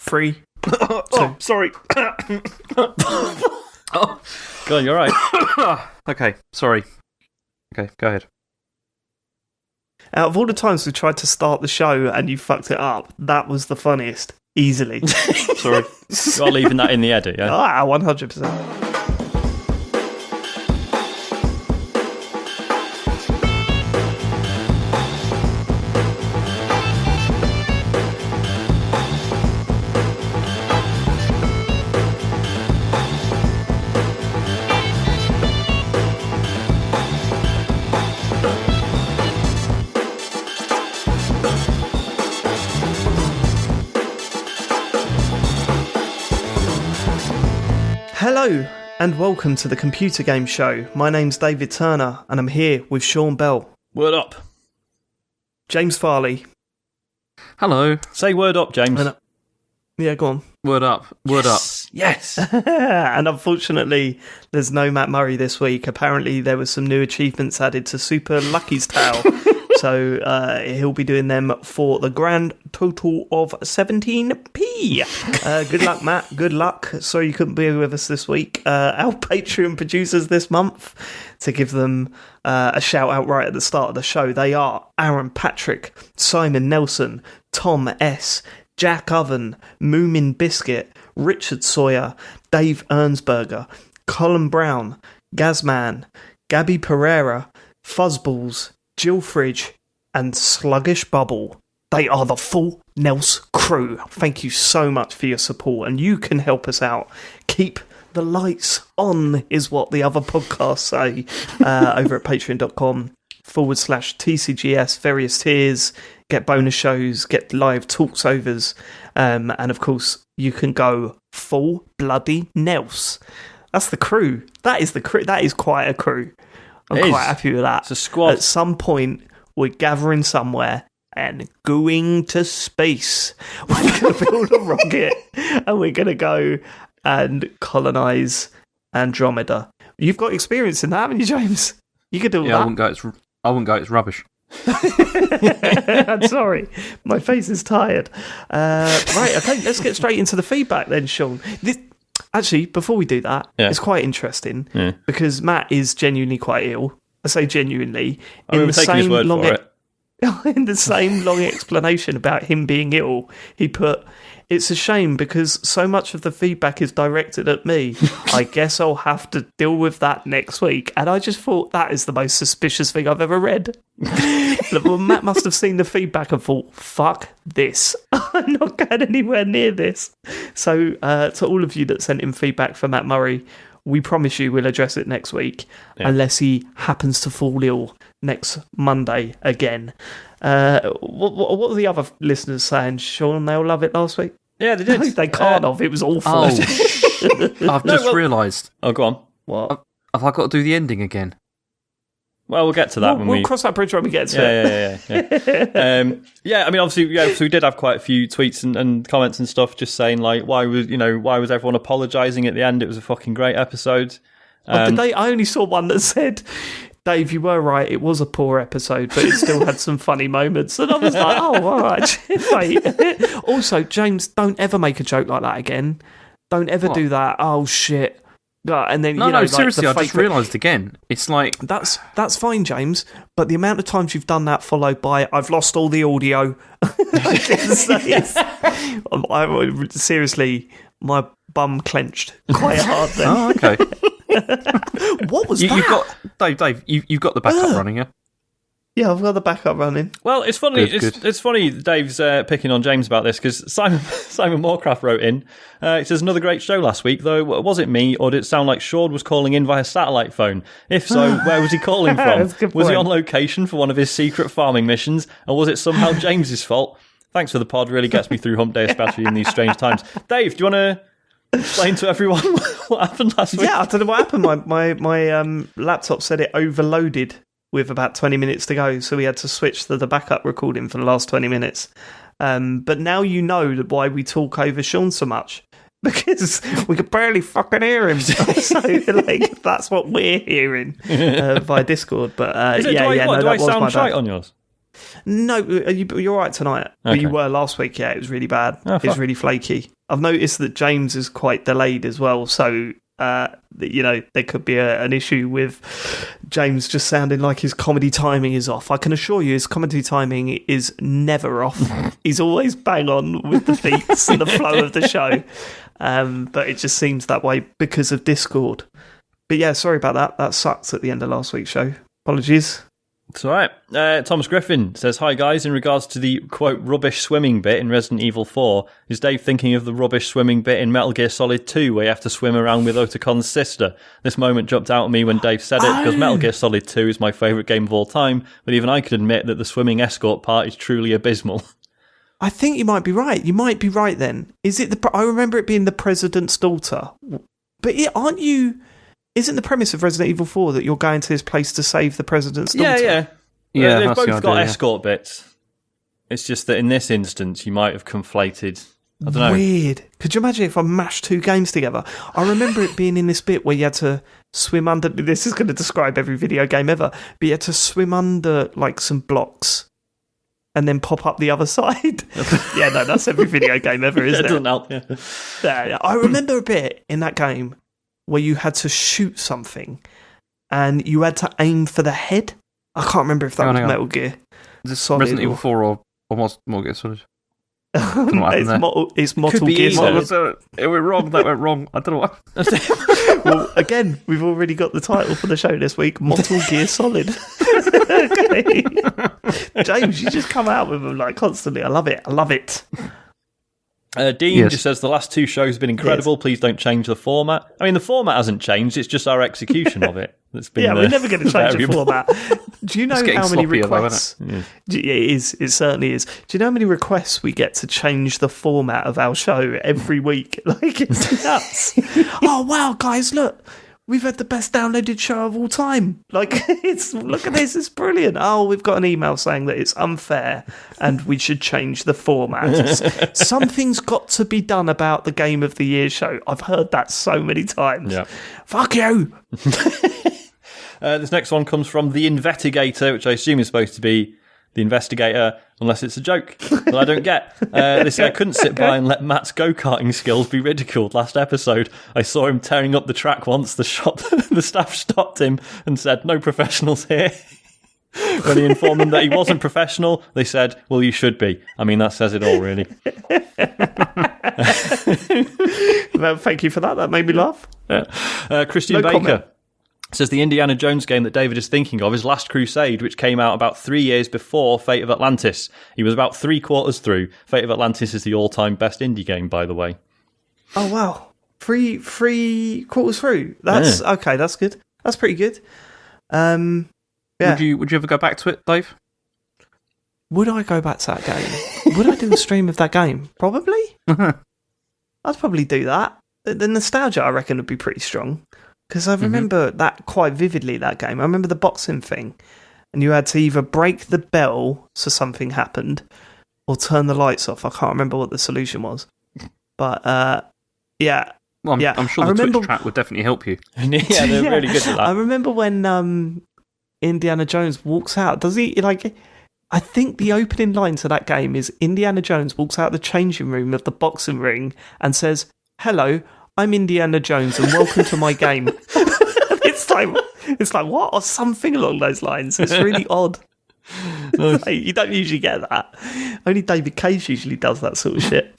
3. Oh, sorry. Oh, God, you're right. Okay, sorry. Okay, go ahead. Out of all the times we tried to start the show and you fucked it up, that was the funniest. Easily. Sorry. You're leaving that in the edit, yeah? 100%. Hello, and welcome to the Computer Game Show. My name's David Turner, and I'm here with Sean Bell. Word up. James Farley. Hello. Say word up, James. Yeah, go on. Word up. Word up. Yes. And unfortunately, there's no Matt Murray this week. Apparently, there were some new achievements added to Super Lucky's Tale. So he'll be doing them for the grand total of 17p. Good luck, Matt. Good luck. Sorry you couldn't be with us this week. Our Patreon producers this month, to give them a shout out right at the start of the show, they are Aaron Patrick, Simon Nelson, Tom S., Jack Oven, Moomin Biscuit, Richard Sawyer, Dave Ernsberger, Colin Brown, Gazman, Gabby Pereira, Fuzzballs, Jill Fridge, and Sluggish Bubble. They are the full Nels crew. Thank you so much for your support, and you can help us out. Keep the lights on, is what the other podcasts say, over at patreon.com/TCGS, various tiers, get bonus shows, get live talks-overs, and of course, you can go full bloody Nels. That's the crew. That is the crew. That is quite a crew. I'm quite happy with that. It's a squad. At some point, we're gathering somewhere and going to space. We're going to build a rocket and we're going to go and colonise Andromeda. You've got experience in that, haven't you, James? You could do all that. I wouldn't go, it's rubbish. I'm sorry. My face is tired. Right, okay, let's get straight into the feedback then, Sean. Actually, before we do that, It's quite interesting because Matt is genuinely quite ill. I say genuinely. In the same long explanation about him being ill, he put, "It's a shame because so much of the feedback is directed at me. I guess I'll have to deal with that next week." And I just thought that is the most suspicious thing I've ever read. Well, Matt must have seen the feedback and thought, fuck this. I'm not going anywhere near this. So to all of you that sent in feedback for Matt Murray, we promise you we'll address it next week, unless he happens to fall ill next Monday again. What were the other listeners saying, Sean? They all love it last week? Yeah, they did. They can't have. It was awful. Oh, I've just realised. Oh, go on. What? Have I got to do the ending again? Well, we'll get to that we'll cross that bridge when we get to it. Yeah. I mean, obviously, we did have quite a few tweets and comments and stuff, just saying like, why was everyone apologising at the end? It was a fucking great episode. Did they? I only saw one that said, "Dave, you were right. It was a poor episode, but it still had some funny moments." And I was like, "Oh, all right." Wait. Also, James, don't ever make a joke like that again. Don't ever do that. Oh shit. And then no, seriously, I just realised again. It's like that's fine, James. But the amount of times you've done that, followed by "I've lost all the audio," seriously, my bum clenched quite hard then. Oh, okay. What was that? Dave, you've got the backup running, yeah? Yeah, I've got the backup running. Well, it's funny. Good. It's funny. Dave's picking on James about this because Simon Moorcraft wrote in. It says another great show last week. Though, was it me or did it sound like Sean was calling in via satellite phone? If so, where was he calling from? Was he on location for one of his secret farming missions, or was it somehow James's fault? Thanks for the pod. Really gets me through hump day, especially in these strange times. Dave, do you want to explain to everyone what happened last week? Yeah, I don't know what happened. My laptop said it overloaded with about 20 minutes to go, so we had to switch to the backup recording for the last 20 minutes. But now you know why we talk over Sean so much. Because we could barely fucking hear him. So that's what we're hearing via Discord. But do I sound shite on yours? No, you're right tonight. But Okay. you were last week, yeah. It was really bad. Oh, It was really flaky. I've noticed that James is quite delayed as well, so, there could be an issue with James just sounding like his comedy timing is off. I can assure you his comedy timing is never off. He's always bang on with the beats and the flow of the show. But it just seems that way because of Discord. But yeah, sorry about that. That sucked at the end of last week's show. Apologies. It's all right. Thomas Griffin says, "Hi guys, in regards to the, quote, rubbish swimming bit in Resident Evil 4, is Dave thinking of the rubbish swimming bit in Metal Gear Solid 2 where you have to swim around with Otacon's sister? This moment jumped out at me when Dave said it, because Metal Gear Solid 2 is my favourite game of all time, but even I could admit that the swimming escort part is truly abysmal." I think you might be right. You might be right then. Is it I remember it being the president's daughter. But isn't the premise of Resident Evil 4 that you're going to this place to save the president's daughter? Yeah. They've that's both the idea, got yeah. escort bits. It's just that in this instance, you might have conflated. I don't know. Weird. Could you imagine if I mashed two games together? I remember it being in this bit where you had to swim under... This is going to describe every video game ever. But you had to swim under, like, some blocks and then pop up the other side. Yeah, no, that's every video game ever, isn't It it? doesn't help. Yeah, I remember a bit in that game where you had to shoot something and you had to aim for the head. I can't remember if that was Metal Gear. Is this Solid Resident Evil or- 4 or Metal Gear Solid? Don't know what happened there. It's Motle Could be Gear either. Solid. It went wrong. That went wrong. I don't know what. Well, again, we've already got the title for the show this week, Motle Gear Solid. Okay. James, you just come out with them like constantly. I love it. I love it. Dean just says, the last two shows have been incredible. Please don't change the format. I mean, the format hasn't changed. It's just our execution of it that's been We're never going to change the variable. format. Do you know getting how many sloppier though, requests? isn't Yeah, it is. It certainly is. Do you know how many requests we get to change the format of our show every week? Like, it's nuts. Oh, wow, guys, look. We've had the best downloaded show of all time. Like, look at this, it's brilliant. Oh, we've got an email saying that it's unfair and we should change the format. Something's got to be done about the Game of the Year show. I've heard that so many times. Yeah. Fuck you. This next one comes from The Investigator, which I assume is supposed to be the investigator, unless it's a joke that I don't get. They say, I couldn't sit by and let Matt's go-karting skills be ridiculed last episode. I saw him tearing up the track once. The staff stopped him and said, no professionals here. When he informed them that he wasn't professional, they said, well, you should be. I mean, that says it all, really. Well, thank you for that. That made me laugh. Christian No Baker comment. says the Indiana Jones game that David is thinking of is Last Crusade, which came out about 3 years before Fate of Atlantis. He was about 3/4 through. Fate of Atlantis is the all-time best indie game, by the way. Oh, wow. Three quarters through. That's okay. That's good. That's pretty good. Yeah. Would you ever go back to it, Dave? Would I go back to that game? Would I do a stream of that game? Probably. I'd probably do that. The nostalgia, I reckon, would be pretty strong. Because I remember that quite vividly, that game. I remember the boxing thing. And you had to either break the bell so something happened, or turn the lights off. I can't remember what the solution was. But, yeah. Well, I'm sure the Twitch chat would definitely help you. Yeah, they're really good at that. I remember when Indiana Jones walks out. Does he, like... I think the opening line to that game is Indiana Jones walks out the changing room of the boxing ring and says, "Hello, I'm Indiana Jones and welcome to my game." It's like what? Or something along those lines. It's really odd. Like, you don't usually get that. Only David Cage usually does that sort of shit.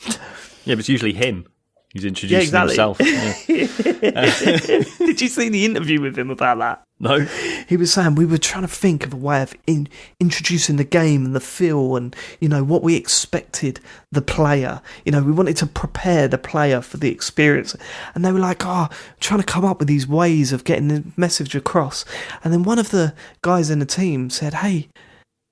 Yeah, but it's usually him who's introducing himself. Yeah. Did you see the interview with him about that? No. He was saying we were trying to think of a way of introducing the game and the feel and, you know, what we expected the player. You know, we wanted to prepare the player for the experience. And they were like, trying to come up with these ways of getting the message across. And then one of the guys in the team said, "Hey,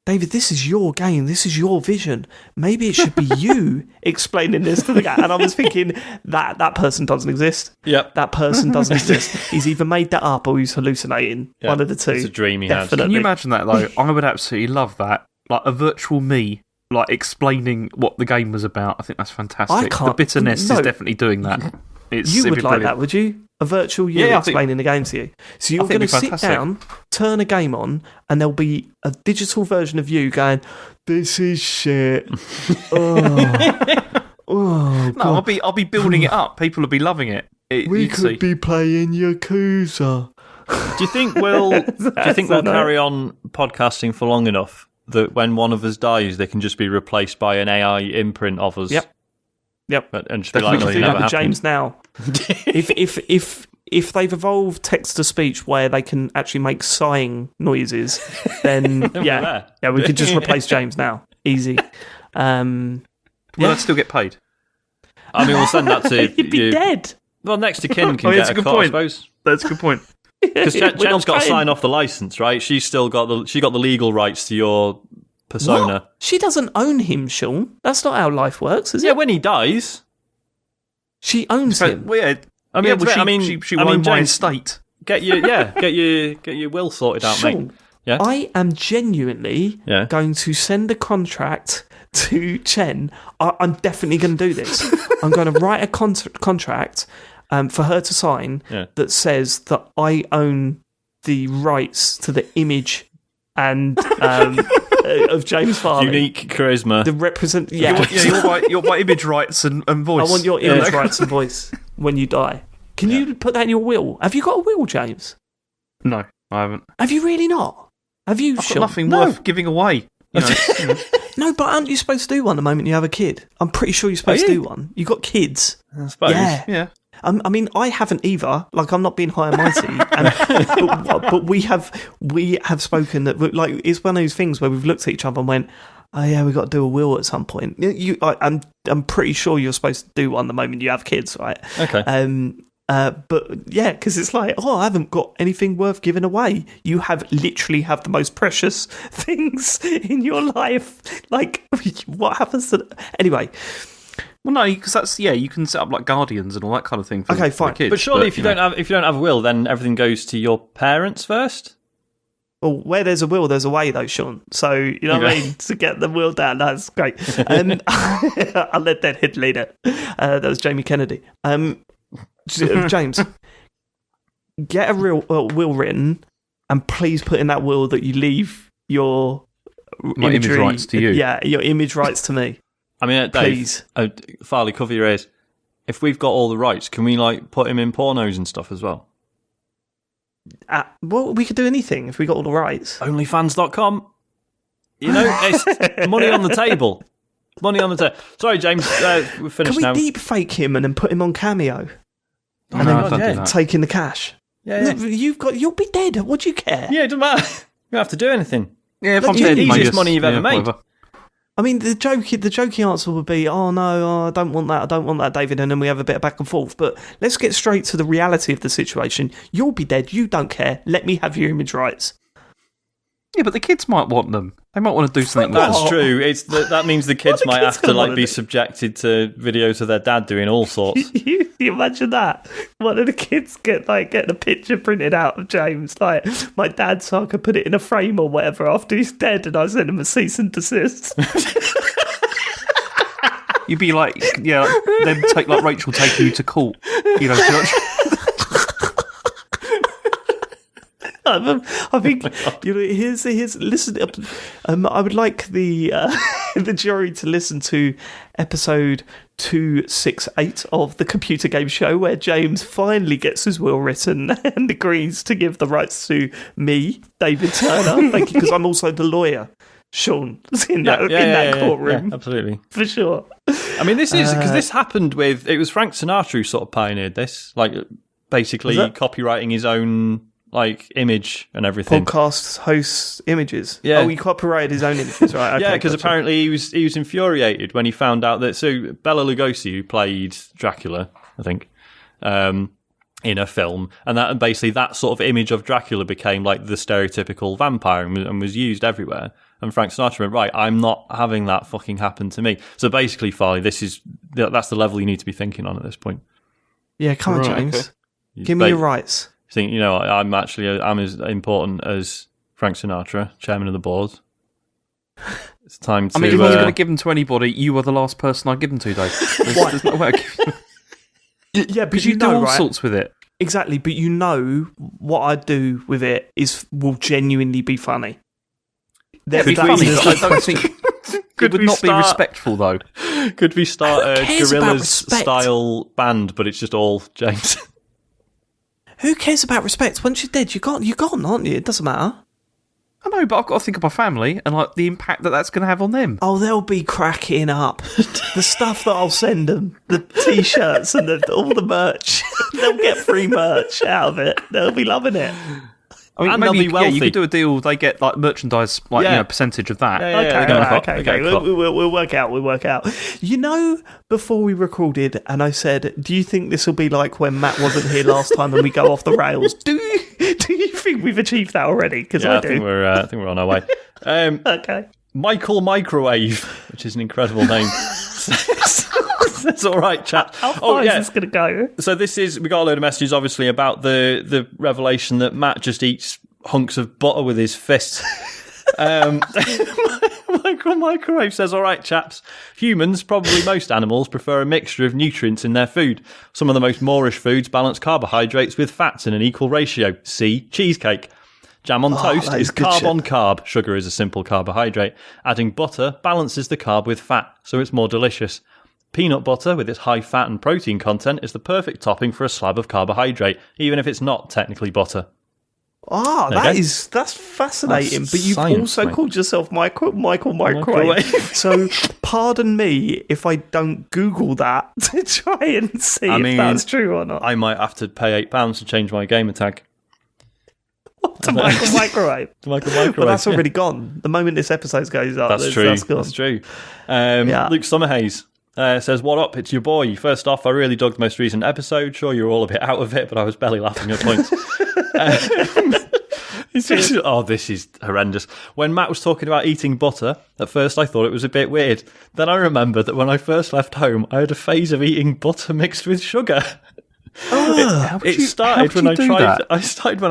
David, this is your game. This is your vision. Maybe it should be you explaining this to the guy." And I was thinking, that person doesn't exist. Yep. That person doesn't exist. He's either made that up or he's hallucinating. Yep. One of the two. It's a dream he Definitely. Can you imagine that, though? I would absolutely love that. Like a virtual me, like explaining what the game was about. I think that's fantastic. I can't- The bitterness no. is definitely doing that. You would like that, would you? A A virtual you explaining the game to you. So you're going to sit down, turn a game on, and there'll be a digital version of you going, "This is shit." No, I'll be building it up. People will be loving it. We could be playing Yakuza. Do you think we'll carry on podcasting for long enough that when one of us dies, they can just be replaced by an AI imprint of us? Yep. And just be like, we can do that with James now. If they've evolved text to speech where they can actually make sighing noises, then we could just replace James now. Easy. Will I still get paid? I mean, we'll send that to You'd be dead. Well, next to kin can get a cut, I suppose. That's a good point. Because Jen's got to sign off the license, right? She's still got the legal rights to your persona. What? She doesn't own him, Sean. That's not how life works, is it? Yeah, when he dies, she owns him. Well, yeah. She won't my estate. Get your will sorted out, Sean, mate. Yeah, I am genuinely going to send a contract to Chen. I'm definitely going to do this. I'm going to write a contract for her to sign that says that I own the rights to the image and of James Farley. Unique charisma. The represent. Your image rights and voice. I want your image rights and voice when you die. Can you put that in your will? Have you got a will, James? No, I haven't. Have you really not? Have you? I've got nothing worth giving away. You know. No, but aren't you supposed to do one the moment you have a kid? I'm pretty sure you're supposed to do one. You got kids. I suppose. Yeah. I mean, I haven't either. Like, I'm not being high and mighty, but we have spoken that. Like, it's one of those things where we've looked at each other and went, "Oh yeah, we've got to do a will at some point." I'm pretty sure you're supposed to do one the moment you have kids, right? Okay. But yeah, because it's like, I haven't got anything worth giving away. You literally have the most precious things in your life. Like, what happens to anyway? Well, no, because that's you can set up like guardians and all that kind of thing. Okay, fine. For kids, but surely, if you don't have a will, then everything goes to your parents first. Well, where there's a will, there's a way, though, Sean. So you know what I mean. To get the will down, that's great. I'll let that hit later. That was Jamie Kennedy. James, get a real will written, and please put in that will that you leave your image rights to you. Yeah, your image rights to me. I mean, please. Farley, cover your ears. If we've got all the rights, can we put him in pornos and stuff as well? Well, we could do anything if we got all the rights. Onlyfans.com. You know, it's money on the table. Money on the table. Sorry, James, we're finished now. Can we deep fake him and then put him on Cameo? And then taking the cash. Yeah. You'll be dead. What do you care? Yeah, it doesn't matter. You don't have to do anything. Yeah, if I'm dead, easiest money you've ever made. Whatever. I mean, the joking answer would be, "Oh no, I don't want that, David," and then we have a bit of back and forth. But let's get straight to the reality of the situation. You'll be dead. You don't care. Let me have your image rights. Yeah, but the kids might want them. They might want to do something. That's true. That means the kids might have to be subjected to videos of their dad doing all sorts. You imagine that? One of the kids getting a picture printed out of James, like my dad, so I could put it in a frame or whatever after he's dead, and I send him a cease and desist. You'd be like, them take like Rachel taking you to court, you know. I think here's listen. I would like the the jury to listen to episode 268 of the Computer Game Show, where James finally gets his will written and agrees to give the rights to me, David Turner. Thank you, because I'm also the lawyer. Sean in that courtroom, absolutely, for sure. I mean, this is because this happened with it was Frank Sinatra who sort of pioneered this, basically copywriting his own. Image and everything. Podcast hosts images. Yeah. Oh, he copyrighted his own images, right? Okay, yeah, because apparently he was infuriated when he found out that. So Bela Lugosi, who played Dracula, I think, in a film, and that sort of image of Dracula became the stereotypical vampire and was used everywhere. And Frank Sinatra went, right, I'm not having that fucking happen to me. So basically, Farley, that's the level you need to be thinking on at this point. Yeah, come on, James. Okay. Give me your rights. Think, I'm as important as Frank Sinatra, chairman of the board. It's time to. I mean, if I was going to give them to anybody, you are the last person I'd give them to, Dave. There's no way of giving them. Yeah, because you do all sorts with it. Exactly, but you know what I do with it will genuinely be funny. It'd be funny, but I don't think it would not be respectful, though. Could we start a Gorillaz-style band, but it's just all James? Who cares about respect? Once you're dead, you're gone, aren't you? It doesn't matter. I know, but I've got to think of my family and like the impact that's going to have on them. Oh, they'll be cracking up. The stuff that I'll send them, the T-shirts and all the merch, they'll get free merch out of it. They'll be loving it. I mean, And maybe they'll be wealthy. you could do a deal. They get like merchandise, percentage of that. Okay. We'll work out. You know, before we recorded, and I said, "Do you think this will be like when Matt wasn't here last time and we go off the rails?" Do you think we've achieved that already? Because I do. I think we're on our way. Okay. Michael Microwave, which is an incredible name. That's all right, chat. How far is this going to go? So we got a load of messages, obviously, about the revelation that Matt just eats hunks of butter with his fists. Michael Microwave says, all right, chaps, humans, probably most animals, prefer a mixture of nutrients in their food. Some of the most Moorish foods balance carbohydrates with fats in an equal ratio. See cheesecake. Jam on toast is carb on carb. Sugar is a simple carbohydrate. Adding butter balances the carb with fat, so it's more delicious. Peanut butter, with its high fat and protein content, is the perfect topping for a slab of carbohydrate, even if it's not technically butter. That's fascinating. That's but you've science, also mate. called yourself Michael Microwave. So pardon me if I don't Google that to try and see if that's true or not. I might have to pay £8 to change my gamer tag. To Michael Microwave. Michael Microwave. But that's already gone. The moment this episode goes up, That's true. That's gone. That's true. Luke Summerhaze says, what up? It's your boy. First off, I really dug the most recent episode. Sure, you're all a bit out of it, but I was barely laughing at points. He says, this is horrendous. When Matt was talking about eating butter, at first I thought it was a bit weird. Then I remembered that when I first left home, I had a phase of eating butter mixed with sugar. It started when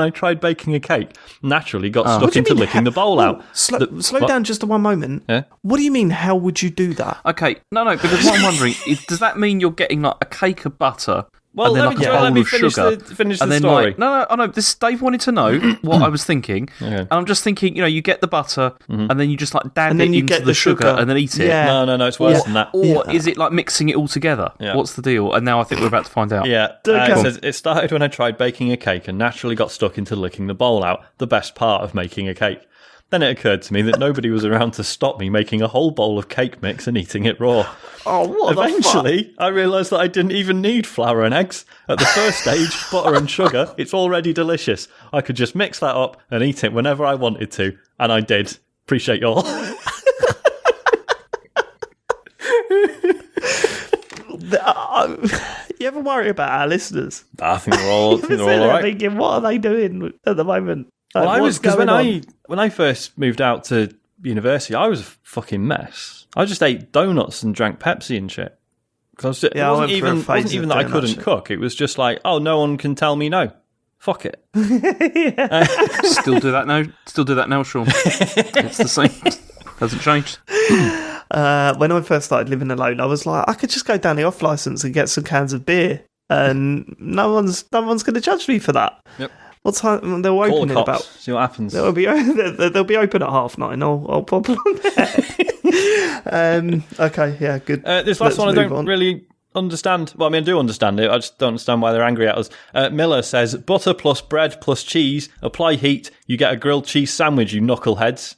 I tried baking a cake. Naturally got stuck into licking the bowl out. Slow down just one moment. Yeah? What do you mean, how would you do that? Okay, no, because what I'm wondering is, does that mean you're getting like a cake of butter? Well, and then let me finish the story. No. Dave wanted to know what I was thinking, Okay. and I'm just thinking, you get the butter, and then you just like dab And it then you into get the sugar, and then eat it. Yeah. No, it's worse than that. Or is it like mixing it all together? Yeah. What's the deal? And now I think we're about to find out. Yeah, it says, it started when I tried baking a cake and naturally got stuck into licking the bowl out, the best part of making a cake. Then it occurred to me that nobody was around to stop me making a whole bowl of cake mix and eating it raw. Eventually, I realised that I didn't even need flour and eggs. At the first stage, butter and sugar, it's already delicious. I could just mix that up and eat it whenever I wanted to. And I did. Appreciate y'all. You ever worry about our listeners? I think they're all right. Thinking, what are they doing at the moment? Well, I was, because when on? I first moved out to university, I was a fucking mess. I just ate donuts and drank Pepsi and shit. Because it wasn't even that I couldn't cook. It was just like, no one can tell me no. Fuck it. Still do that now, Sean. It's the same. Hasn't changed. When I first started living alone, I was like, I could just go down the off license and get some cans of beer, and no one's going to judge me for that. Yep. What time they'll Call open the in cops, about? see what happens. They'll be open at 9:30. I'll pop on there. Okay, yeah, good. This last one I don't really understand. Well, I mean, I do understand it. I just don't understand why they're angry at us. Miller says, butter plus bread plus cheese. Apply heat. You get a grilled cheese sandwich, you knuckleheads.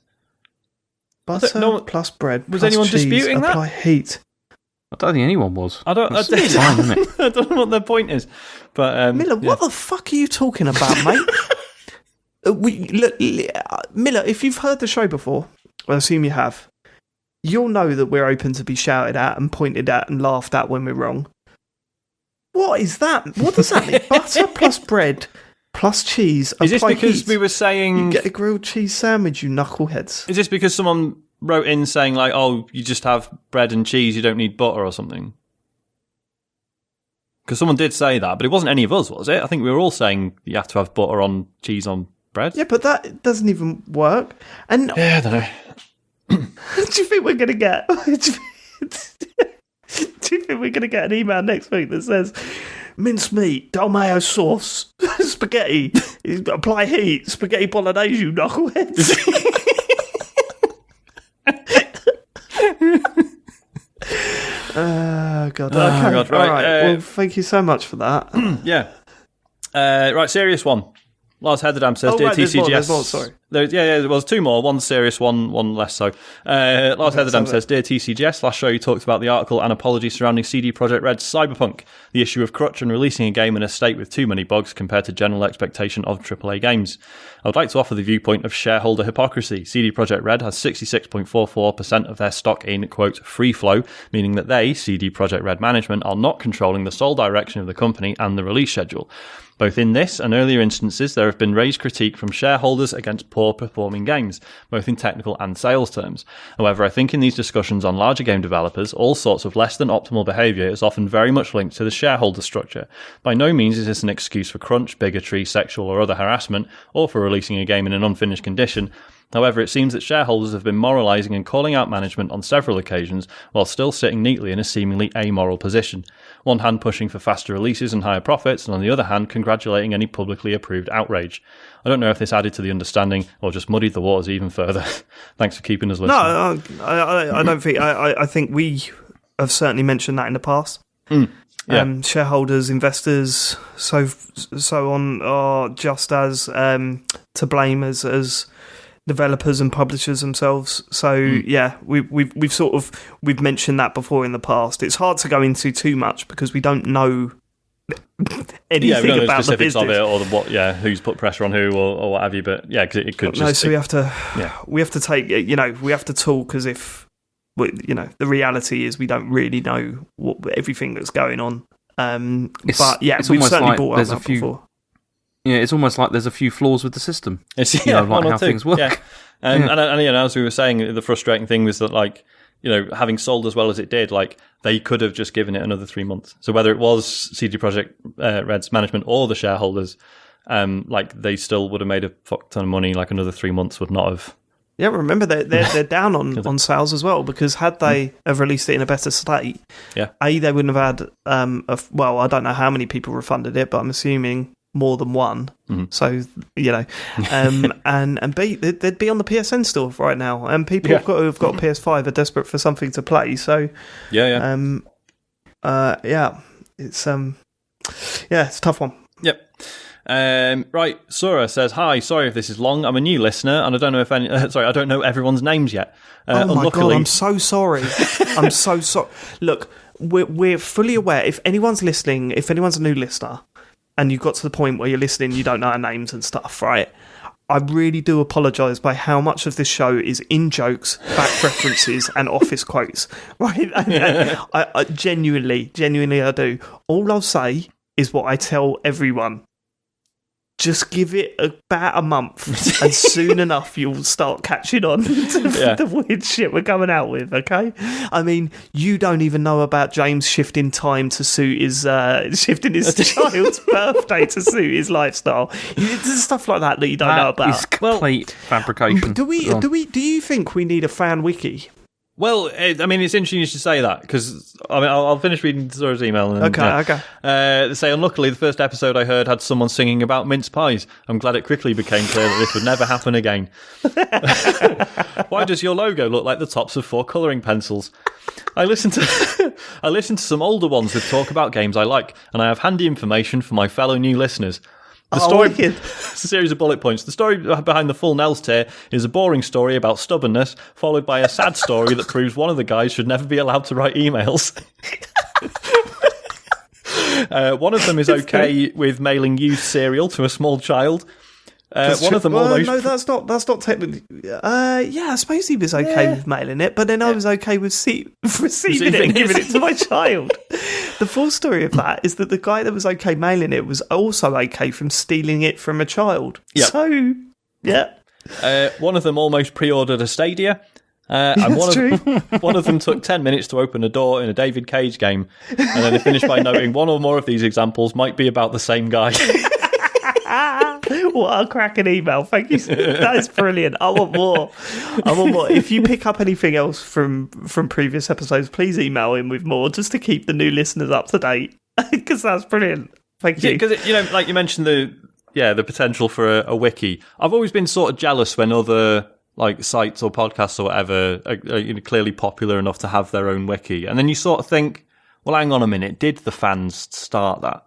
Butter plus bread. Was plus anyone cheese, disputing that? Apply heat. I don't think anyone was. I don't know what their point is. But Miller, what the fuck are you talking about, mate? Miller, if you've heard the show before, I assume you have, you'll know that we're open to be shouted at and pointed at and laughed at when we're wrong. What is that? What does that mean? Butter plus bread plus cheese. Is this because we were saying... You get a grilled cheese sandwich, you knuckleheads. Is this because someone wrote in saying, like, you just have bread and cheese, you don't need butter or something? Because someone did say that, but it wasn't any of us, was it? I think we were all saying you have to have butter on cheese on bread. Yeah, but that doesn't even work. And yeah, I don't know. Do you think we're going to get... Do you think we're going to get an email next week that says, mincemeat, tomato sauce, spaghetti, apply heat, spaghetti bolognese, you knuckleheads. God. Okay. God, right. All right. Well, thank you so much for that. Yeah. Right, serious one. Lars Heatherdam says, "Dear right, TCGS." there's more, sorry. There was two more. One serious, one less so. Lars Heatherdam says, "Dear TCGS, last show you talked about the article and apology surrounding CD Projekt Red's Cyberpunk, the issue of crutch and releasing a game in a state with too many bugs compared to general expectation of AAA games. I would like to offer the viewpoint of shareholder hypocrisy. CD Projekt Red has 66.44% of their stock in, quote, free flow, meaning that they, CD Projekt Red management, are not controlling the sole direction of the company and the release schedule. Both in this and earlier instances, there have been raised critique from shareholders against poor performing games, both in technical and sales terms. However, I think in these discussions on larger game developers, all sorts of less than optimal behaviour is often very much linked to the shareholder structure. By no means is this an excuse for crunch, bigotry, sexual or other harassment, or for releasing a game in an unfinished condition. However, it seems that shareholders have been moralising and calling out management on several occasions while still sitting neatly in a seemingly amoral position. One hand pushing for faster releases and higher profits, and on the other hand congratulating any publicly approved outrage. I don't know if this added to the understanding or just muddied the waters even further. Thanks for keeping us listening. No, I don't think... I think we have certainly mentioned that in the past. Yeah. Shareholders, investors, so on are just as to blame as developers and publishers themselves. So yeah, we've mentioned that before in the past. It's hard to go into too much because we don't know anything we don't know about the specifics business of it or who's put pressure on who or what have you. But yeah, because it could just. No, so we have to take, we have to talk as if, the reality is we don't really know everything that's going on. But yeah, we've certainly like brought up that before. Yeah, it's almost like there's a few flaws with the system. It's like one or how two. things work. Yeah. And as we were saying, the frustrating thing was that, like, having sold as well as it did, like, they could have just given it another 3 months. So whether it was CD Projekt Red's management or the shareholders, they still would have made a fuck ton of money. Like, another 3 monts would not have. Yeah, remember they're down on sales as well, because had they have released it in a better state, they wouldn't have had I don't know how many people refunded it, but I'm assuming more than one. So and B, they'd be on the PSN store right now, and people who've got a PS5 are desperate for something to play. So it's it's a tough one. Yep. Right, Sura says, "Hi, sorry if this is long. I'm a new listener, and I don't know if I don't know everyone's names yet. Oh my god, I'm so sorry. I'm so sorry. Look, we're fully aware. If anyone's listening, if anyone's a new listener, and you've got to the point where you're listening, you don't know our names and stuff, right? I really do apologise by how much of this show is in jokes, back references, and office quotes, right? I genuinely, I do. All I'll say is what I tell everyone. Just give it about a month, and soon enough you'll start catching on to the weird shit we're coming out with, okay? I mean, you don't even know about James shifting time to suit his child's birthday to suit his lifestyle. There's stuff like that you don't know about. It's complete fabrication. Do you think we need a fan wiki? Well, I mean, it's interesting you should say that, because I'll finish reading Zora's email. And, okay. They say, unluckily, the first episode I heard had someone singing about mince pies. I'm glad it quickly became clear that this would never happen again. Why does your logo look like the tops of 4 colouring pencils? I listen to some older ones that talk about games I like, and I have handy information for my fellow new listeners. The story, it's a series of bullet points. The story behind the full Nels tier is a boring story about stubbornness, followed by a sad story that proves one of the guys should never be allowed to write emails. One of them is okay with mailing used cereal to a small child. One of them almost... No, that's not technically... I suppose he was okay with mailing it, but then I was okay with receiving it and giving it to my child. The full story of that is that the guy that was okay mailing it was also okay from stealing it from a child. Yep. So, yeah. One of them almost pre-ordered a Stadia. And one of them took 10 minutes to open a door in a David Cage game. And then they finished by noting one or more of these examples might be about the same guy. What a cracking email. Thank you. That is brilliant. I want more. If you pick up anything else from previous episodes, please email in with more, just to keep the new listeners up to date. because that's brilliant. Thank you. Because like you mentioned the potential for a wiki. I've always been sort of jealous when other like sites or podcasts or whatever are clearly popular enough to have their own wiki, and then you sort of think, well, hang on a minute, did the fans start that?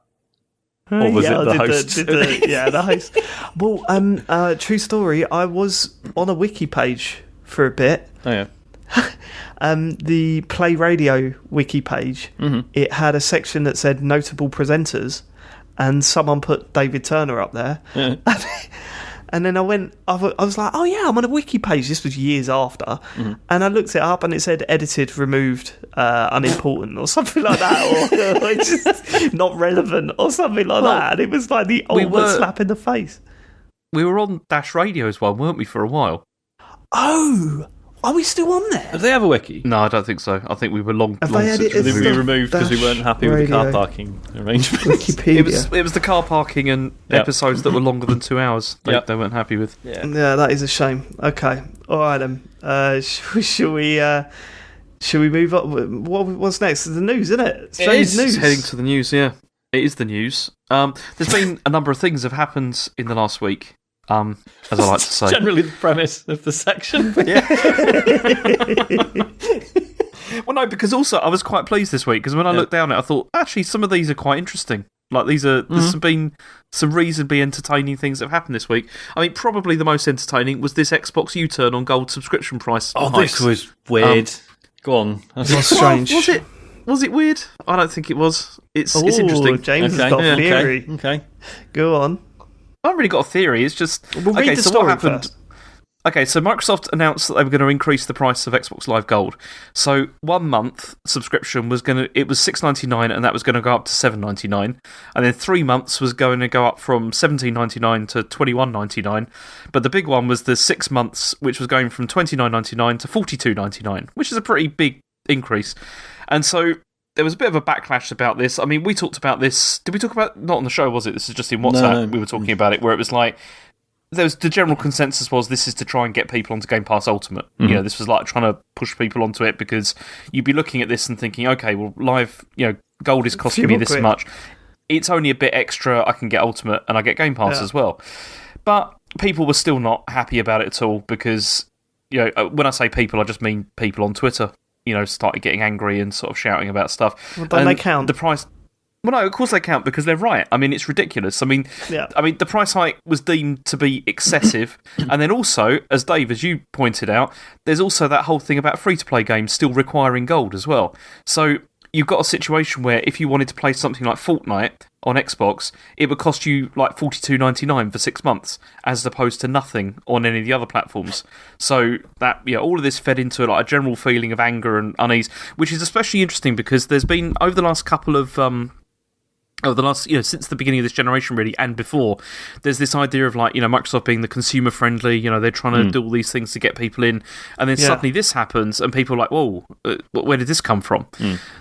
Or was it the host? The host. Well, true story. I was on a wiki page for a bit. Oh yeah. The Play Radio wiki page. Mm-hmm. It had a section that said notable presenters, and someone put David Turner up there. Yeah. And then I was like, oh yeah, I'm on a wiki page. This was years after. Mm-hmm. And I looked it up and it said edited, removed, unimportant or something like that. Or just not relevant or something like that. And it was like the ultimate slap in the face. We were on Dash Radio as well, weren't we, for a while? Oh, are we still on there? Have they have a wiki? No, I don't think so. I think we were long Have they since Did we removed because we weren't happy with the car parking arrangements? Wikipedia. It was the car parking and episodes that were longer than 2 hours they weren't happy with. Yeah, that is a shame. Okay, all right then. Shall we move on? What's next? The news, isn't it? Strange news. It's heading to the news, yeah. It is the news. There's been a number of things that have happened in the last week. As I like to say. Generally the premise of the section. Well, no, because also I was quite pleased this week, because when I looked down at it, I thought, actually, some of these are quite interesting. Like, there's been some reasonably entertaining things that have happened this week. I mean, probably the most entertaining was this Xbox U-turn on gold subscription price. Oh, this was weird. Go on. That's strange. Was it weird? I don't think it was. It's interesting. James has got a theory. Okay. Go on. I haven't really got a theory. It's just read the story what happened? First. Okay, so Microsoft announced that they were going to increase the price of Xbox Live Gold. So 1 month subscription was $6.99, and that was going to go up to $7.99, and then 3 months was going to go up from $17.99 to $21.99. But the big one was the 6 months, which was going from $29.99 to $42.99, which is a pretty big increase. And so there was a bit of a backlash about this. I mean, we talked about this. Did we talk about not on the show? Was it? This is just in WhatsApp. No. We were talking about it, where it was like the general consensus was this is to try and get people onto Game Pass Ultimate. Mm-hmm. This was like trying to push people onto it, because you'd be looking at this and thinking, okay, well, Live, Gold is costing me this much. It's only a bit extra. I can get Ultimate and I get Game Pass as well. But people were still not happy about it at all, because when I say people, I just mean people on Twitter. Started getting angry and sort of shouting about stuff. Well, don't they count? The price. Well, no, of course they count, because they're right. I mean, it's ridiculous. I mean, the price hike was deemed to be excessive. And then also, as Dave, as you pointed out, there's also that whole thing about free-to-play games still requiring gold as well. So you've got a situation where if you wanted to play something like Fortnite on Xbox, it would cost you like $42.99 for 6 months, as opposed to nothing on any of the other platforms. So that all of this fed into like a general feeling of anger and unease, which is especially interesting because there's been over the last couple of since the beginning of this generation, really, and before, there's this idea of like, Microsoft being the consumer friendly, they're trying to do all these things to get people in, and then suddenly this happens, and people are like, whoa, where did this come from?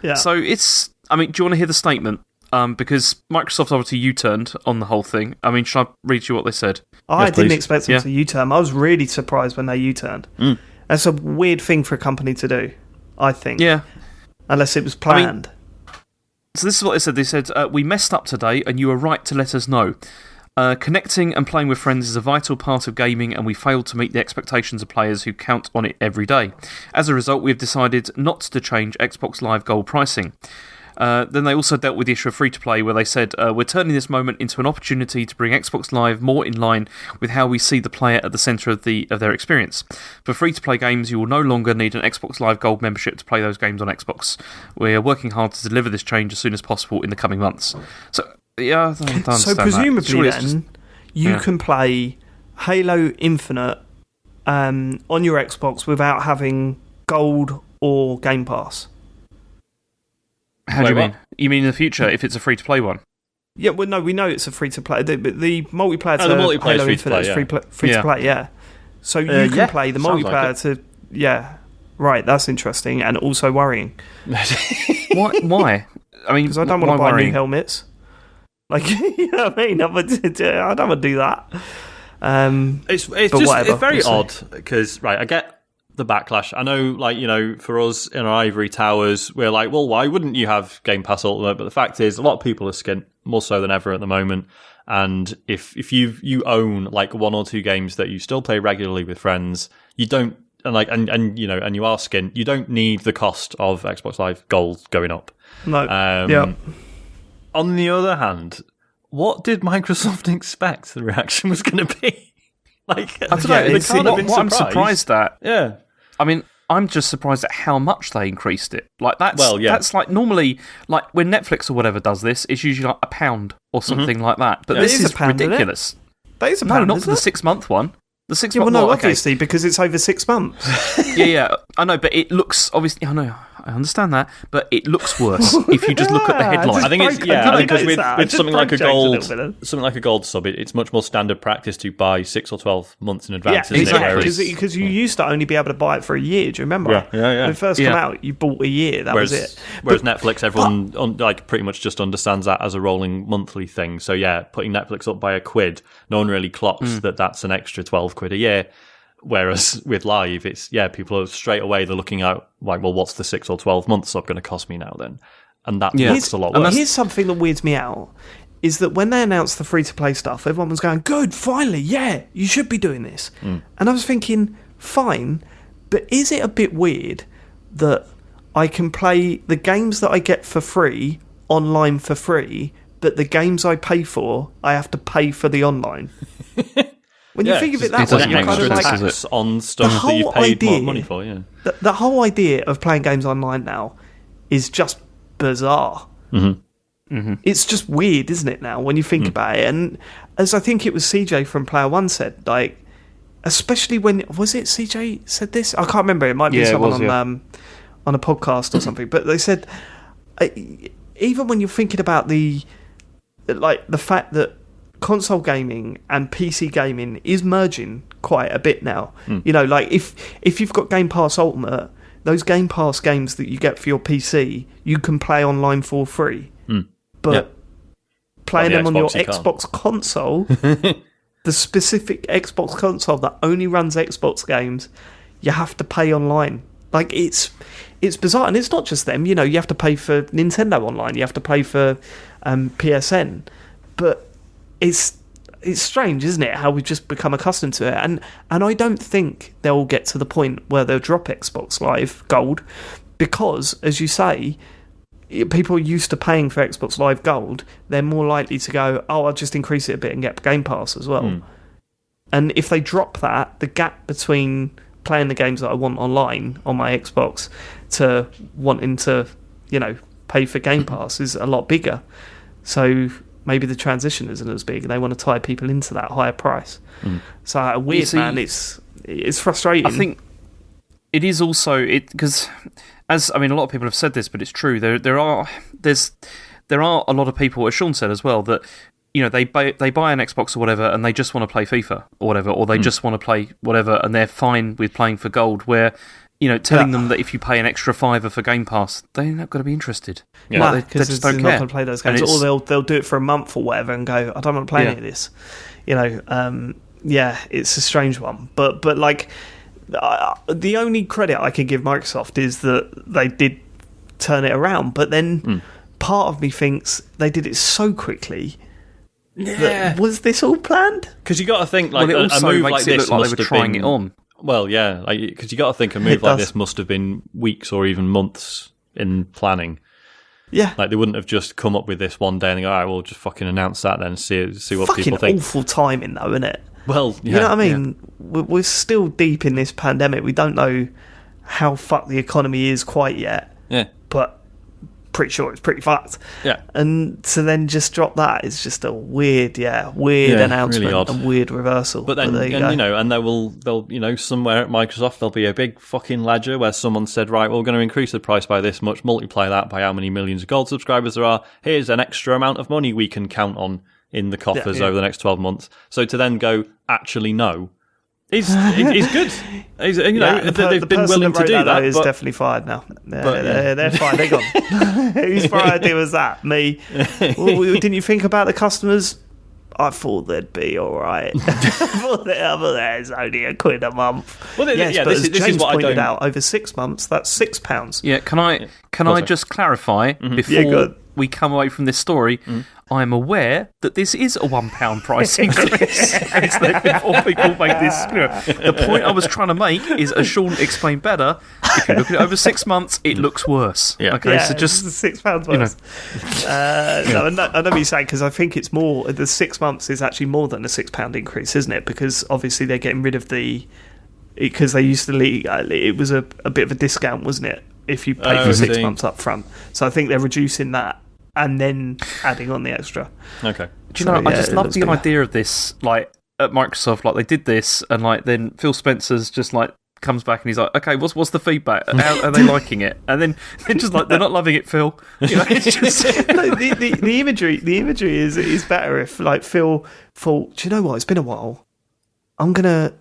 Yeah. So it's, I mean, do you want to hear the statement? Because Microsoft obviously U-turned on the whole thing. I mean, should I read you what they said? I didn't expect them to U-turn. I was really surprised when they U-turned. That's a weird thing for a company to do, I think. Yeah. Unless it was planned. So this is what they said. They said, we messed up today and you were right to let us know. Connecting and playing with friends is a vital part of gaming, and we failed to meet the expectations of players who count on it every day. As a result, we have decided not to change Xbox Live Gold pricing. Then they also dealt with the issue of free-to-play, where they said, we're turning this moment into an opportunity to bring Xbox Live more in line with how we see the player at the centre of their experience. For free-to-play games, you will no longer need an Xbox Live Gold membership to play those games on Xbox. We are working hard to deliver this change as soon as possible in the coming months. So, yeah, I don't understand so presumably then, you can play Halo Infinite on your Xbox without having Gold or Game Pass. How do you mean? You mean in the future, if it's a free-to-play one? Yeah, well, no, we know it's a free-to-play. The multiplayer to Halo Infinite is free-to-play, yeah. So you can play the multiplayer to... Yeah, right, that's interesting and also worrying. Why? I mean, because I don't want to buy new helmets. Like, you know what I mean? I don't want to do that. It's very odd, because, right, I get... the backlash. I know, like, for us in our ivory towers, we're like, well, why wouldn't you have Game Pass Ultimate? But the fact is, a lot of people are skint, more so than ever at the moment. And if you own like one or two games that you still play regularly with friends, you don't, and you are skint, you don't need the cost of Xbox Live Gold going up. No. On the other hand, what did Microsoft expect the reaction was going to be? Like, I don't know. they can't have been what I'm surprised at. Yeah. I mean, I'm just surprised at how much they increased it. Like that's like normally, like when Netflix or whatever does this, it's usually like £1 or something like that. But this is £1, ridiculous. That is £1. No, not for the 6-month one. The 6 month. Well, no, obviously because it's over 6 months. yeah, I know, but it looks obviously. I know, I understand that, but it looks worse if you just look at the headline. I think it's because with something like a gold sub, it's much more standard practice to buy 6 or 12 months in advance. Yeah, exactly. Because you used to only be able to buy it for a year. Do you remember? Yeah. When it first came out, you bought a year. Was it. Whereas Netflix, everyone pretty much just understands that as a rolling monthly thing. So yeah, putting Netflix up by £1, no one really clocks that's an extra £12 a year. Whereas with Live, it's people are straight away they're looking at like, well, what's the 6 or 12 months sub going to cost me now then? And that looks a lot worse. Here's something that weirds me out is that when they announced the free to play stuff, everyone was going, "Good, finally, yeah, you should be doing this." And I was thinking, fine, but is it a bit weird that I can play the games that I get for free online for free, but the games I pay for, I have to pay for the online? When you think of it that way, you're kind of like tax on stuff that you paid more money for. Yeah, the whole idea of playing games online now is just bizarre. It's just weird, isn't it? Now, when you think about it, and as I think it was CJ from Player One said, like, especially when was it CJ said this? I can't remember. It might be someone on a podcast or something. But they said even when you're thinking about the fact that console gaming and PC gaming is merging quite a bit now. Like if you've got Game Pass Ultimate, those Game Pass games that you get for your PC, you can play online for free. But playing them on your Xbox console, the specific Xbox console that only runs Xbox games, you have to pay online. Like it's bizarre, and it's not just them. You have to pay for Nintendo Online, you have to pay for PSN, but it's strange, isn't it, how we've just become accustomed to it, and I don't think they'll get to the point where they'll drop Xbox Live Gold, because, as you say, people used to paying for Xbox Live Gold, they're more likely to go, I'll just increase it a bit and get Game Pass as well. And if they drop that, the gap between playing the games that I want online on my Xbox to wanting to, pay for Game Pass is a lot bigger. So maybe the transition isn't as big, and they want to tie people into that higher price. So man, it's frustrating. I think it is also because, as I mean, a lot of people have said this, but it's true. There are a lot of people, as Sean said as well, that they buy an Xbox or whatever, and they just want to play FIFA or whatever, or they just want to play whatever, and they're fine with playing for gold. Where telling them that if you pay an extra £5 for Game Pass, they're not going to be interested. No, because they just don't care. Not going to play those games, or they'll do it for a month or whatever and go, I don't want to play any of this. It's a strange one. But like, the only credit I can give Microsoft is that they did turn it around. But then part of me thinks they did it so quickly. Was this all planned? Because you got to think like a move like this must have trying it on. Well, yeah, because you got to think a move like this must have been weeks or even months in planning. Yeah, like they wouldn't have just come up with this one day and go, all right, we'll just fucking announce that then, see what people think. Awful timing though, isn't it? Well, you know what I mean. Yeah. We're still deep in this pandemic. We don't know how fucked the economy is quite yet. Yeah, but pretty sure it's pretty fucked. Yeah, and to then just drop that is just a weird announcement, really odd. A weird reversal. But then, and they'll somewhere at Microsoft there'll be a big fucking ledger where someone said, right, well, we're going to increase the price by this much, multiply that by how many millions of gold subscribers there are. Here's an extra amount of money we can count on in the coffers over the next 12 months. So to then go, actually no. He's good. They've been willing to do that. Is definitely fired now. They're fired. They're gone. Whose idea was that? Me? Well, didn't you think about the customers? I thought they'd be all right. I thought there's only £1 a month. Well, yes, yeah, but this as is James what pointed I don't... out, over 6 months, that's £6. Yeah, can I just clarify before we come away from this story? I am aware that this is a £1 price increase. Before people make this clear. The point I was trying to make is, as Sean explained better, if you look at it over 6 months, it looks worse. Yeah. Okay, Yeah, so just £6 worse. No, I know what you're saying, because I think it's more. The 6 months is actually more than a £6 increase, isn't it? Because obviously they're getting rid of because they used to it was a bit of a discount, wasn't it? If you paid for 6 months up front. So I think they're reducing that and then adding on the extra. Okay. Do you know, I just love the idea of this, like, at Microsoft, like, they did this, and, like, then Phil Spencer's just, like, comes back and he's like, okay, what's the feedback? How are they liking it? And then they're just like, they're not loving it, Phil. You know, it's just... the imagery is better if, like, Phil thought, do you know what, it's been a while. I'm gonna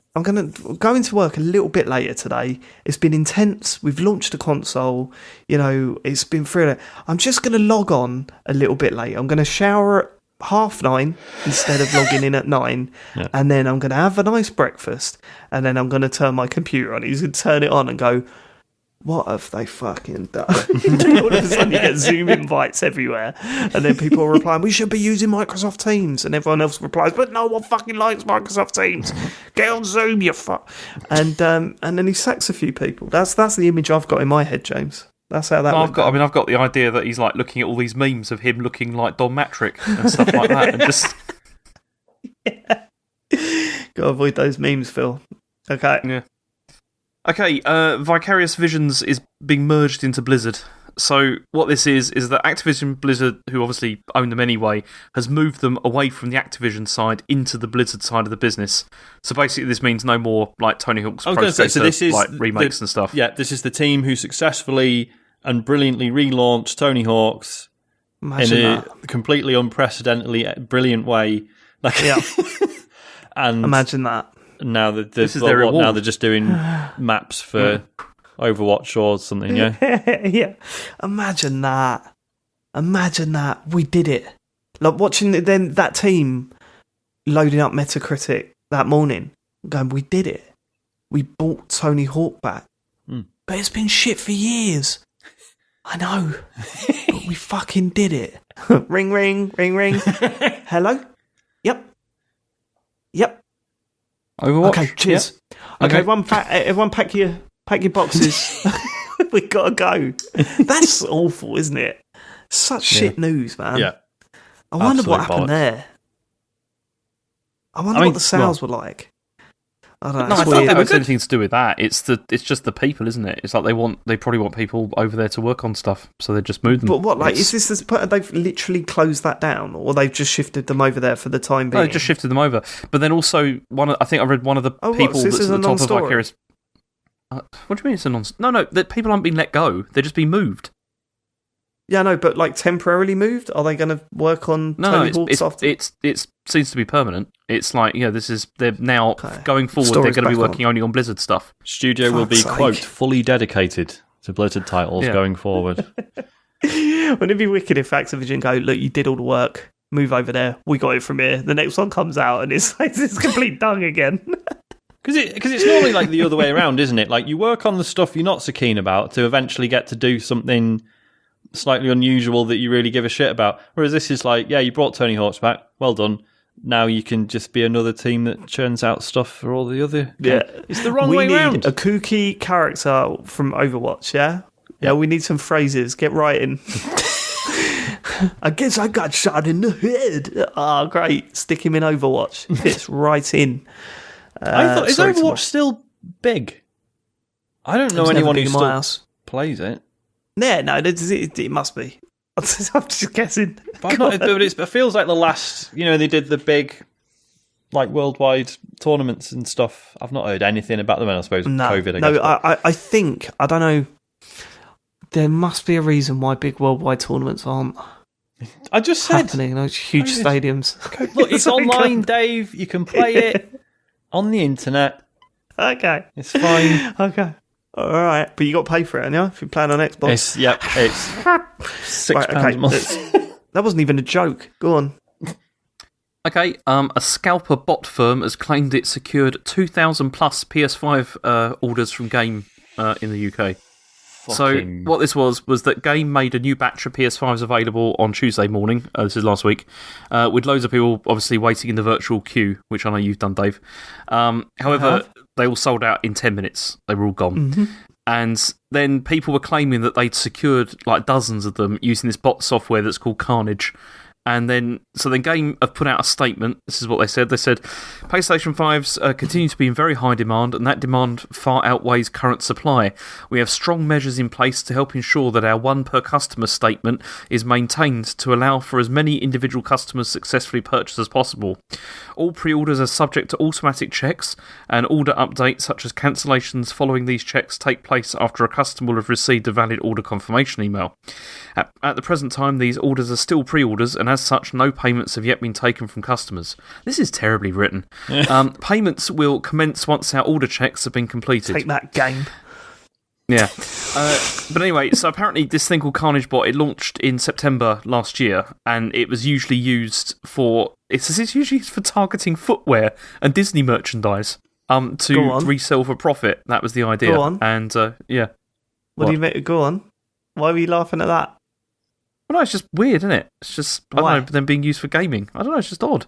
go into work a little bit later today. It's been intense. We've launched a console. You know, it's been through. I'm just gonna log on a little bit later. I'm gonna shower at 9:30 instead of logging in at 9, and then I'm gonna have a nice breakfast, and then I'm gonna turn my computer on. He's gonna turn it on and go, what have they fucking done? All of a sudden you get Zoom invites everywhere, and then people are replying, we should be using Microsoft Teams, and everyone else replies, but no one fucking likes Microsoft Teams. Get on Zoom, you fuck. And then he sacks a few people. That's the image I've got in my head, James. That's how that I've got the idea that he's like looking at all these memes of him looking like Don Matrick and stuff like that, and just gotta avoid those memes, Phil. Okay. Yeah. Okay, Vicarious Visions is being merged into Blizzard. So what this is that Activision Blizzard, who obviously own them anyway, has moved them away from the Activision side into the Blizzard side of the business. So basically this means no more like Tony Hawk's Pro Skater, like remakes and stuff. Yeah, this is the team who successfully and brilliantly relaunched Tony Hawk's in a completely unprecedentedly brilliant way. Like, yeah. And imagine that. Now this is their reward. Now they're just doing maps for Overwatch or something, yeah? Yeah. Imagine that. We did it. Like watching then that team loading up Metacritic that morning, going, we did it. We bought Tony Hawk back. But it's been shit for years. I know. But we fucking did it. Ring, ring, ring, ring. Hello? Yep. Overwatch? Okay, cheers. Yep. Okay, everyone pack your boxes. We gotta go. That's awful, isn't it? Such shit news, man. Yeah. I wonder what happened there. I wonder what the sales were like. I don't know. No, I don't think it's anything to do with that. It's just the people, isn't it? It's like they probably want people over there to work on stuff, so they just moved them. But what, like, is this they've literally closed that down, or thave just shifted them over there for the time being? No, they just shifted them over. But then also, I think I read one of the people that's at the top of Vicarious. What do you mean it's a non-story? No, the people haven't been let go. They're just being moved. Yeah, no, but like temporarily moved? Are they going to work on Tony Hawk's after? It seems to be permanent. It's like, they're now, going forward, they're going to be working only on Blizzard stuff. Studio will be, quote, fully dedicated to Blizzard titles going forward. Wouldn't it be wicked if Activision go, look, you did all the work, move over there, we got it from here. The next one comes out and it's like, it's complete dung again. Because it's normally like the other way around, isn't it? Like, you work on the stuff you're not so keen about to eventually get to do something slightly unusual that you really give a shit about. Whereas this is like, you brought Tony Hawk's back, well done. Now you can just be another team that churns out stuff for all the other... Yeah. It's the wrong way round. We need a kooky character from Overwatch, yeah? Yeah, we need some phrases. Get right in. I guess I got shot in the head. Ah, great. Stick him in Overwatch. Fits right in. I thought, is Overwatch still big? I don't know anyone who still plays it. Yeah, no, it must be. I'm just guessing. But it feels like the last, they did the big, like, worldwide tournaments and stuff. I've not heard anything about them, and I suppose COVID. I think, I don't know, there must be a reason why big worldwide tournaments aren't I just said happening in those huge stadiums. Okay, look, it's online, Dave. You can play it on the internet. Okay. It's fine. Okay. All right, but you got to pay for it, haven't you? If you're playing on Xbox. It's £6 a month. That wasn't even a joke. Go on. Okay, a scalper bot firm has claimed it secured 2,000 plus PS5 orders from Game in the UK. So what this was that Game made a new batch of PS5s available on Tuesday morning. This is last week, with loads of people obviously waiting in the virtual queue, which I know you've done, Dave. However, they all sold out in 10 minutes. They were all gone. Mm-hmm. And then people were claiming that they'd secured like dozens of them using this bot software that's called Carnage. And then Game have put out a statement. This is what they said. They said, PlayStation 5s continue to be in very high demand, and that demand far outweighs current supply. We have strong measures in place to help ensure that our one per customer statement is maintained to allow for as many individual customers successfully purchase as possible. All pre-orders are subject to automatic checks, and order updates such as cancellations following these checks take place after a customer will have received a valid order confirmation email. At the present time, these orders are still pre-orders, and as such, no payments have yet been taken from customers. This is terribly written. Payments will commence once our order checks have been completed. Take that, Game. Yeah. But anyway, so apparently this thing called Carnage Bot, it launched in September last year, and it was usually used for... It's usually used for targeting footwear and Disney merchandise to resell for profit. That was the idea. Go on. And, yeah. What do you mean? Go on. Why were you laughing at that? Well, no, it's just weird, isn't it? It's just, I don't know, them being used for gaming. I don't know, it's just odd.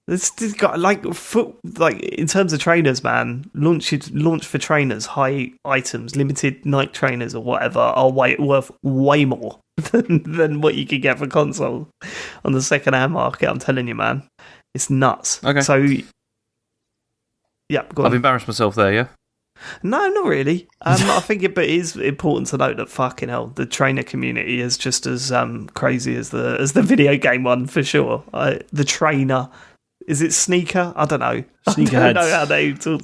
It's got, in terms of trainers, man, launch for trainers, high items, limited Nike trainers or whatever are worth way more than what you could get for console on the second-hand market, I'm telling you, man. It's nuts. Okay. So, yeah, go on. I've embarrassed myself there, yeah? No, not really. I think it is important to note that fucking hell, the trainer community is just as crazy as the video game one for sure. The trainer, is it sneaker? I don't know. Sneakerheads. I don't know how they talk.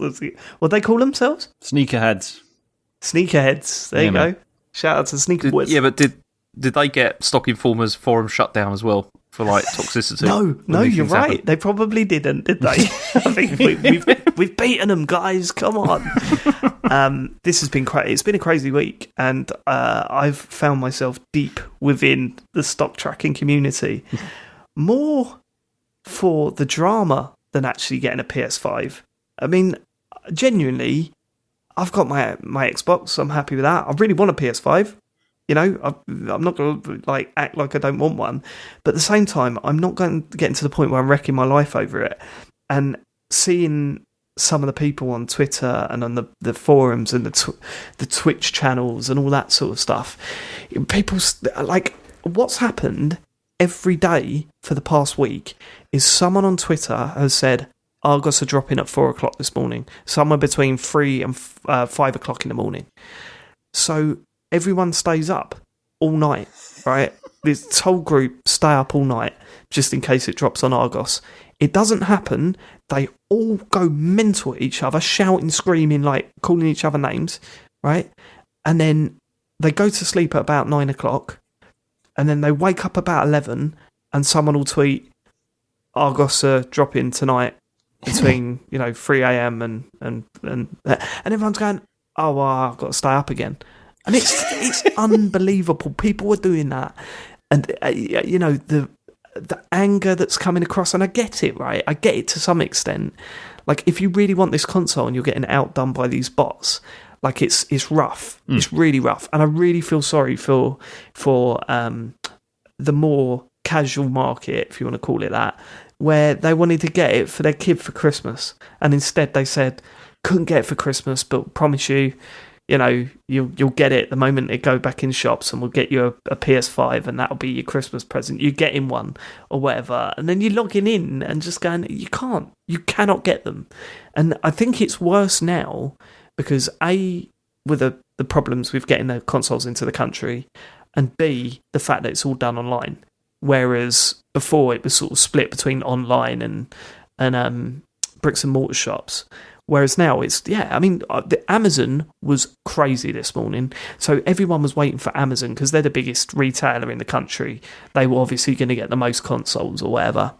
What they call themselves? Sneakerheads. Sneakerheads. There you go. Shout out to Sneaker Boys. Yeah, but did they get Stock Informer's forum shut down as well for like toxicity? No, you're right. Happen? They probably didn't, did they? I think we've beaten them, guys. Come on. This has been it's been a crazy week, and I've found myself deep within the stock tracking community, more for the drama than actually getting a PS5. I mean, genuinely, I've got my Xbox. So I'm happy with that. I really want a PS5. You know, I'm not going to act like I don't want one, but at the same time, I'm not going to get to the point where I'm wrecking my life over it. And seeing some of the people on Twitter and on the forums and the Twitch channels and all that sort of stuff, people what's happened every day for the past week is someone on Twitter has said Argos are dropping at 4 o'clock this morning, somewhere between 3 and 5 o'clock in the morning. So everyone stays up all night, right? This whole group stay up all night just in case it drops on Argos. It doesn't happen. They all go mental at each other, shouting, screaming, calling each other names, right? And then they go to sleep at about 9 o'clock, and then they wake up about 11, and someone will tweet, Argos are dropping tonight between 3 a.m. and everyone's going, oh, well, I've got to stay up again. And it's unbelievable. People are doing that. And, the anger that's coming across, and I get it, right? I get it to some extent. If you really want this console and you're getting outdone by these bots, it's rough. It's really rough. And I really feel sorry for the more casual market, if you want to call it that, where they wanted to get it for their kid for Christmas. And instead they said, couldn't get it for Christmas, but promise you, you'll get it the moment it go back in shops, and we'll get you a PS5, and that'll be your Christmas present. You're getting one or whatever, and then you're logging in and just going, you cannot get them. And I think it's worse now because A, with the problems with getting the consoles into the country, and B, the fact that it's all done online, whereas before it was sort of split between online and bricks and mortar shops. Whereas now the Amazon was crazy this morning. So everyone was waiting for Amazon because they're the biggest retailer in the country. They were obviously going to get the most consoles or whatever.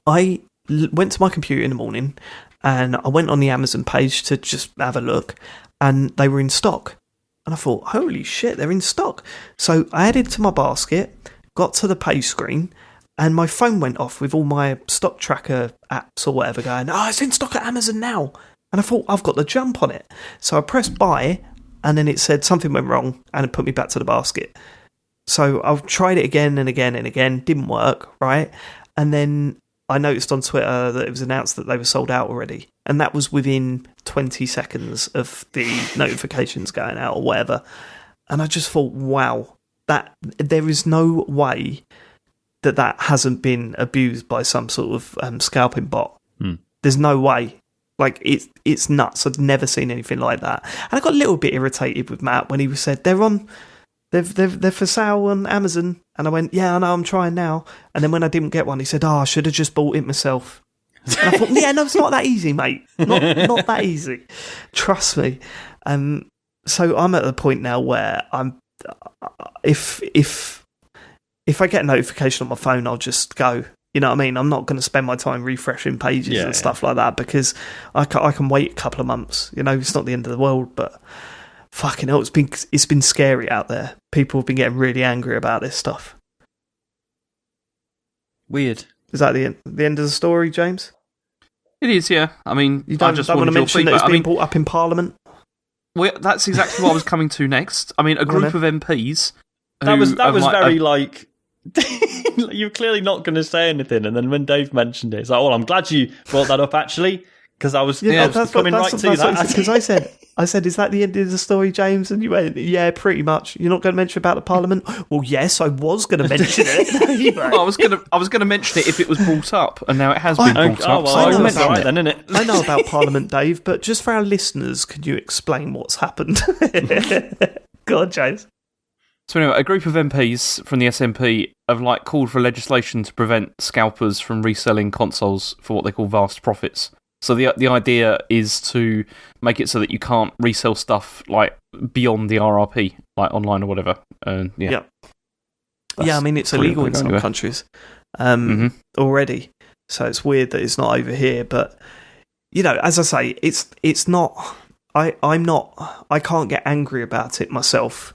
I went to my computer in the morning and I went on the Amazon page to just have a look, and they were in stock. And I thought, holy shit, they're in stock. So I added to my basket, got to the pay screen, and my phone went off with all my stock tracker apps or whatever going, oh, it's in stock at Amazon now. And I thought, I've got the jump on it. So I pressed buy, and then it said something went wrong, and it put me back to the basket. So I've tried it again and again and again, didn't work, right? And then I noticed on Twitter that it was announced that they were sold out already. And that was within 20 seconds of the notifications going out or whatever. And I just thought, wow, that there is no way that hasn't been abused by some sort of scalping bot. There's no way. Like, it's nuts. I've never seen anything like that. And I got a little bit irritated with Matt when he said, they're for sale on Amazon. And I went, yeah, I know, I'm trying now. And then when I didn't get one, he said, I should have just bought it myself. And I thought, yeah, no, it's not that easy, mate. Not that easy. Trust me. So I'm at the point now where if I get a notification on my phone, I'll just go. You know what I mean? I'm not going to spend my time refreshing pages and stuff like that, because I can wait a couple of months. You know, it's not the end of the world, but fucking hell, it's been scary out there. People have been getting really angry about this stuff. Weird. Is that the end of the story, James? It is, yeah. I mean, you don't want to mention that it's been brought up in Parliament? Well, that's exactly what I was coming to next. I mean, a group of MPs. That was very like. You're clearly not going to say anything, and then when Dave mentioned it, it's like, "Oh, I'm glad you brought that up, actually," because I was coming right to that. Because I said, "Is that the end of the story, James?" And you went, "Yeah, pretty much." You're not going to mention about the Parliament? Well, yes, I was going to mention it. Well, I was going to mention it if it was brought up, and now it has been brought up. Well, I know about it, then, innit? I know about Parliament, Dave, but just for our listeners, could you explain what's happened? Go on, James. So anyway, a group of MPs from the SNP have called for legislation to prevent scalpers from reselling consoles for what they call vast profits. So the idea is to make it so that you can't resell stuff beyond the RRP, like online or whatever. Yeah, I mean, it's illegal in some countries already. So it's weird that it's not over here. But you know, as I say, it's not. I can't get angry about it myself.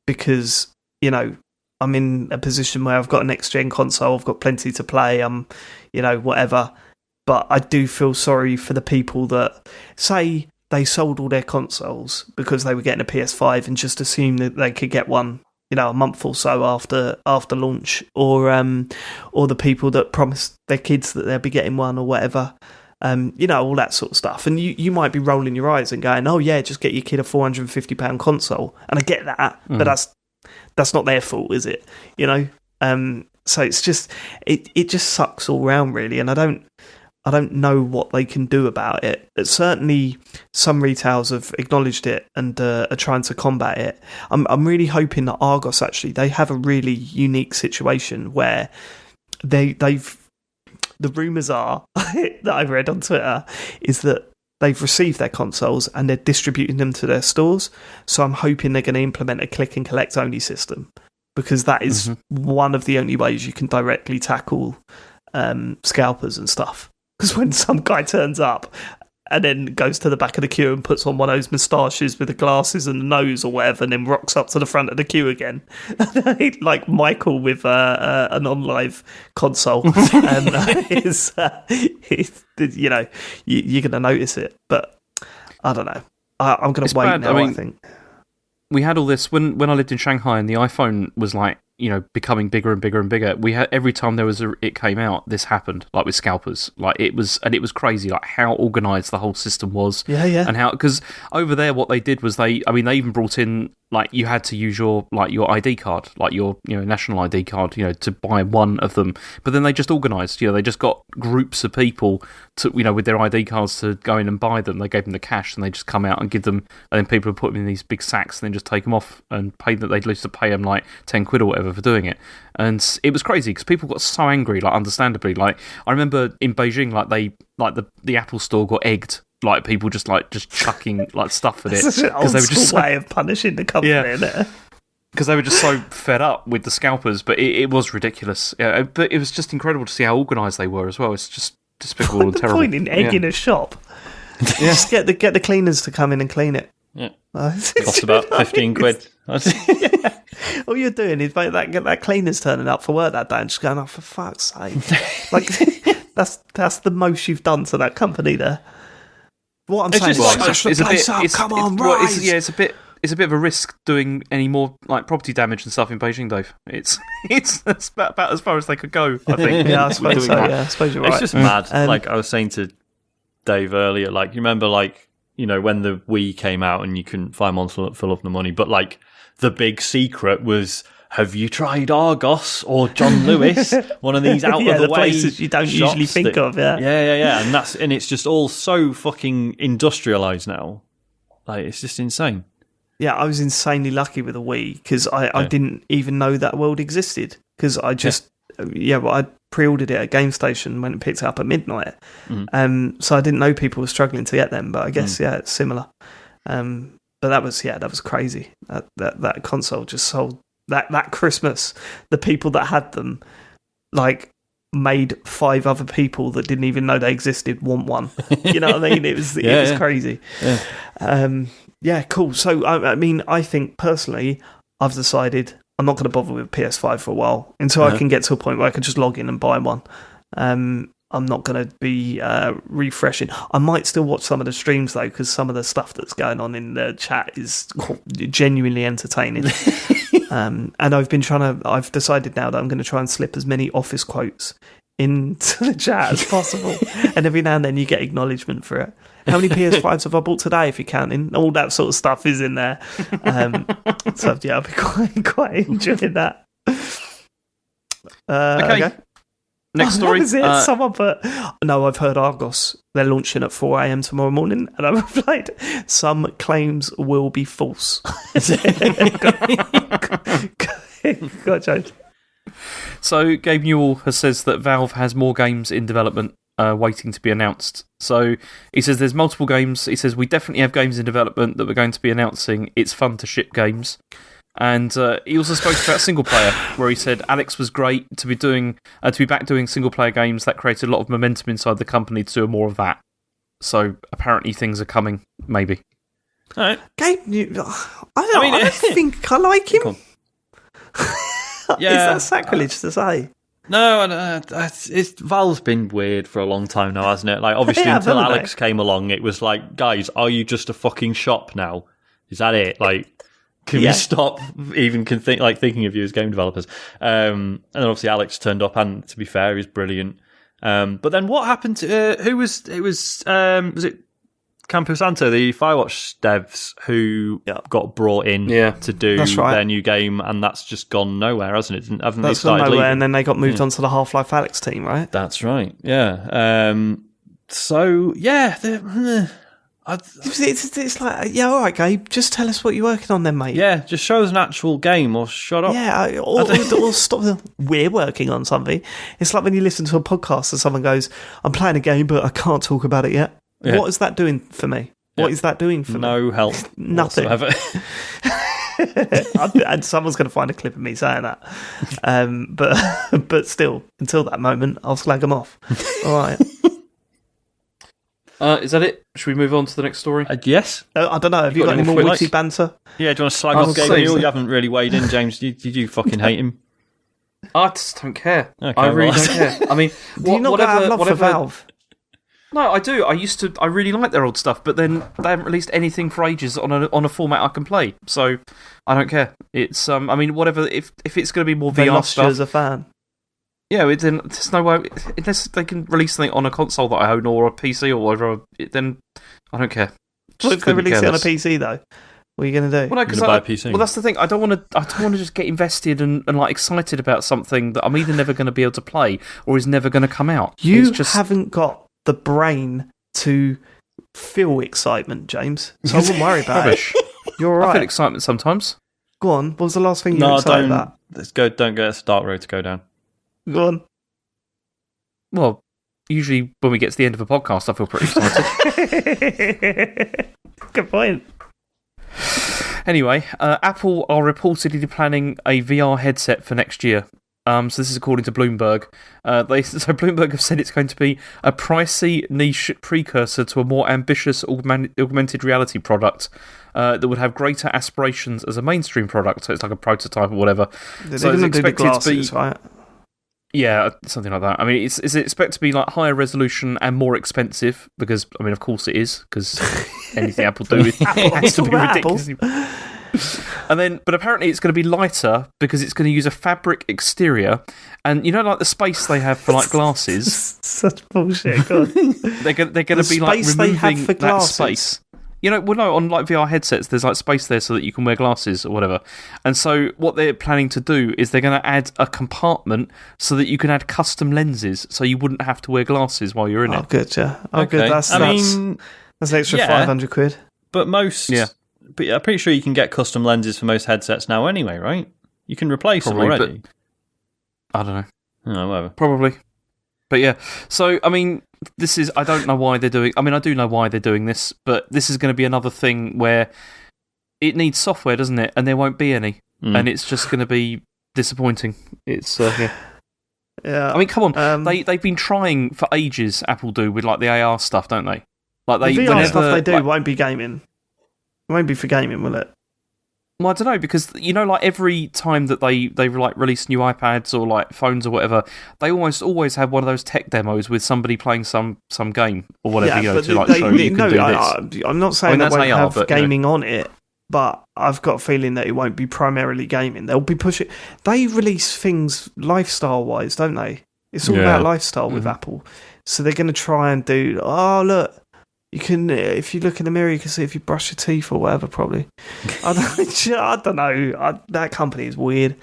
Because, you know, I'm in a position where I've got a next-gen console, I've got plenty to play, you know, whatever. But I do feel sorry for the people that, say, they sold all their consoles because they were getting a PS5 and just assumed that they could get one, you know, a month or so after launch, or the people that promised their kids that they'll be getting one or whatever. You know, all that sort of stuff. And you might be rolling your eyes and going, oh yeah, just get your kid a £450 console. And I get that, but that's not their fault, is it? You know? So it's just, it just sucks all round, really. And I don't know what they can do about it. But certainly some retailers have acknowledged it and are trying to combat it. I'm really hoping that Argos, actually, they have a really unique situation where they've, the rumours are, that I've read on Twitter, is that they've received their consoles and they're distributing them to their stores. So I'm hoping they're going to implement a click and collect only system, because that is one of the only ways you can directly tackle scalpers and stuff. Because when some guy turns up and then goes to the back of the queue and puts on one of those moustaches with the glasses and the nose or whatever, and then rocks up to the front of the queue again, like Michael with an on-live console, and you know, you're going to notice it. But I don't know. I'm going to wait bad. Now. I think we had all this when I lived in Shanghai, and the iPhone was becoming bigger and bigger and bigger. We had, every time it came out, this happened, with scalpers. It was crazy, how organised the whole system was. Yeah. And how, because over there, what they did was they even brought in, you had to use your ID card, your national ID card, to buy one of them. But then they just organised, they just got groups of people to, with their ID cards to go in and buy them. They gave them the cash, and they just come out and give them, and then people would put them in these big sacks and then just take them off and pay that. They'd used to pay them £10 or whatever for doing it. And it was crazy because people got so angry, understandably. I remember in Beijing, the Apple store got egged. People just chucking stuff at it. It's an old school way of punishing the company, isn't it? Because they were just so fed up with the scalpers, but it was ridiculous. Yeah, but it was just incredible to see how organised they were as well. It's just despicable and terrible. Point in egging a shop. Just get the cleaners to come in and clean it. Yeah. Costs about 15 quid. All you're doing is get that cleaner's turning up for work that day and just going, oh, for fuck's sake. Like, that's the most you've done to that company there. What I'm saying is, smash the place up, come on, rise. It's a bit of a risk doing any more like property damage and stuff in Beijing, Dave. It's about as far as they could go, I think. Yeah, I suppose so. Yeah, I suppose you're right. It's just mad. Like I was saying to Dave earlier, like you remember, like when the Wii came out and you couldn't find one for love nor money, but like the big secret was, have you tried Argos or John Lewis? One of these out of the way places you don't usually think of. Yeah. And it's just all so fucking industrialized now. Like it's just insane. Yeah, I was insanely lucky with a Wii because I didn't even know that world existed because I just I pre-ordered it at GameStation when it picked up at midnight. So I didn't know people were struggling to get them, but I guess it's similar. But that was crazy. That console just sold that Christmas. The people that had them like made 5 other people that didn't even know they existed want one. You know what I mean? It was crazy. Yeah, cool. So, I mean, I think personally, I've decided I'm not going to bother with PS5 for a while until I can get to a point where I can just log in and buy one. I'm not going to be refreshing. I might still watch some of the streams, though, because some of the stuff that's going on in the chat is genuinely entertaining. And I've decided now that I'm going to try and slip as many Office quotes into the chat as possible. And every now and then you get acknowledgement for it. How many PS5s have I bought today, if you're counting? All that sort of stuff is in there. So, yeah, I'll be quite enjoying that. Okay. Next story. That was it. Someone put, no, I've heard Argos. They're launching at 4 a.m. tomorrow morning. And I replied, some claims will be false. Go on, James. So, Gabe Newell says that Valve has more games in development waiting to be announced. So, he says there's multiple games. He says we definitely have games in development that we're going to be announcing. It's fun to ship games. And he also spoke about single player, where he said Alex was great to be back doing single player games. That created a lot of momentum inside the company to do more of that. So, apparently things are coming, maybe. All right. Gabe Newell, I don't think I like him. Yeah, is that sacrilege to say? No, Valve's been weird for a long time now, hasn't it? Like, obviously, until Alex came along, it was like, guys, are you just a fucking shop now? Is that it? Like, can we stop even thinking of you as game developers? And then obviously Alex turned up, and to be fair, he's brilliant. But then what happened to was it Campo Santo, the Firewatch devs who got brought in to do their new game, and that's just gone nowhere, hasn't it? Haven't that's they started gone nowhere, leaving? and then they got moved on to the Half-Life Alyx team, right? That's right, yeah. So, yeah, it's like, all right, Gabe, just tell us what you're working on then, mate. Yeah, just show us an actual game or shut up. Yeah, or stop. We're working on something. It's like when you listen to a podcast and someone goes, I'm playing a game, but I can't talk about it yet. Yeah. What is that doing for me? What is that doing for me? No help. Nothing. And someone's going to find a clip of me saying that. But still, until that moment, I'll slag them off. All right. Is that it? Should we move on to the next story? Yes. I don't know. Have you got any more witty banter? Yeah, do you want to slag off Gabe Newell? You haven't really weighed in, James. Did you fucking hate him? I just don't care. Okay, I really don't care. I mean, do you not have love for Valve? No, I do. I really like their old stuff, but then they haven't released anything for ages on a format I can play. So I don't care. It's I mean, whatever. If it's going to be more they VR lost stuff, you as a fan. Yeah, then there's no way unless they can release something on a console that I own or a PC or whatever. Then I don't care. Well, if they release it on a PC though, what are you going to do? Well, no, buy a PC. Well, that's the thing. I don't want to just get invested and like excited about something that I'm either never going to be able to play or is never going to come out. You haven't got the brain to feel excitement, James. So I wouldn't worry about it. You're all right. I feel excitement sometimes. Go on. What was the last thing you were excited about? Let's go. Don't go. It's a dark road to go down. Go on. Well, usually when we get to the end of a podcast, I feel pretty excited. Good point. Anyway, Apple are reportedly planning a VR headset for next year. So this is according to Bloomberg. So Bloomberg have said it's going to be a pricey niche precursor to a more ambitious augmented reality product that would have greater aspirations as a mainstream product. So it's like a prototype or whatever. They're so going it's to do the expected glasses, to be, right? Yeah, something like that. I mean, it's expected to be like higher resolution and more expensive because, I mean, of course it is because anything Apple do has to be ridiculous. But apparently it's going to be lighter because it's going to use a fabric exterior, and you know, like the space they have for like glasses. Such bullshit. God. They're going to be like removing that space. You know, well, no, on like VR headsets, there's like space there so that you can wear glasses or whatever. And so what they're planning to do is they're going to add a compartment so that you can add custom lenses, so you wouldn't have to wear glasses while you're in it. Oh, good, yeah. Oh, Okay. good. That's an extra 500 quid. But but I'm pretty sure you can get custom lenses for most headsets now anyway, right? You can replace them already. I don't know. Oh, whatever. Probably. But yeah, so, I mean, I don't know why they're doing, I mean, I do know why they're doing this, but this is going to be another thing where it needs software, doesn't it? And there won't be any. And it's just going to be disappointing. It's, yeah. I mean, come on. They've been trying for ages, Apple do, with like the AR stuff, don't they? Like The VR stuff they do won't be gaming. It won't be for gaming, will it? Well, I don't know, because, you know, like every time that they like release new iPads or like phones or whatever, they almost always have one of those tech demos with somebody playing some game or whatever, yeah, to like show you can do this. I'm not saying they won't AR, have gaming on it, but I've got a feeling that it won't be primarily gaming. They'll be pushing. They release things lifestyle-wise, don't they? It's all about lifestyle with Apple. So they're going to try and do, oh, look, you can, if you look in the mirror, you can see if you brush your teeth or whatever, probably. I don't know. That company is weird.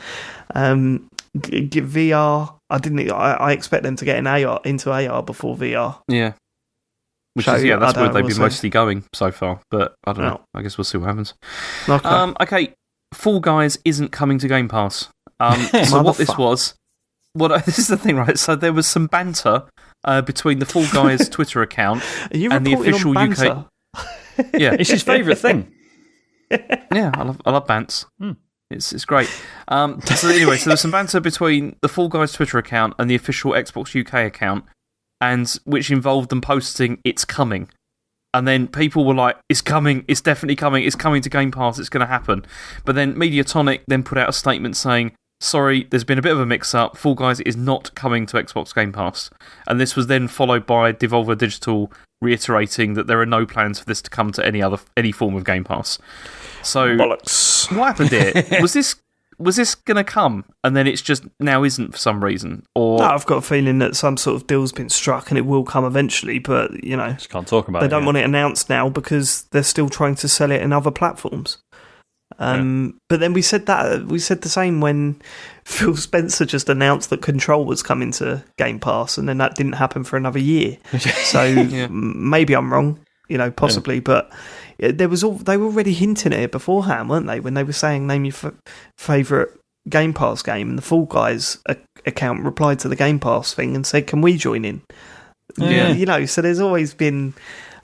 Get VR. I expect them to get into AR before VR. Yeah. That's where they've been mostly going so far. But I don't know. I guess we'll see what happens. Okay. Fall Guys isn't coming to Game Pass. So what this was... this is the thing, right? So there was some banter between the Fall Guys Twitter account and the official UK. Yeah, it's his favourite thing. Yeah, I love bants. It's great. So anyway, so there's some banter between the Fall Guys Twitter account and the official Xbox UK account, and which involved them posting "It's coming," and then people were like, "It's coming! It's definitely coming! It's coming to Game Pass! It's going to happen!" But then Mediatonic then put out a statement saying, sorry, there's been a bit of a mix-up. Fall Guys is not coming to Xbox Game Pass. And this was then followed by Devolver Digital reiterating that there are no plans for this to come to any form of Game Pass. So, bollocks. What happened here? Was this going to come and then it's just now isn't for some reason? Or no, I've got a feeling that some sort of deal's been struck and it will come eventually, but, you know, just can't talk about they don't want it announced now because they're still trying to sell it in other platforms. But then we said the same when Phil Spencer just announced that Control was coming to Game Pass, and then that didn't happen for another year. So maybe I'm wrong, you know, possibly, but they were already hinting at it beforehand, weren't they? When they were saying name your favourite Game Pass game, and the Fall Guys account replied to the Game Pass thing and said, "Can we join in?" You know, so there's always been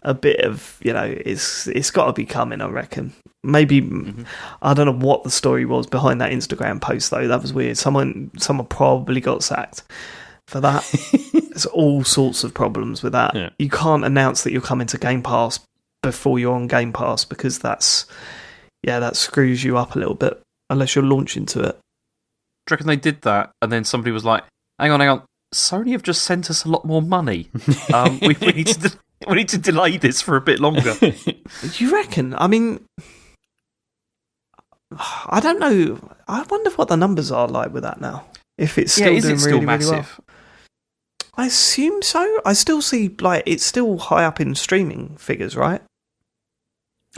a bit of, you know, it's got to be coming, I reckon. Maybe I don't know what the story was behind that Instagram post though. That was weird. Someone probably got sacked for that. There's all sorts of problems with that. Yeah. You can't announce that you're coming to Game Pass before you're on Game Pass because that screws you up a little bit unless you're launching to it. Do you reckon they did that and then somebody was like, hang on, Sony have just sent us a lot more money. We need to delay this for a bit longer. You reckon? I mean, I don't know. I wonder what the numbers are like with that now. If it's still doing really massive? Really well. I assume so. I still see it's still high up in streaming figures, right?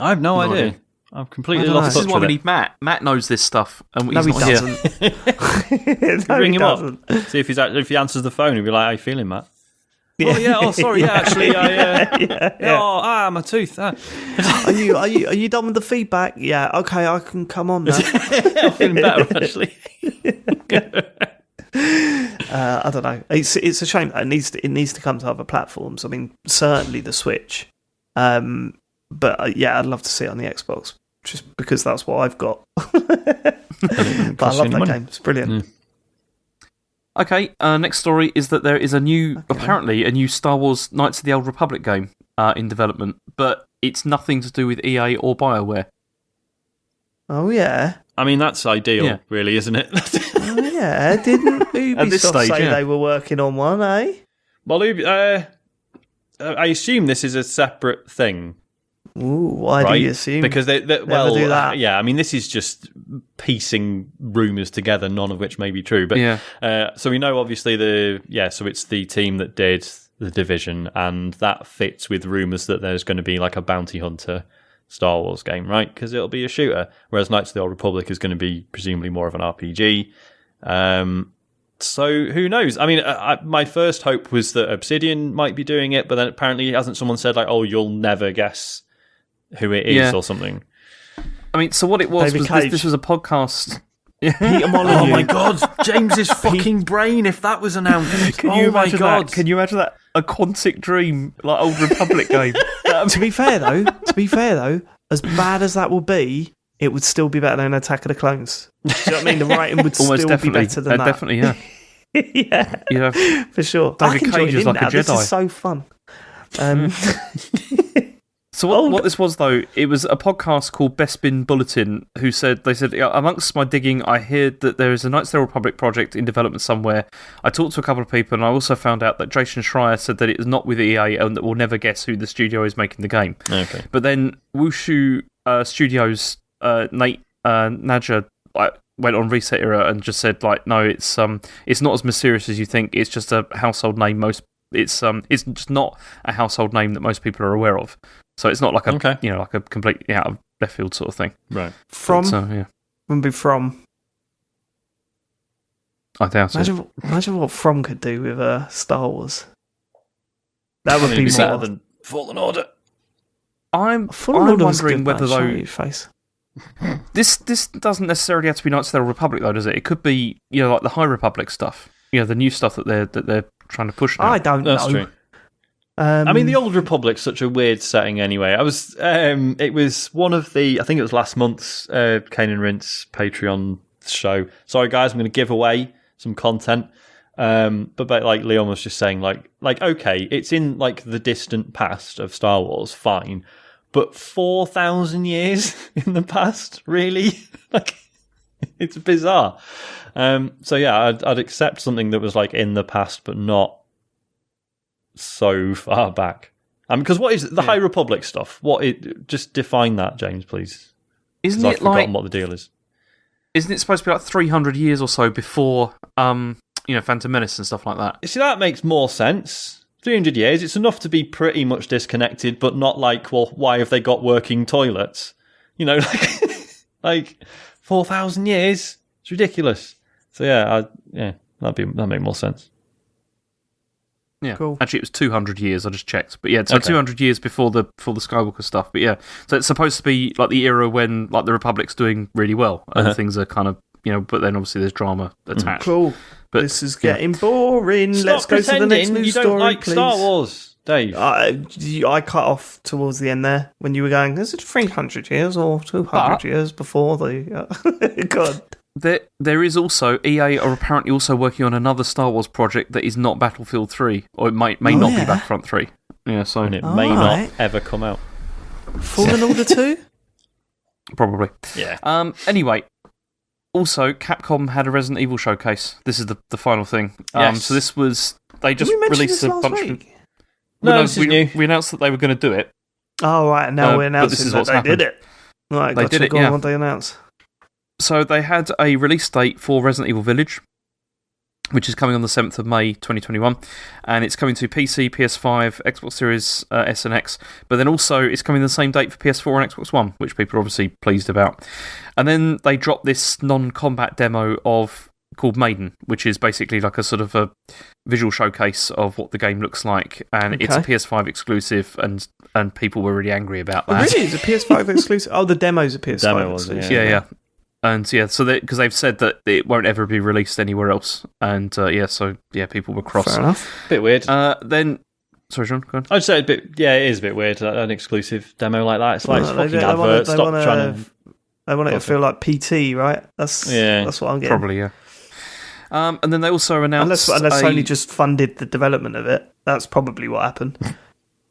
I have no idea. I've completely lost. This is why we need Matt. Matt knows this stuff, and he's not here. Bring him up. See if he answers the phone. He'll be like, "How you feeling, Matt?" Yeah. Oh yeah. Oh sorry. Yeah, actually. Oh, my tooth. Are you done with the feedback? Yeah. Okay, I can come on now. I'm feeling better actually. I don't know. It's a shame that it needs to come to other platforms. I mean, certainly the Switch. But I'd love to see it on the Xbox, just because that's what I've got. But I love that game. It's brilliant. Okay, next story is that there is apparently a new Star Wars Knights of the Old Republic game in development, but it's nothing to do with EA or BioWare. Oh, yeah. I mean, that's ideal, really, isn't it? Oh, yeah. Didn't Ubisoft say they were working on one, eh? Well, I assume this is a separate thing. Ooh, why do you assume? Because they do that? Yeah, I mean, this is just piecing rumours together, none of which may be true. But so we know, obviously, so it's the team that did The Division, and that fits with rumours that there's going to be like a bounty hunter Star Wars game, right? Because it'll be a shooter, whereas Knights of the Old Republic is going to be presumably more of an RPG. So who knows? I mean, my first hope was that Obsidian might be doing it, but then apparently hasn't someone said like, "Oh, you'll never guess who it is" or something? I mean, so what it was this was a podcast. Oh my god, James's fucking brain! If that was announced, Can you imagine that? A Quantic Dream, like Old Republic game. To be fair though, as bad as that will be, it would still be better than Attack of the Clones. Do you know what I mean? The writing would still be better than that. Definitely, yeah. Yeah, for sure. David Cage is like a Jedi. This is so fun. So what this was, though, it was a podcast called Bespin Bulletin, they said, amongst my digging, I heard that there is a Knights of the Republic project in development somewhere. I talked to a couple of people, and I also found out that Jason Schreier said that it is not with EA and that we'll never guess who the studio is making the game. Okay. But then Wushu Studios, Nate Nadja, went on Reset Era and just said, like, no, it's not as mysterious as you think. It's just a household name. It's just not a household name that most people are aware of. So it's not like like a completely out of left field sort of thing. Right. Wouldn't be From. I doubt it. Imagine what From could do with Star Wars. That would be better more than Fallen Order. I'm wondering whether though this doesn't necessarily have to be Knights of the Republic though, does it? It could be like the High Republic stuff. The new stuff that they're trying to push now. I don't know. That's true. I mean, the Old Republic's such a weird setting anyway. It was one of I think it was last month's Kane and Rince Patreon show. Sorry, guys, I'm going to give away some content. But like Leon was just saying, like okay, it's in like the distant past of Star Wars, fine. But 4,000 years in the past, really? Like, it's bizarre. So yeah, I'd accept something that was like in the past, but not so far back. Because what is the High Republic stuff? Just define that, James, please. Isn't I've it forgotten what the deal is? Isn't it supposed to be like 300 years or so before, Phantom Menace and stuff like that? See, that makes more sense. 300 years, it's enough to be pretty much disconnected, but not like, well, why have they got working toilets? Like 4,000 years. It's ridiculous. So that'd make more sense. Yeah, cool. Actually, it was 200 years. I just checked, but yeah, so 200 years before the Skywalker stuff. But yeah, so it's supposed to be like the era when like the Republic's doing really well and things are kind of but then obviously there's drama attached. Cool. But this is getting boring. Let's go to the next news you don't story, like please. Star Wars, Dave. I cut off towards the end there when you were going, is it 300 years or 200 years before the... God. There is also, EA are apparently also working on another Star Wars project that is not Battlefield 3, or it may not be Battlefront 3. Yeah, so and it may not ever come out. Fallen Order 2? Probably. Yeah. Anyway, also, Capcom had a Resident Evil showcase. This is the final thing. Yes. So this was... They just released a bunch of... No, this is new. We announced that they were going to do it. Oh, right. Now we're announcing that they did it. Right, they did it, Go on, what they announced. So they had a release date for Resident Evil Village, which is coming on the 7th of May 2021, and it's coming to PC, PS5, Xbox Series S and X, but then also it's coming the same date for PS4 and Xbox One, which people are obviously pleased about. And then they dropped this non-combat demo called Maiden, which is basically like a sort of a visual showcase of what the game looks like, and it's a PS5 exclusive, and people were really angry about that. Oh, really? It's a PS5 exclusive? Oh, the demo's a PS5 exclusive. Yeah. And yeah, so because they've said that it won't ever be released anywhere else, and people were cross. Fair enough. Bit weird. Then, sorry, Sean, go on. I'd say it is a bit weird. An exclusive demo like that. It's like fucking advert. Stop trying to. They want it to feel like PT, right? That's what I'm getting. Probably, yeah. And then they also announced... Unless Sony just funded the development of it. That's probably what happened.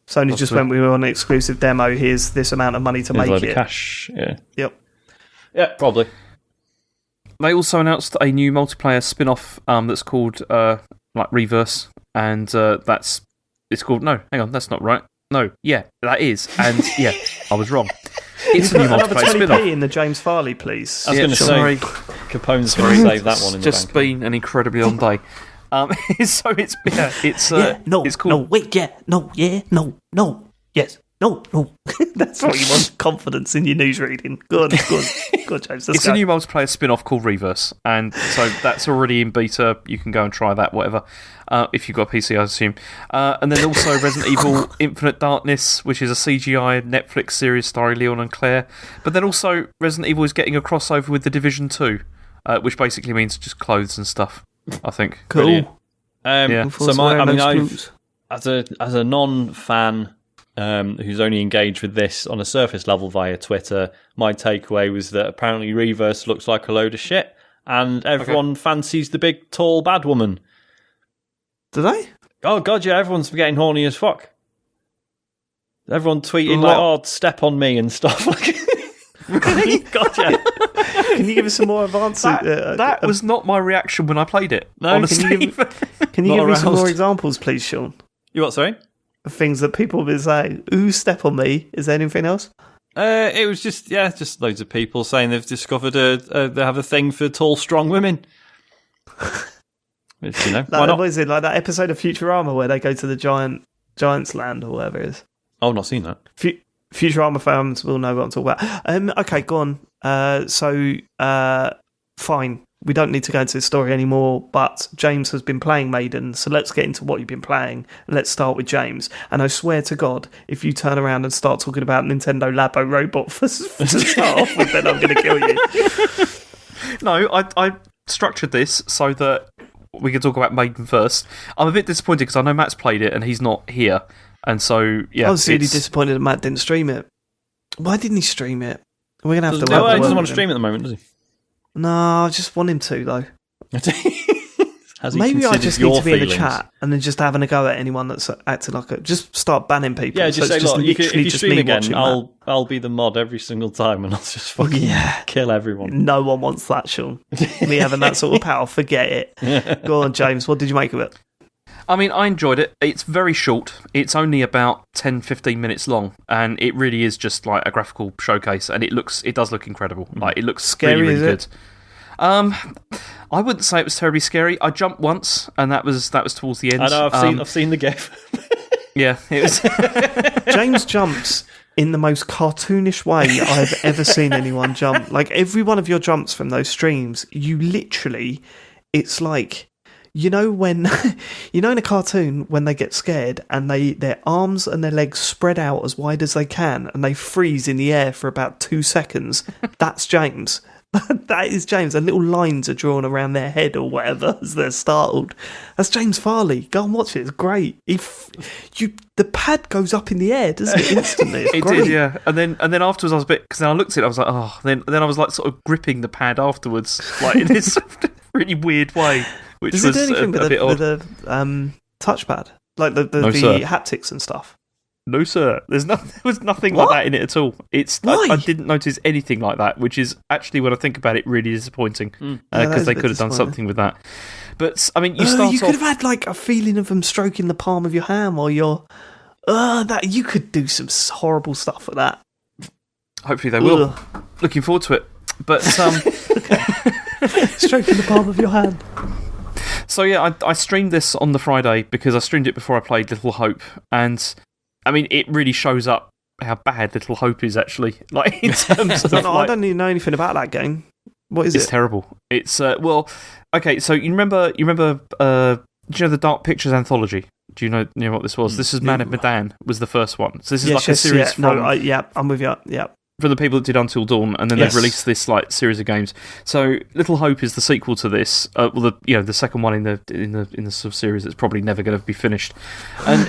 Sony just went, we were on an exclusive demo, here's this amount of money to make it. Cash, yeah. Yep. Yeah, probably. They also announced a new multiplayer spin-off that's called Reverse, and it's called... No, hang on, that's not right. No, yeah, that is. And yeah, I was wrong. It's a new multiplayer spin-off. in the James Farley, please. I was going to say, Capone's going to save that one in the bank. It's just been an incredibly long day. So it's That's what you want. Confidence in your news reading. Good, James. It's a new multiplayer spin-off called Reverse, and so that's already in beta. You can go and try that, whatever. If you've got a PC, I assume. And then also Resident Evil Infinite Darkness, which is a CGI Netflix series starring Leon and Claire. But then also Resident Evil is getting a crossover with The Division 2, which basically means just clothes and stuff, I think. Cool. So as a non-fan who's only engaged with this on a surface level via Twitter, my takeaway was that apparently Reverse looks like a load of shit, and everyone fancies the big, tall, bad woman. Do they? Oh, God, yeah, everyone's getting horny as fuck. Everyone tweeting, step on me and stuff. Really? God, yeah. Can you give us some more advanced... That was not my reaction when I played it, no, honestly. Can you give me some more examples, please, Sean? You what, sorry? Things that people have been saying. Ooh, step on me. Is there anything else? It was just loads of people saying they've discovered they have a thing for tall, strong women. Which, why not? What is it, like that episode of Futurama where they go to the Giant's Land or whatever it is? Oh, I've not seen that. Futurama fans will know what I'm talking about. Okay, go on. Fine. We don't need to go into the story anymore, but James has been playing Maiden, so let's get into what you've been playing. Let's start with James. And I swear to God, if you turn around and start talking about Nintendo Labo robot to start off with, then I'm going to kill you. No, I structured this so that we can talk about Maiden first. I'm a bit disappointed because I know Matt's played it and he's not here. And so, yeah. I was really disappointed that Matt didn't stream it. Why didn't he stream it? We're going to have to... No, he doesn't want to stream it at the moment, does he? No, I just want him to, though. Maybe I just need to be in the chat and then just having a go at anyone that's acting like a... Just start banning people. Yeah, just say, look, if you stream again, I'll be the mod every single time and I'll just fucking kill everyone. No one wants that, Sean. Me having that sort of power, forget it. Go on, James, what did you make of it? I mean, I enjoyed it. It's very short. It's only about 10-15 minutes long, and it really is just like a graphical showcase, and it does look incredible. Like, it looks scary, really, really good. I wouldn't say it was terribly scary. I jumped once, and that was towards the end. I know, I've seen the gif. Yeah, it was. James jumps in the most cartoonish way I've ever seen anyone jump. Like, every one of your jumps from those streams, you literally, it's like... in a cartoon when they get scared and their arms and their legs spread out as wide as they can and they freeze in the air for about 2 seconds. That's James. That is James. And little lines are drawn around their head or whatever as they're startled. That's James Farley. Go and watch it. It's great. The pad goes up in the air, doesn't it? Instantly. It's great. Did, yeah. And then afterwards I was a bit, because then I looked at it, I was like, oh. Then I was like sort of gripping the pad afterwards, like in this really weird way. Which Does was it do anything a bit odd. with the touchpad? Like the haptics and stuff? No, sir. There was nothing like that in it at all. I didn't notice anything like that, which is actually, when I think about it, really disappointing. Because they could have done something with that. But, I mean, you could have had like a feeling of them stroking the palm of your hand while you're... you could do some horrible stuff with that. Hopefully they will. Looking forward to it. But... Stroking the palm of your hand. So yeah, I streamed this on the Friday because I streamed it before I played Little Hope, and I mean it really shows up how bad Little Hope is actually. Like in terms of, I don't even know anything about that game. What is it? It's terrible. It's okay. So you remember? Do you know the Dark Pictures Anthology? Do you know what this was? This is Man of Medan was the first one. So this is a series from... I'm with you. Yeah. From the people that did Until Dawn, and then they've released this like series of games. So Little Hope is the sequel to this. The second one in the sort of series that's probably never going to be finished. And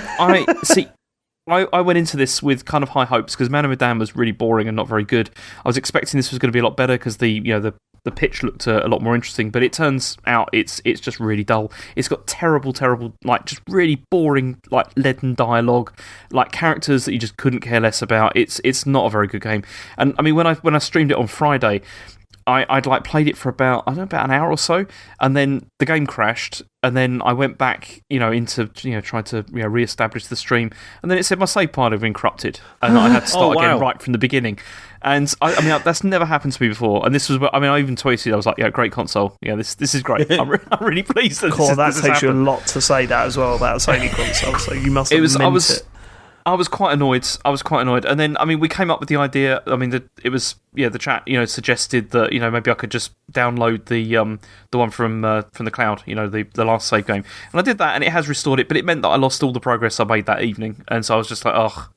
I went into this with kind of high hopes because Man of Medan was really boring and not very good. I was expecting this was going to be a lot better because the the pitch looked a lot more interesting, but it turns out it's just really dull. It's got terrible, like just really boring, like leaden dialogue, like characters that you just couldn't care less about. It's not a very good game. And I mean, when I streamed it on Friday, I'd like played it for about an hour or so, and then the game crashed, and then I went back, into trying to re-establish the stream, and then it said my save file had been corrupted, and I had to start again right from the beginning. And I mean, that's never happened to me before. And this was, I even tweeted, I was like, "Yeah, great console. Yeah, this is great. I'm really pleased that that takes you a lot to say that as well about a Sony console. So you must have meant it. I was quite annoyed. And then, I mean, we came up with the idea. I mean, the chat, suggested that, maybe I could just download the one from the cloud, the last save game. And I did that, and it has restored it, but it meant that I lost all the progress I made that evening. And so I was just like, oh,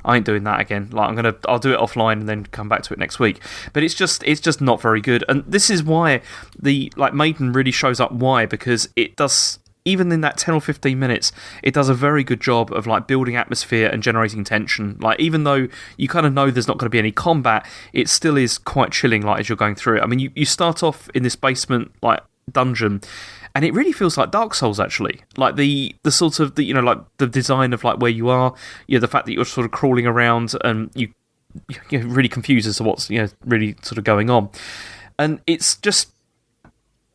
I ain't doing that again. Like, I'll do it offline and then come back to it next week. But it's just not very good. And this is why Maiden really shows up why, because it does. Even in that 10 or 15 minutes, it does a very good job of like building atmosphere and generating tension. Like, even though you kind of know there's not going to be any combat, it still is quite chilling. Like, as you're going through it, I mean, you start off in this basement like dungeon, and it really feels like Dark Souls actually. Like the sort of like the design of like where you are, the fact that you're sort of crawling around and you're really confused as to what's really sort of going on, and it's just.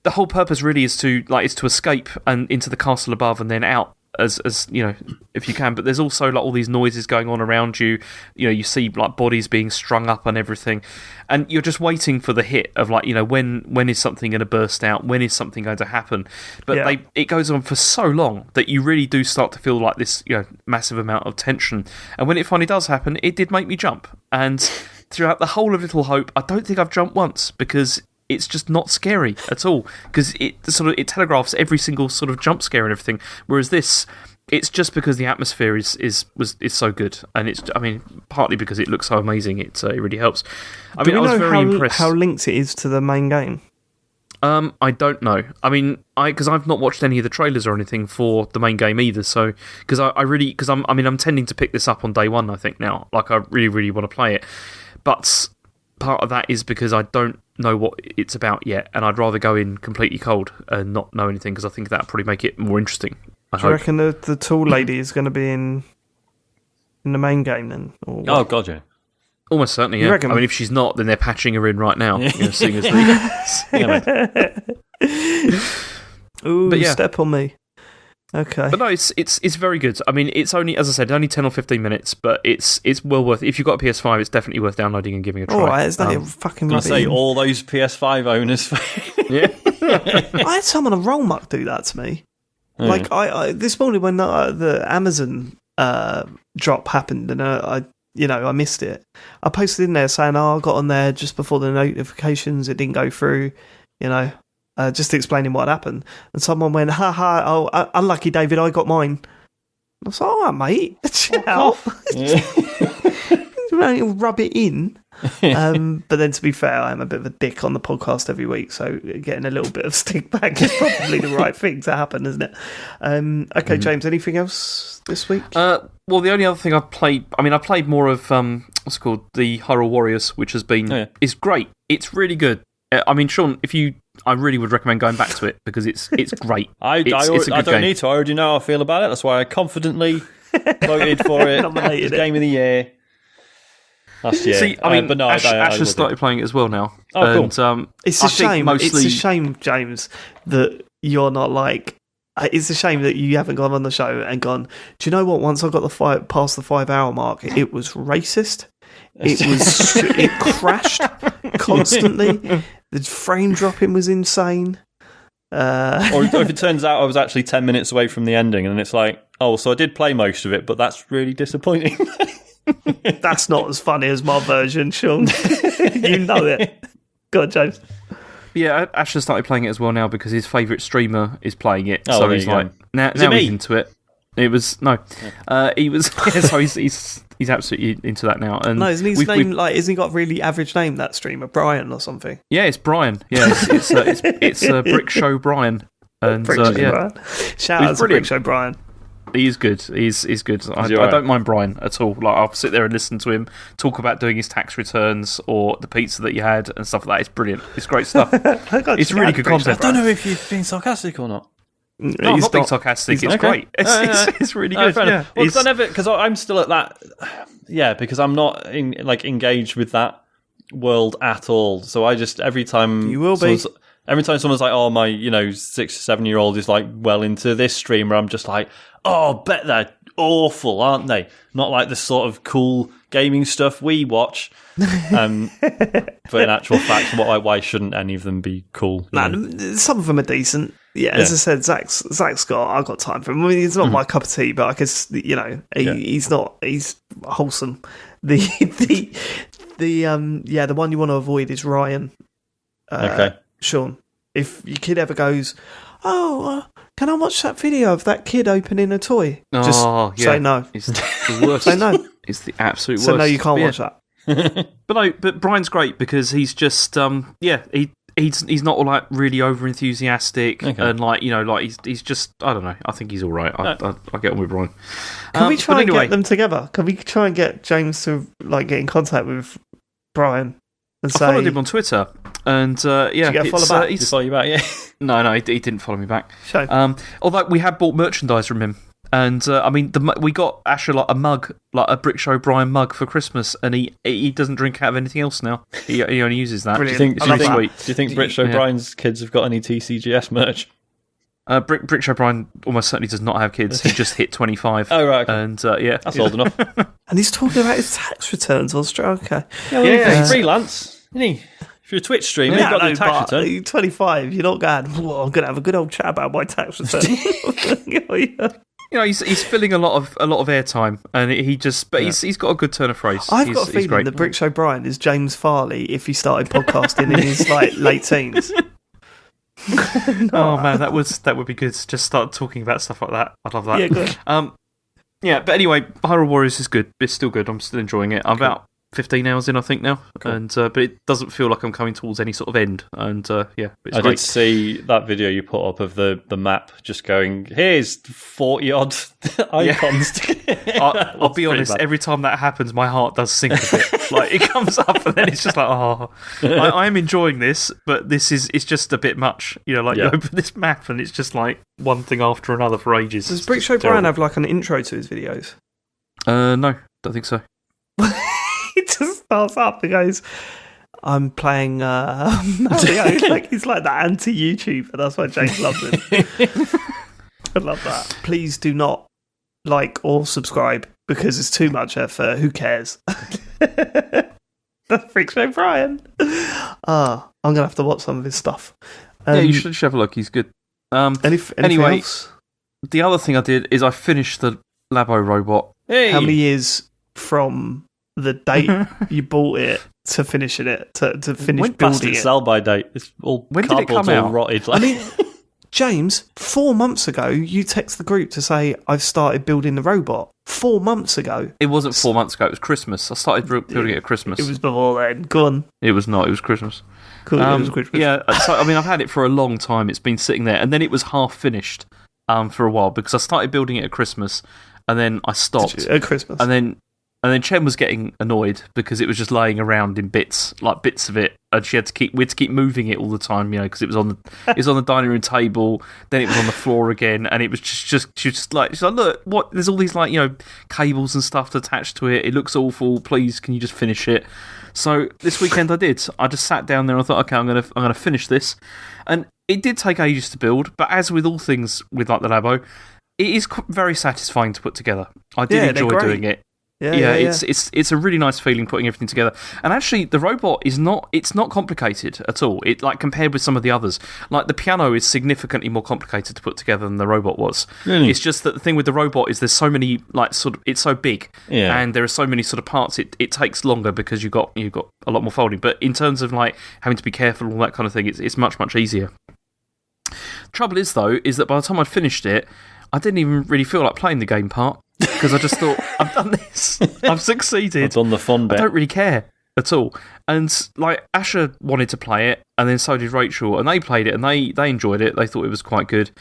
The whole purpose really is to escape and into the castle above and then out as if you can. But there's also like all these noises going on around you. You see like bodies being strung up and everything, and you're just waiting for the hit of like when is something going to burst out? When is something going to happen? But it goes on for so long that you really do start to feel like this massive amount of tension. And when it finally does happen, it did make me jump. And throughout the whole of Little Hope, I don't think I've jumped once because. It's just not scary at all because it telegraphs every single sort of jump scare and everything. Whereas this, it's just because the atmosphere is so good, and partly because it looks so amazing. It really helps. I was very impressed. How linked it is to the main game? I don't know. I mean, because I've not watched any of the trailers or anything for the main game either. So because I'm tending to pick this up on day one. I think now, like I really really want to play it, but part of that is because I don't know what it's about yet, and I'd rather go in completely cold and not know anything because I think that'd probably make it more interesting. Do you reckon the tall lady is going to be in the main game then? Oh god, yeah, almost certainly. Yeah, I mean, if she's not, then they're patching her in right now. Seeing as Ooh, but step on me. Okay, but no, it's very good. I mean, it's only, as I said, only 10 or 15 minutes, but it's well worth it. If you've got a PS5, it's definitely worth downloading and giving a try. All right, it's not fucking. Can I say all those PS5 owners? Yeah, I had someone on Rollmuck do that to me. Yeah. Like I this morning when the Amazon drop happened, and I missed it. I posted in there saying, I got on there just before the notifications. It didn't go through. Just explaining what happened. And someone went, unlucky, David, I got mine. I was like, all right, mate, chill out. Rub it in. But then to be fair, I'm a bit of a dick on the podcast every week, so getting a little bit of stick back is probably the right thing to happen, isn't it? Okay, James, anything else this week? Well, the only other thing I've played, I played more of, what's it called, the Hyrule Warriors, which has been, is great. It's really good. Sean, I really would recommend going back to it because it's great. I don't need to. I already know how I feel about it. That's why I confidently voted for it. Nominated Game of the Year last year. See, but no, Ash has started playing it as well now. Oh, cool. It's a shame. It's a shame, James, that you're not like. It's a shame that you haven't gone on the show and gone. Do you know what? Once I got past the 5 hour mark, it was racist. It crashed constantly. The frame dropping was insane. Or if it turns out I was actually 10 minutes away from the ending, and it's like, oh, so I did play most of it, but that's really disappointing. That's not as funny as my version, Sean. You know it. Go on, James. Yeah, Ash has started playing it as well now because his favourite streamer is playing it. So he's like, now he's into it. It was he was so he's absolutely into that now. And no, isn't his name like? Isn't he got a really average name, that streamer, Brian or something? Yeah, it's Brian. Yeah, it's Brick Show Brian. And Brian. Shout out to Brick Show Brian. He is good. He's good. I right? don't mind Brian at all. Like, I'll sit there and listen to him talk about doing his tax returns or the pizza that you had and stuff like that. It's brilliant. It's great stuff. It's really good content. I don't know if you've been sarcastic or not. No, I'm not being sarcastic. It's great. It's really good. Yeah. Because I'm still at that. Yeah, because I'm not engaged with that world at all. So I just every time you will be. Every time someone's like, "Oh, my 6 or 7 year old is like well into this streamer," I'm just like, "Oh, bet they're awful, aren't they?" Not like the sort of cool gaming stuff we watch. But in actual fact, why shouldn't any of them be cool? Some of them are decent. Yeah, as I said, I've got time for him. I mean, he's not my cup of tea, but I guess he's wholesome. The one you want to avoid is Ryan. Okay. Sean, if your kid ever goes, can I watch that video of that kid opening a toy? Just say no. It's the worst. Say no. It's the absolute worst. So no, you can't watch that. But Brian's great because he's just he's not like really over enthusiastic and he's just, I don't know. I think he's all right. I get on with Brian. Can we try and get them together? Can we try and get James to get in contact with Brian? I followed him on Twitter, and did you get a follow back? Did he follow you back? Yeah. No, he didn't follow me back. Shame. Although we had bought merchandise from him, and we got Asher a mug, like a Brick Show Brian mug for Christmas, and he doesn't drink out of anything else now. He only uses that. Do you think Brick Show Brian's kids have got any TCGS merch? Brick Show Brian almost certainly does not have kids. He just hit 25. Oh, right. Okay. And that's old enough. And he's talking about his tax returns. Okay. He's freelance, isn't he? If you're a Twitch streamer, you've got the tax return. You're 25. You're not going, I'm going to have a good old chat about my tax return. He's filling a lot of airtime, and he's got a good turn of phrase. I've got a feeling that Brick Show Brian is James Farley if he started podcasting in his late teens. Oh man, that would be good. Just start talking about stuff like that. I'd love that. Yeah, good. But anyway, Hyrule Warriors is good. It's still good. I'm still enjoying it. I'm about 15 hours in, I think, now. Cool. And but it doesn't feel like I'm coming towards any sort of end. And it's great. Did see that video you put up of the map just going, here's 40 odd icons. I'll be honest, every time that happens, my heart does sink a bit. Like, it comes up and then it's just like, I am enjoying this, but it's just a bit much. You open this map and it's just like one thing after another for ages. Does Brick Show Brian have like an intro to his videos? No, don't think so. He just starts up and goes, I'm playing Mario. He's like that anti-YouTuber. That's why James loves him. I love that. Please do not like or subscribe because it's too much effort. Who cares? That's Brick Show Brian. I'm going to have to watch some of his stuff. You should have a look. He's good. Anything else? The other thing I did is I finished the Labo robot. Hey. How many years from the date you bought it to finishing it, to finish building it? Sell by date. It's all when did it come out? Rotted. I mean, James, 4 months ago, you text the group to say, I've started building the robot. 4 months ago. It wasn't 4 months ago, it was Christmas. I started building it at Christmas. It was before then. Go on. It was not, it was Christmas. Cool, it was Christmas. Yeah, so I've had it for a long time. It's been sitting there, and then it was half finished for a while because I started building it at Christmas, and then I stopped. At Christmas. And then Chen was getting annoyed because it was just laying around in bits of it, and we had to keep moving it all the time, because it was on the dining room table, then it was on the floor again, and it was she's like, look, what? There's all these cables and stuff attached to it. It looks awful. Please, can you just finish it? So this weekend I did. I just sat down there and I thought, okay, I'm gonna finish this, and it did take ages to build, but as with all things with the Labo, it is very satisfying to put together. I did enjoy doing it. Yeah, it's a really nice feeling putting everything together. And actually, the robot it's not complicated at all. It compared with some of the others, like the piano is significantly more complicated to put together than the robot was. Really? It's just that the thing with the robot is there's so many it's so big, and there are so many sort of parts. It takes longer because you've got a lot more folding. But in terms of having to be careful and all that kind of thing, it's much easier. Trouble is though, is that by the time I'd finished it, I didn't even really feel like playing the game part. Because I just thought, I've done this. I've succeeded. I've done the fun bit. I don't really care at all. And Asher wanted to play it, and then so did Rachel, and they played it, and they enjoyed it. They thought it was quite good.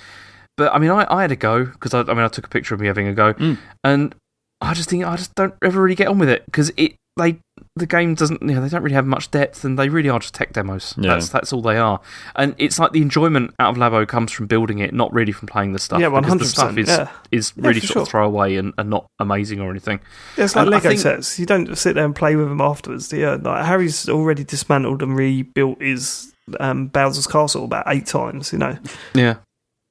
But I mean, I had a go because I took a picture of me having a go, and I just don't ever really get on with it because the game doesn't, they don't really have much depth, and they really are just tech demos. Yeah. That's all they are, and it's like the enjoyment out of Labo comes from building it, not really from playing the stuff. Yeah, 100%. Because the stuff is really sort of throwaway and not amazing or anything. Yeah, it's like Lego sets. You don't sit there and play with them afterwards, do you? Like Harry's already dismantled and rebuilt his Bowser's Castle about 8 times. Yeah,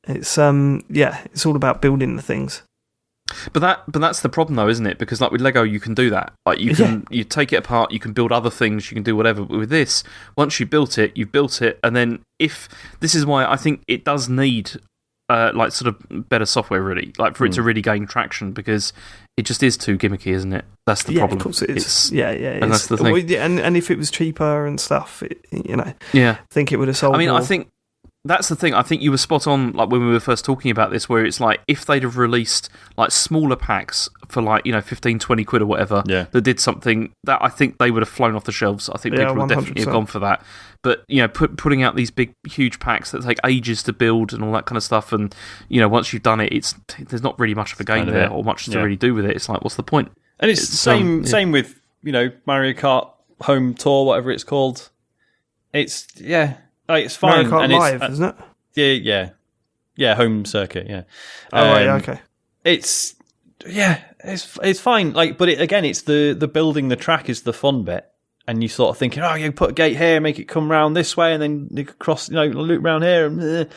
it's it's all about building the things. But that's the problem though, isn't it? Because like with Lego, you can do that. Like you take it apart, you can build other things, you can do whatever. But with this, once you've built it, and then this is why I think it does need like sort of better software, really, like for it to really gain traction, because it just is too gimmicky, isn't it? That's the problem. Of course it is. And that's the thing. And if it was cheaper and stuff, I think it would have sold. I mean, more. I think. That's the thing. I think you were spot on, like when we were first talking about this, where it's like if they'd have released like smaller packs for like 15, 20 quid or whatever that did something, that I think they would have flown off the shelves. I think people would definitely have gone for that. But putting out these big, huge packs that take ages to build and all that kind of stuff, and once you've done it, there's not really much of a game there or much to really do with it. It's like, what's the point? And it's the same with Mario Kart Home Tour, whatever it's called. It's it's fine. Mario Kart and Live, isn't it? Yeah, home circuit. Yeah. Okay. It's fine. Like, but it's the building the track is the fun bit, and you sort of thinking, you put a gate here, make it come round this way, and then you cross, loop round here,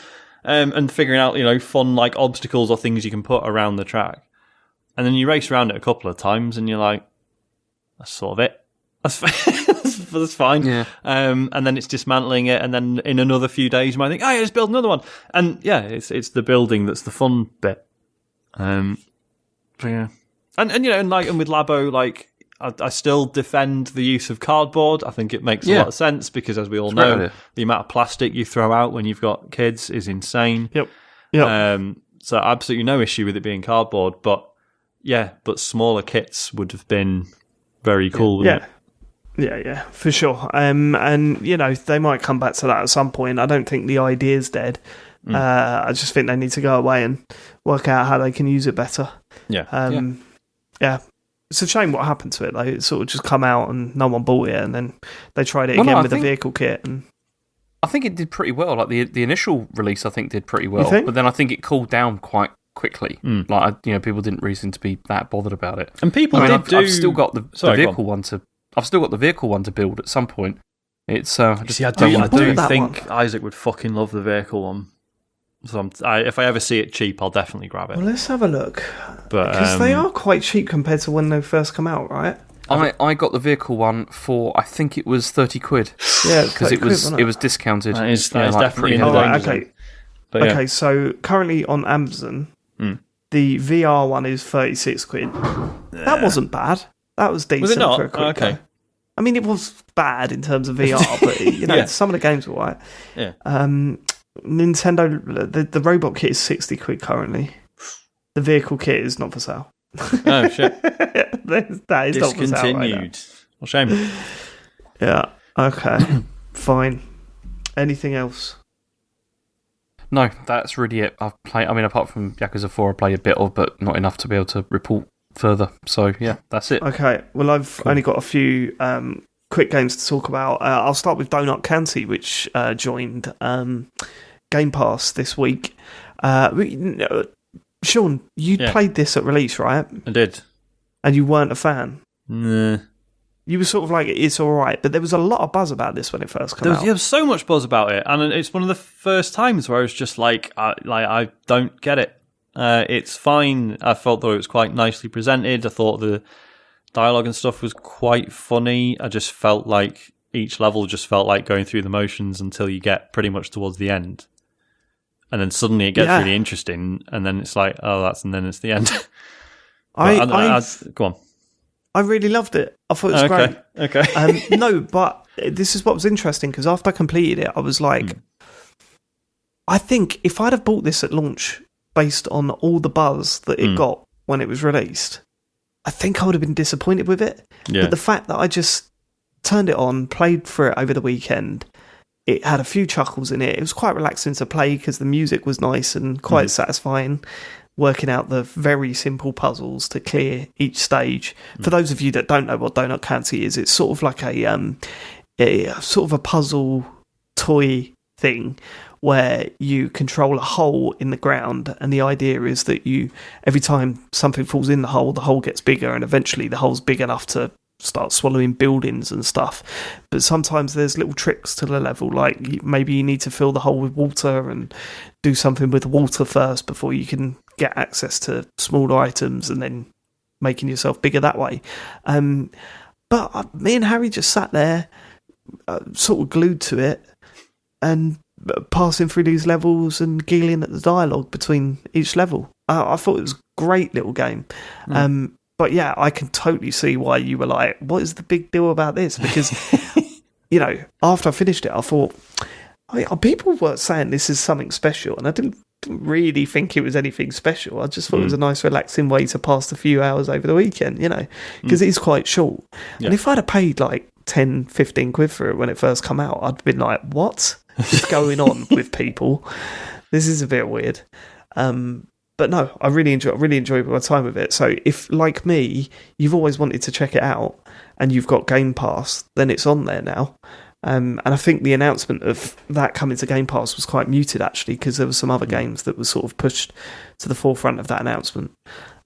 and figuring out fun like obstacles or things you can put around the track, and then you race around it a couple of times, and you're like, that's sort of it. That's fine. Yeah. And then it's dismantling it, and then in another few days you might think, let's build another one. And it's the building that's the fun bit. And with Labo, like I still defend the use of cardboard. I think it makes a lot of sense because, as we all know, the amount of plastic you throw out when you've got kids is insane. Yep. So absolutely no issue with it being cardboard, but smaller kits would have been very cool, wouldn't it? Yeah, for sure. And they might come back to that at some point. I don't think the idea's dead. I just think they need to go away and work out how they can use it better. Yeah. It's a shame what happened to it. Like, it sort of just come out and no one bought it, and then they tried it again with the vehicle kit. And I think it did pretty well. Like the initial release, I think did pretty well. But then I think it cooled down quite quickly. Like people didn't really seem to be that bothered about it. And people I've still got the vehicle one to. I've still got the vehicle one to build at some point. It's I do think Isaac would fucking love the vehicle one. So if I ever see it cheap, I'll definitely grab it. Well, let's have a look. Because they are quite cheap compared to when they first come out, right? I got the vehicle one for, I think it was 30 quid. Yeah, because it was discounted. That is definitely okay. Okay, so currently on Amazon, the VR one is 36 quid. That wasn't bad. That was decent. Was it not? For a quick go. I mean, it was bad in terms of VR, but some of the games were right. Yeah. Nintendo, the robot kit is 60 quid currently. The vehicle kit is not for sale. Oh shit! That is not for sale right now. Well, shame. Yeah. Okay. Fine. Anything else? No, that's really it. I've played. I mean, apart from Yakuza 4, I played a bit of, but not enough to be able to report further. So yeah, that's it. Okay. Well, I've only got a few quick games to talk about. I'll start with Donut County, which joined Game Pass this week. Sean, you played this at release, right? I did. And you weren't a fan? Nah. You were sort of like, it's alright, but there was a lot of buzz about this when it first came out. There was so much buzz about it, and it's one of the first times where I was just like, I don't get it. It's fine. I thought that it was quite nicely presented. I thought the dialogue and stuff was quite funny. I just felt like each level just felt like going through the motions until you get pretty much towards the end. And then suddenly it gets really interesting, and then it's like, and then it's the end. Go on. I really loved it. I thought it was great. Okay. No, but this is what was interesting, because after I completed it, I was like, I think if I'd have bought this at launch based on all the buzz that it got when it was released, I think I would have been disappointed with it. Yeah. But the fact that I just turned it on, played for it over the weekend, it had a few chuckles in it. It was quite relaxing to play because the music was nice and quite satisfying, working out the very simple puzzles to clear each stage. For those of you that don't know what Donut County is, it's sort of like a sort of a puzzle toy thing where you control a hole in the ground, and the idea is that every time something falls in the hole gets bigger, and eventually the hole's big enough to start swallowing buildings and stuff. But sometimes there's little tricks to the level, like maybe you need to fill the hole with water and do something with the water first before you can get access to smaller items, and then making yourself bigger that way. But me and Harry just sat there, sort of glued to it, and passing through these levels and giggling at the dialogue between each level. I thought it was a great little game. But yeah, I can totally see why you were like, what is the big deal about this? Because, after I finished it, I thought, people were saying this is something special, and I didn't really think it was anything special. I just thought it was a nice, relaxing way to pass the few hours over the weekend, because it is quite short. Yeah. And if I'd have paid like 10, 15 quid for it when it first come out, I'd been like, what is going on with people? This is a bit weird. But no, I really enjoyed my time with it. So if, like me, you've always wanted to check it out and you've got Game Pass, then it's on there now. And I think the announcement of that coming to Game Pass was quite muted, actually, because there were some other games that were sort of pushed to the forefront of that announcement.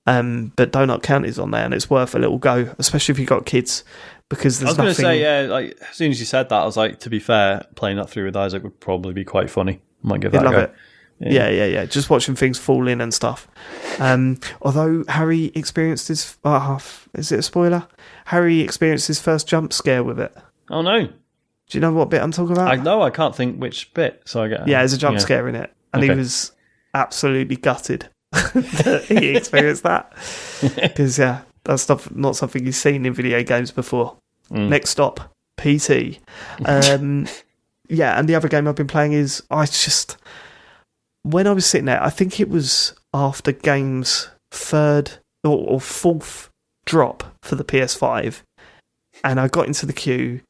But Donut County's on there, and it's worth a little go, especially if you've got kids, because there's nothing... I was going to say, like, as soon as you said that, I was like, to be fair, playing that through with Isaac would probably be quite funny. I might give that a go. It. Yeah. Just watching things fall in and stuff. Although Harry experienced his... is it a spoiler? Harry experienced his first jump scare with it. Oh, no. Do you know what bit I'm talking about? I can't think which bit, so I get... Yeah, there's a jump scare in it, and he was absolutely gutted that he experienced that. Because, that's not something he's seen in video games before. Next stop, PT. And the other game I've been playing is... When I was sitting there, I think it was after Game's third or fourth drop for the PS5, and I got into the queue,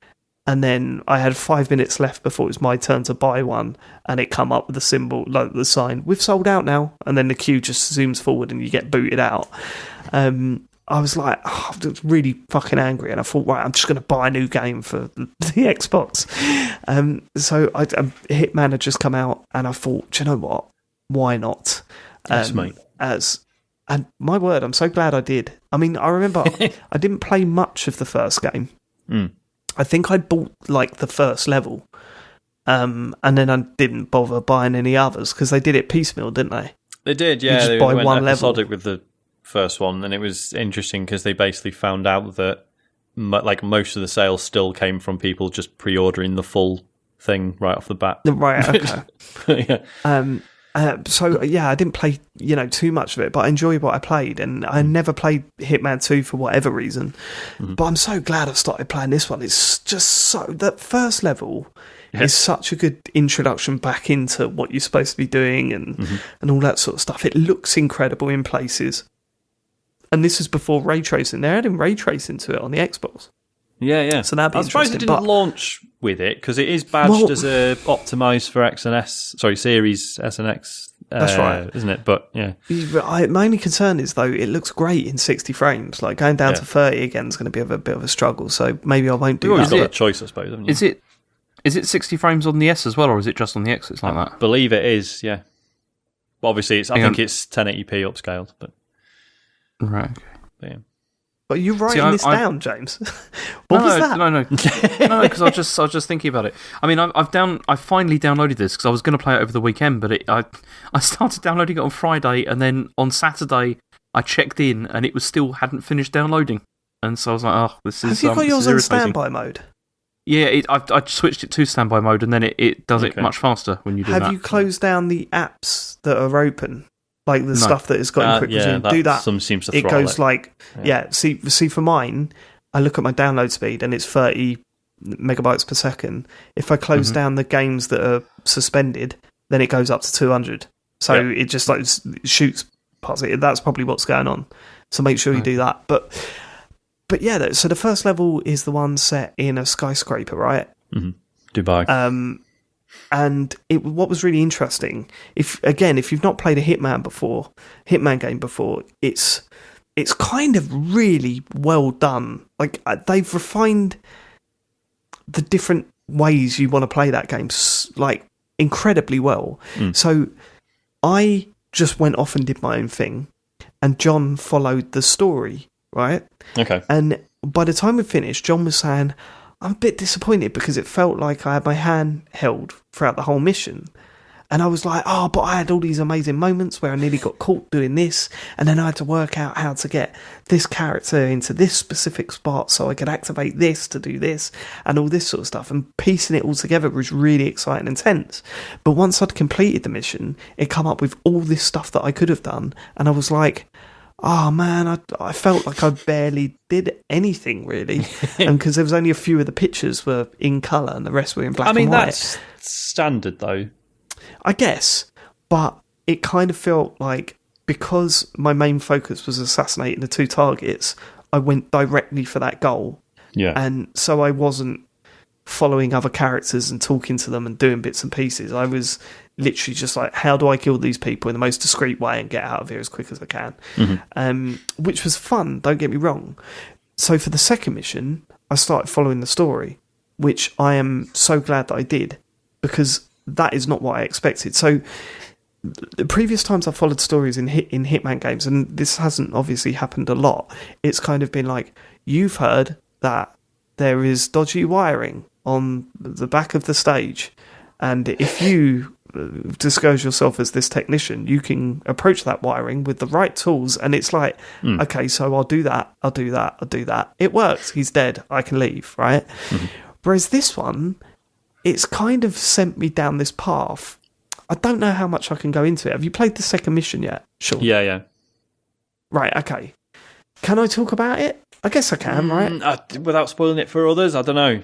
and then I had 5 minutes left before it was my turn to buy one, and it come up with the symbol, like the sign, "We've sold out now," and then the queue just zooms forward and you get booted out. I was like, I was really fucking angry, and I thought, right, I'm just going to buy a new game for the Xbox. So Hitman had just come out, and I thought, do you know what? Why not? Yes, mate. And my word, I'm so glad I did. I mean, I remember I didn't play much of the first game. I think I bought like the first level, and then I didn't bother buying any others because they did it piecemeal, didn't they? They did, yeah. They went one episodic level with the first one, and it was interesting because they basically found out that like most of the sales still came from people just pre-ordering the full thing right off the bat. Right, okay. Yeah. So I didn't play too much of it, but I enjoyed what I played, and I never played Hitman 2 for whatever reason. But I'm so glad I've started playing this one. It's just that first level is such a good introduction back into what you're supposed to be doing and all that sort of stuff. It looks incredible in places. And this was before ray tracing. They're adding ray tracing to it on the Xbox. Yeah. So that'd be I'm surprised it didn't launch with it, because it is badged as a optimised for Series S and X. That's right, isn't it? But yeah, my only concern is though it looks great in 60 frames. Like going down to 30 again is going to be a bit of a struggle. So maybe I won't do that. You've got a choice, I suppose, haven't you? Is it 60 frames on the S as well, or is it just on the X? It's like that. I believe it is. Yeah. But obviously, I think it's 1080p upscaled. But right. But yeah. But you're writing this down, James. What was that? No, because I was just thinking about it. I mean, I finally downloaded this because I was going to play it over the weekend, but I started downloading it on Friday, and then on Saturday I checked in, and it hadn't finished downloading, and so I was like, this is. Have you got yours on standby mode? Yeah, I switched it to standby mode, and then it does it much faster when you do that. Have you closed down the apps that are open? Like the stuff that has got encrypted. Yeah, do that. Some seems to it goes like See, for mine, I look at my download speed and it's 30 megabytes per second. If I close down the games that are suspended, then it goes up to 200. So it just like shoots past it. That's probably what's going on. So make sure you do that. But yeah, so the first level is the one set in a skyscraper, right? Mm-hmm. Dubai. And what was really interesting, if you've not played a Hitman game before, it's kind of really well done. Like, they've refined the different ways you want to play that game, like, incredibly well. So I just went off and did my own thing, and John followed the story, right? Okay. And by the time we finished, John was saying, I'm a bit disappointed because it felt like I had my hand held throughout the whole mission. And I was like, but I had all these amazing moments where I nearly got caught doing this, and then I had to work out how to get this character into this specific spot so I could activate this to do this, and all this sort of stuff. And piecing it all together was really exciting and tense. But once I'd completed the mission, it come up with all this stuff that I could have done, and I was like, oh man, I felt like I barely did anything, really. And because there was only a few of the pictures were in colour and the rest were in black and white. I mean, that's standard, though. I guess, but it kind of felt like, because my main focus was assassinating the two targets, I went directly for that goal. Yeah. And so I wasn't following other characters and talking to them and doing bits and pieces. I was literally just like, how do I kill these people in the most discreet way and get out of here as quick as I can? Which was fun, don't get me wrong. So for the second mission, I started following the story, which I am so glad that I did, because that is not what I expected. So the previous times I've followed stories in Hitman games, and this hasn't obviously happened a lot, it's kind of been like, you've heard that there is dodgy wiring on the back of the stage, and if you disguise yourself as this technician, you can approach that wiring with the right tools, and it's like, okay, so I'll do that. It works. He's dead. I can leave, right? Whereas this one, it's kind of sent me down this path. I don't know how much I can go into it. Have you played the second mission yet? Sure. Yeah. Right, okay. Can I talk about it? I guess I can, right? Without spoiling it for others, I don't know.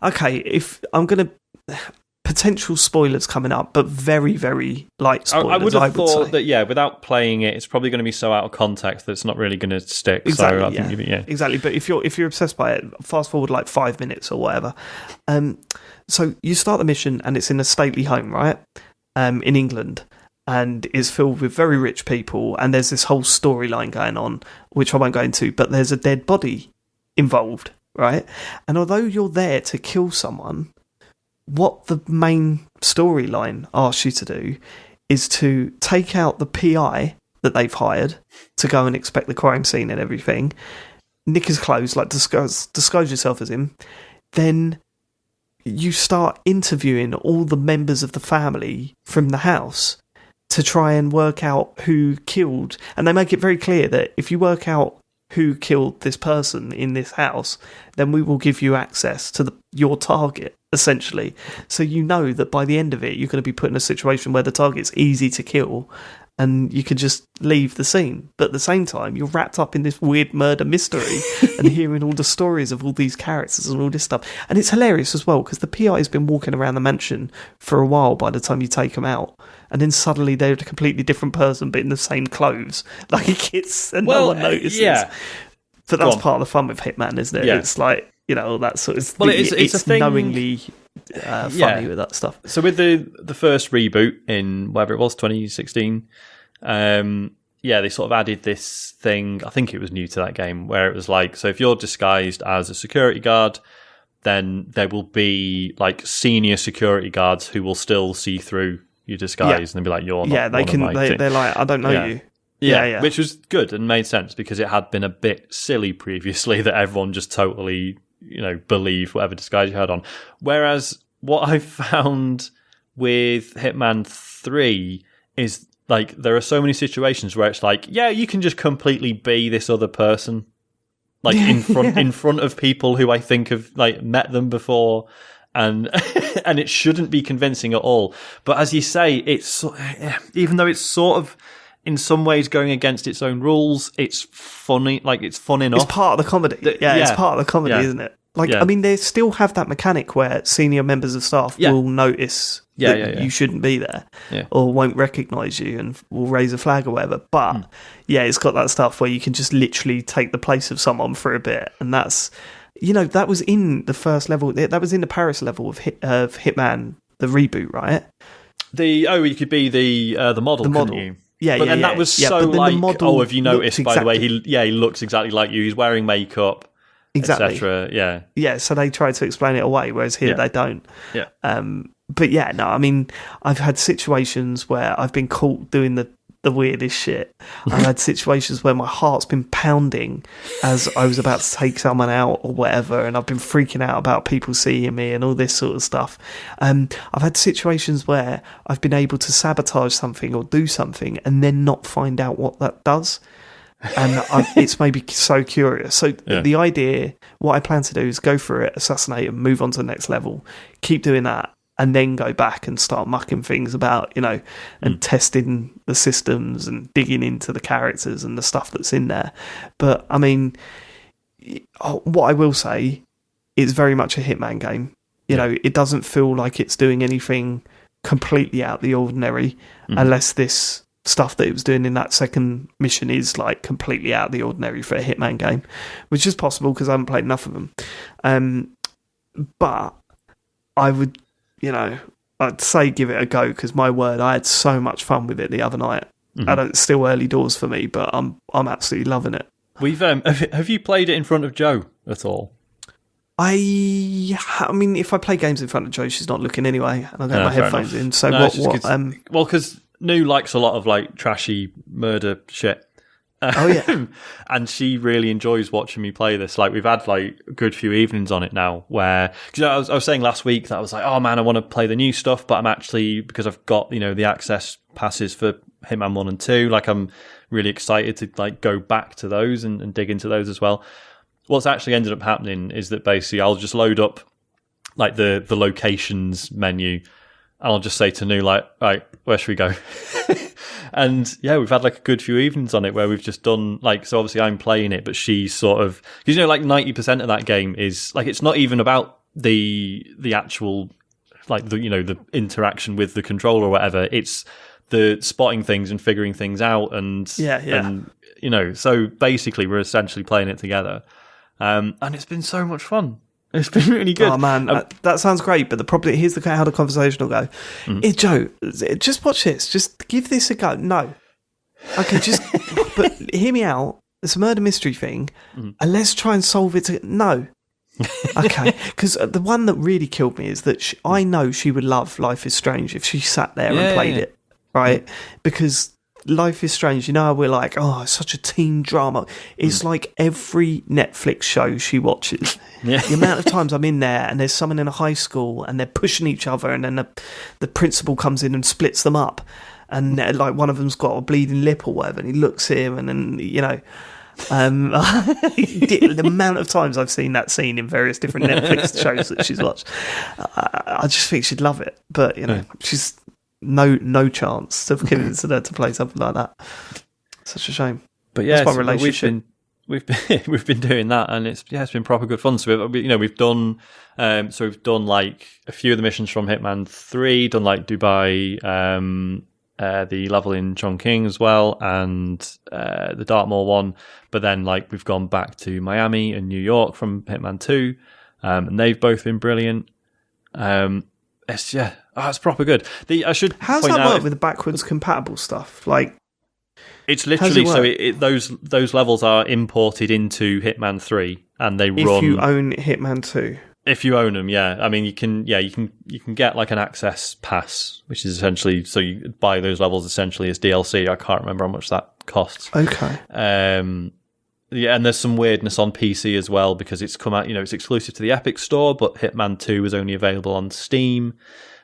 Okay, if I'm going to... Potential spoilers coming up, but very, very light spoilers, I would have thought say. That, yeah, without playing it, it's probably going to be so out of context that it's not really going to stick. Exactly, so I think, exactly. But if you're obsessed by it, fast forward like 5 minutes or whatever. So you start the mission, and it's in a stately home, right? In England, and it's filled with very rich people, and there's this whole storyline going on, which I won't go into, but there's a dead body involved, right? And although you're there to kill someone, what the main storyline asks you to do is to take out the PI that they've hired to go and inspect the crime scene and everything, nick his clothes, like disguise yourself as him, then you start interviewing all the members of the family from the house to try and work out who killed, and they make it very clear that if you work out who killed this person in this house, then we will give you access to your target, essentially. So you know that by the end of it, you're going to be put in a situation where the target's easy to kill, and you can just leave the scene. But at the same time, you're wrapped up in this weird murder mystery and hearing all the stories of all these characters and all this stuff. And it's hilarious as well, because the PI has been walking around the mansion for a while by the time you take them out. And then suddenly they're a completely different person, but in the same clothes. Like, no one notices. Yeah. But that's part of the fun with Hitman, isn't it? Yeah. It's like, that sort of... Well, it's a thing... knowingly funny with that stuff. So with the first reboot in, whatever it was, 2016, they sort of added this thing, I think it was new to that game, where it was like, so if you're disguised as a security guard, then there will be, like, senior security guards who will still see through your disguise, and they'll be like, you're not they're like, I don't know you. Yeah, which was good and made sense, because it had been a bit silly previously that everyone just totally, believed whatever disguise you had on. Whereas what I found with Hitman 3 is, like, there are so many situations where it's like, yeah, you can just completely be this other person, like in front of people who I think have, like, met them before. And and it shouldn't be convincing at all. But as you say, it's, even though it's sort of in some ways going against its own rules, it's funny. Like, it's fun enough. It's part of the comedy. It's part of the comedy, isn't it? Like, I mean, they still have that mechanic where senior members of staff will notice that you shouldn't be there, or won't recognise you and will raise a flag or whatever. But it's got that stuff where you can just literally take the place of someone for a bit, and that's, that was in the first level. That was in the Paris level of Hitman reboot, right? You could be the model, couldn't you? Yeah, but then that was so like, have you noticed, by the way, he looks exactly like you. He's wearing makeup, exactly, etc. Yeah. Yeah, so they try to explain it away, whereas here they don't. Yeah. But yeah, no, I mean, I've had situations where I've been caught doing the weirdest shit. I've had situations where my heart's been pounding as I was about to take someone out or whatever, and I've been freaking out about people seeing me and all this sort of stuff. I've had situations where I've been able to sabotage something or do something and then not find out what that does. And it's made me so curious. So the idea, what I plan to do is go through it, assassinate and move on to the next level, keep doing that, and then go back and start mucking things about, and testing the systems and digging into the characters and the stuff that's in there. But, I mean, what I will say, it's very much a Hitman game. It doesn't feel like it's doing anything completely out of the ordinary, unless this stuff that it was doing in that second mission is, like, completely out of the ordinary for a Hitman game, which is possible because I haven't played enough of them. But I would... I'd say give it a go because my word, I had so much fun with it the other night. It's still early doors for me, but I'm absolutely loving it. We've have you played it in front of Jo at all? I mean, if I play games in front of Jo, she's not looking anyway, and I've got my headphones in. So because Nu likes a lot of like trashy murder shit. Oh yeah, and she really enjoys watching me play this. Like we've had like a good few evenings on it now. Where because I was saying last week that I was like, oh man, I want to play the new stuff, but I'm actually because I've got the access passes for Hitman 1 and 2. Like I'm really excited to like go back to those and dig into those as well. What's actually ended up happening is that basically I'll just load up like the locations menu, and I'll just say to Nu like, right, where should we go? And yeah, we've had like a good few evenings on it where we've just done like, so obviously I'm playing it, but she's sort of, because like 90% of that game is like, it's not even about the actual like the interaction with the controller or whatever. It's the spotting things and figuring things out and and so basically we're essentially playing it together, and it's been so much fun. It's been really good. Oh man, that sounds great. But the problem here's how the conversation will go. Jo, just watch this. Just give this a go. No, okay, just but hear me out. It's a murder mystery thing, and let's try and solve it. No, okay, because the one that really killed me is that I know she would love Life is Strange if she sat there and played it, right? Because Life is Strange, how we're like, oh, it's such a teen drama. It's like every Netflix show she watches. Yeah. The amount of times I'm in there and there's someone in a high school and they're pushing each other and then the principal comes in and splits them up. And like one of them's got a bleeding lip or whatever and he looks at him and then, the amount of times I've seen that scene in various different Netflix shows that she's watched. I just think she'd love it. But, she's... No chance of convincing her to play something like that. Such a shame. But yeah, that's my relationship. We've been doing that, and it's been proper good fun. So we've done like a few of the missions from Hitman 3, done like Dubai, the level in Chongqing as well, and the Dartmoor one. But then like we've gone back to Miami and New York from Hitman 2, and they've both been brilliant. It's proper good. How's that work with the backwards compatible stuff? Like, it's literally those levels are imported into Hitman 3, and they run. If you own Hitman 2, if you own them, yeah. I mean, you can get like an access pass, which is essentially so you buy those levels essentially as DLC. I can't remember how much that costs. Okay. Yeah, and there's some weirdness on PC as well because it's come out, it's exclusive to the Epic Store, but Hitman 2 is only available on Steam.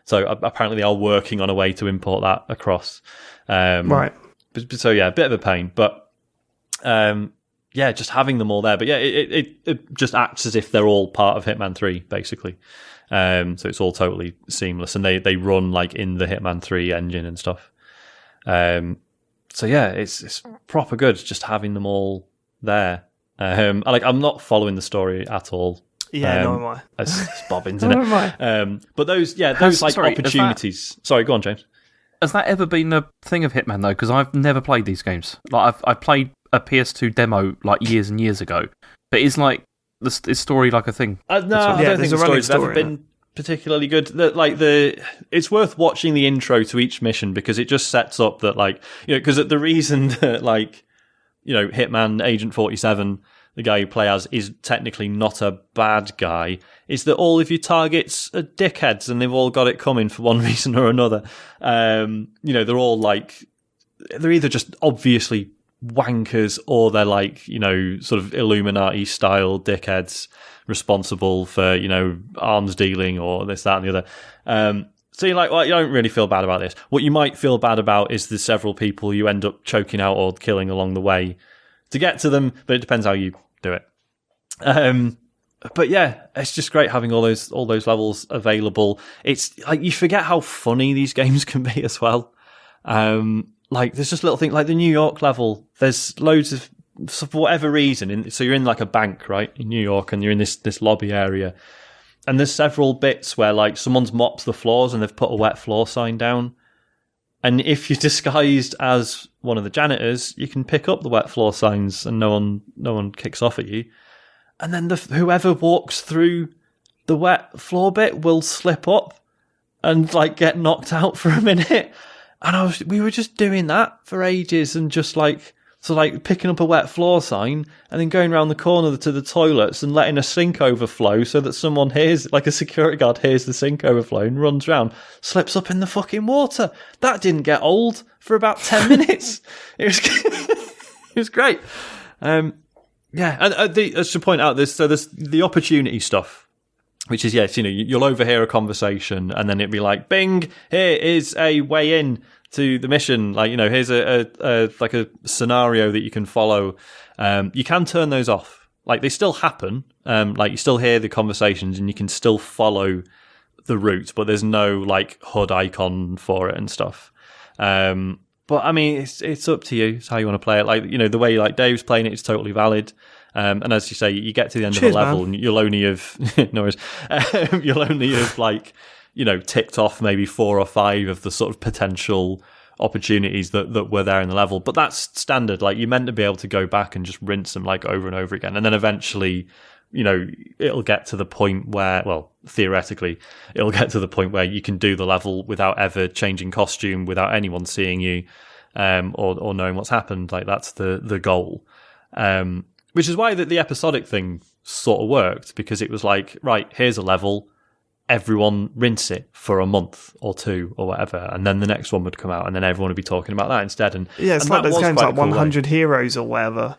So apparently they are working on a way to import that across. Right. So yeah, a bit of a pain, but just having them all there. But yeah, it just acts as if they're all part of Hitman 3, basically. So it's all totally seamless, and they run like in the Hitman 3 engine and stuff. So yeah, it's proper good just having them all there. I'm not following the story at all. Yeah, no am I. It's bobbins, isn't it? But those opportunities. Sorry, go on, James. Has that ever been a thing of Hitman though? Because I've never played these games. Like I played a PS2 demo like years and years ago. But is like this story like a thing? No, I don't think the story's ever been particularly good. It's worth watching the intro to each mission because it just sets up that, like, because the reason that, like, Hitman Agent 47, the guy you play as, is technically not a bad guy, is that all of your targets are dickheads and they've all got it coming for one reason or another. They're all like, they're either just obviously wankers or they're like, sort of Illuminati style dickheads responsible for, arms dealing or this, that, and the other. So you're like, well, you don't really feel bad about this. What you might feel bad about is the several people you end up choking out or killing along the way to get to them, but it depends how you do it. But yeah, it's just great having all those levels available. It's like you forget how funny these games can be as well. Like there's just little things like the New York level. There's loads of, for whatever reason. So you're in like a bank, right, in New York, and you're in this lobby area. And there's several bits where, like, someone's mopped the floors and they've put a wet floor sign down. And if you're disguised as one of the janitors, you can pick up the wet floor signs and no one kicks off at you. And then whoever walks through the wet floor bit will slip up and, like, get knocked out for a minute. And we were just doing that for ages and just, like... So, like, picking up a wet floor sign and then going around the corner to the toilets and letting a sink overflow so that someone hears, like a security guard hears the sink overflow and runs around, slips up in the fucking water. That didn't get old for about 10 minutes. It was great. And I should point out this. So there's the opportunity stuff, which is, yes, you'll overhear a conversation and then it'd be like, bing, here is a way in to the mission, like, here's a like a scenario that you can follow. You can turn those off. Like, they still happen. Like, you still hear the conversations and you can still follow the route, but there's no, like, HUD icon for it and stuff. But I mean, it's up to you. It's how you want to play it. Like, the way like Dave's playing it is totally valid. And as you say, you get to the end of the level and you'll only have no worries. You'll only have like, ticked off maybe 4 or 5 of the sort of potential opportunities that were there in the level. But that's standard. Like, you're meant to be able to go back and just rinse them like over and over again. And then eventually, it'll get to the point where, well, theoretically, it'll get to the point where you can do the level without ever changing costume, without anyone seeing you, or knowing what's happened. Like, that's the goal. Which is why the episodic thing sort of worked, because it was like, right, here's a level, everyone rinse it for a month or 2 or whatever, and then the next one would come out, and then everyone would be talking about that instead. And yeah, it's and like those games like 100 Heroes or whatever.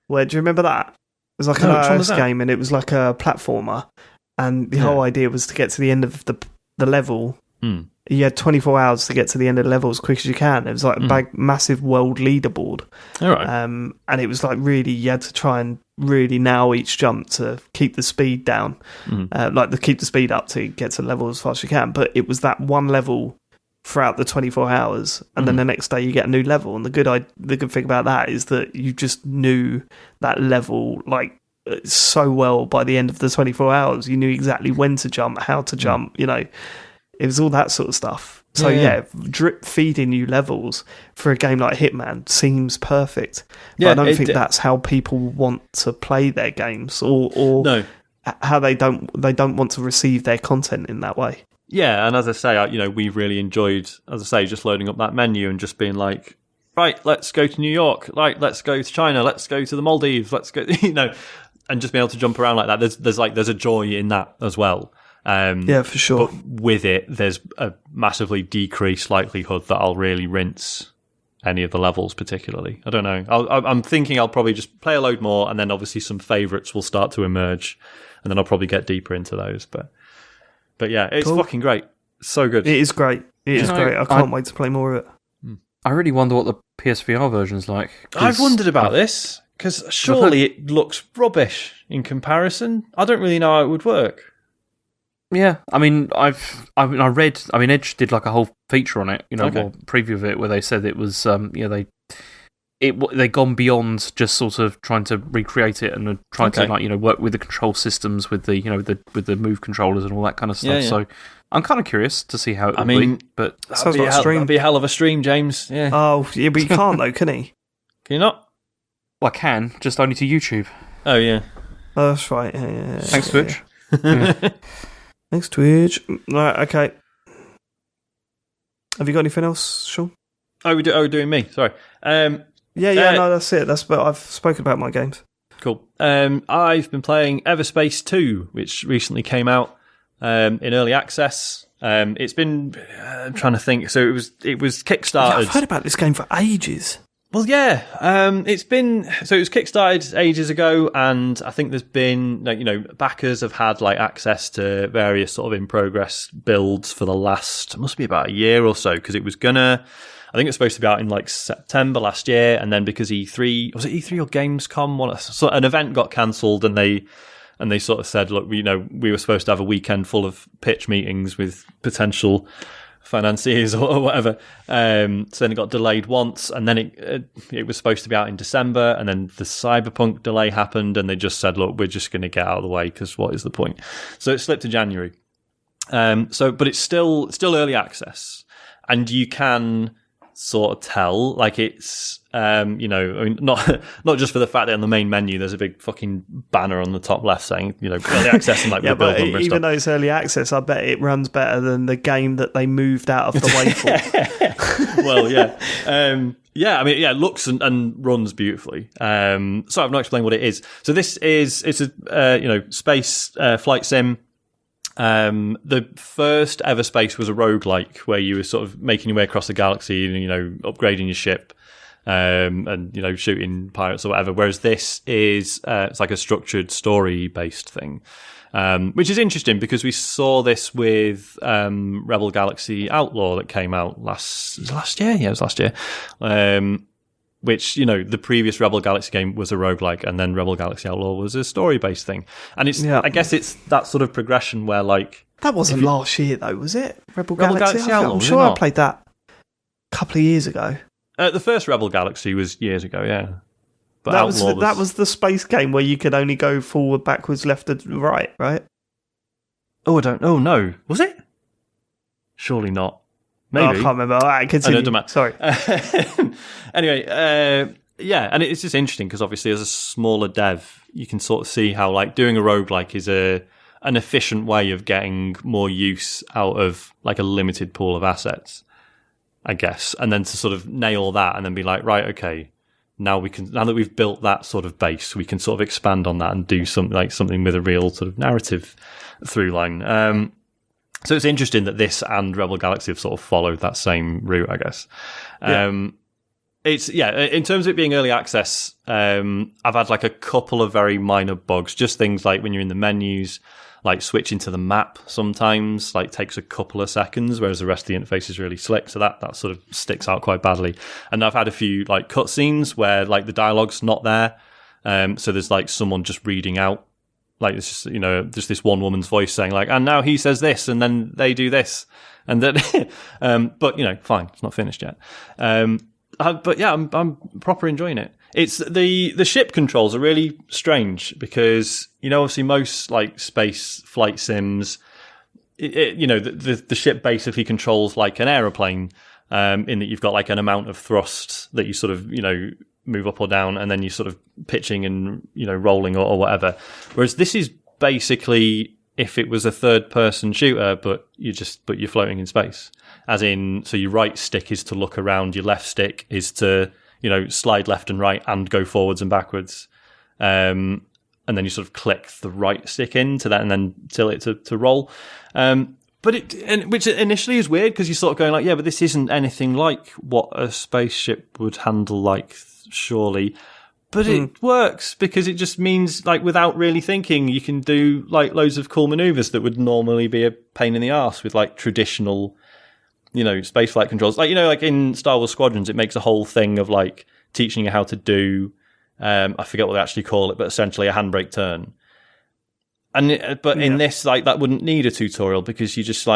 Where, do you remember that? It was like an iOS game, and it was like a platformer, and the whole idea was to get to the end of the level. You had 24 hours to get to the end of the level as quick as you can. It was like a massive world leaderboard. All right. And it was like really, you had to try and really nail each jump to keep the speed down, keep the speed up to get to the level as fast as you can. But it was that one level throughout the 24 hours, and then the next day you get a new level. And the good thing about that is that you just knew that level like so well by the end of the 24 hours. You knew exactly when to jump, how to jump, It was all that sort of stuff. So drip feeding you levels for a game like Hitman seems perfect. But I don't think that's how people want to play their games, or how they don't want to receive their content in that way. Yeah, and as I say, we've really enjoyed, as I say, just loading up that menu and just being like, right, let's go to New York, right, let's go to China, let's go to the Maldives, let's go, and just being able to jump around like that. There's a joy in that as well. Yeah, for sure. But with it, there's a massively decreased likelihood that I'll really rinse any of the levels particularly. I don't know. I'm thinking I'll probably just play a load more, and then obviously some favourites will start to emerge, and then I'll probably get deeper into those. But yeah, it's fucking great. So good. It is great. It is great. I can't wait to play more of it. I really wonder what the PSVR version's like. I've wondered about this, because surely it looks rubbish in comparison. I don't really know how it would work. Yeah, I mean, I read. I mean, Edge did like a whole feature on it, or preview of it, where they said it was, they gone beyond just sort of trying to recreate it and trying to work with the control systems, with the with the move controllers and all that kind of stuff. Yeah. So I'm kind of curious to see how it would be. But that'd be a hell of a stream, James. Yeah. Oh, yeah, but you can't though, can he? Can you not? Well, I can, just only to YouTube. Oh yeah. Oh, that's right. Yeah. Thanks, Twitch. Thanks, Twitch. Right, okay. Have you got anything else, Sean? We're doing me. Sorry. No, that's it. That's what I've spoken about my games. Cool. I've been playing Everspace 2, which recently came out in early access. It's been I'm trying to think. So it was kickstarted. Yeah, I've heard about this game for ages. Well, yeah. It was kickstarted ages ago, and I think there's been backers have had access to various sort of in progress builds for the last must be about a year or so, because it was I think it's supposed to be out in September last year, and then because E3 or Gamescom, an event got cancelled, and they sort of said, look, we were supposed to have a weekend full of pitch meetings with potential financiers or whatever. So then it got delayed once, and then it was supposed to be out in December, and then the Cyberpunk delay happened, and they just said, look, we're just going to get out of the way because what is the point? So it slipped to January. But it's still early access, and you can sort of tell it's not just for the fact that on the main menu there's a big fucking banner on the top left saying early access and yeah, the build but number and even stuff. though it's early access, I bet it runs better than the game that they moved out of the way for. Well, yeah. It looks and runs beautifully. So I've not explained what it is. So it's a space flight sim. The first Everspace was a roguelike where you were sort of making your way across the galaxy and, upgrading your ship, and, shooting pirates or whatever. Whereas this is, it's like a structured story based thing, which is interesting because we saw this with, Rebel Galaxy Outlaw that came out last year. Yeah, it was last year. Which, the previous Rebel Galaxy game was a roguelike, and then Rebel Galaxy Outlaw was a story-based thing. And I guess it's that sort of progression where, That wasn't last year, though, was it? Rebel Galaxy Outlaw, I'm sure I played that a couple of years ago. The first Rebel Galaxy was years ago, yeah. But that was the space game where you could only go forward, backwards, left and right? Oh, no. Was it? Surely not. Maybe. Oh, I can't remember. All right, continue. Sorry. Anyway, and it's just interesting because obviously as a smaller dev, you can sort of see how doing a roguelike is an efficient way of getting more use out of a limited pool of assets, I guess. And then to sort of nail that and then be like, right, okay, now that we've built that sort of base, we can sort of expand on that and do something with a real sort of narrative through line. So it's interesting that this and Rebel Galaxy have sort of followed that same route, I guess. Yeah. In terms of it being early access, I've had a couple of very minor bugs, just things like when you're in the menus, switching to the map sometimes takes a couple of seconds, whereas the rest of the interface is really slick, so that sort of sticks out quite badly. And I've had a few cutscenes where the dialogue's not there, so there's someone just reading out. It's just, just this one woman's voice saying and now he says this and then they do this and then, but fine, it's not finished yet. But yeah, I'm proper enjoying it. It's the ship controls are really strange because, obviously most space flight sims, the ship basically controls an aeroplane, in that you've got an amount of thrust that you sort of, move up or down, and then you're sort of pitching and rolling or whatever. Whereas this is basically if it was a third-person shooter, but you're floating in space. As in, so your right stick is to look around, your left stick is to slide left and right and go forwards and backwards, and then you sort of click the right stick into that and then tilt it to roll. Which initially is weird because you're sort of going yeah, but this isn't anything like what a spaceship would handle surely. But it works because it just means without really thinking, you can do loads of cool maneuvers that would normally be a pain in the arse with traditional, space flight controls. In Star Wars Squadrons, it makes a whole thing of teaching you how to do, I forget what they actually call it, but essentially a handbrake turn. And in this, that wouldn't need a tutorial because you just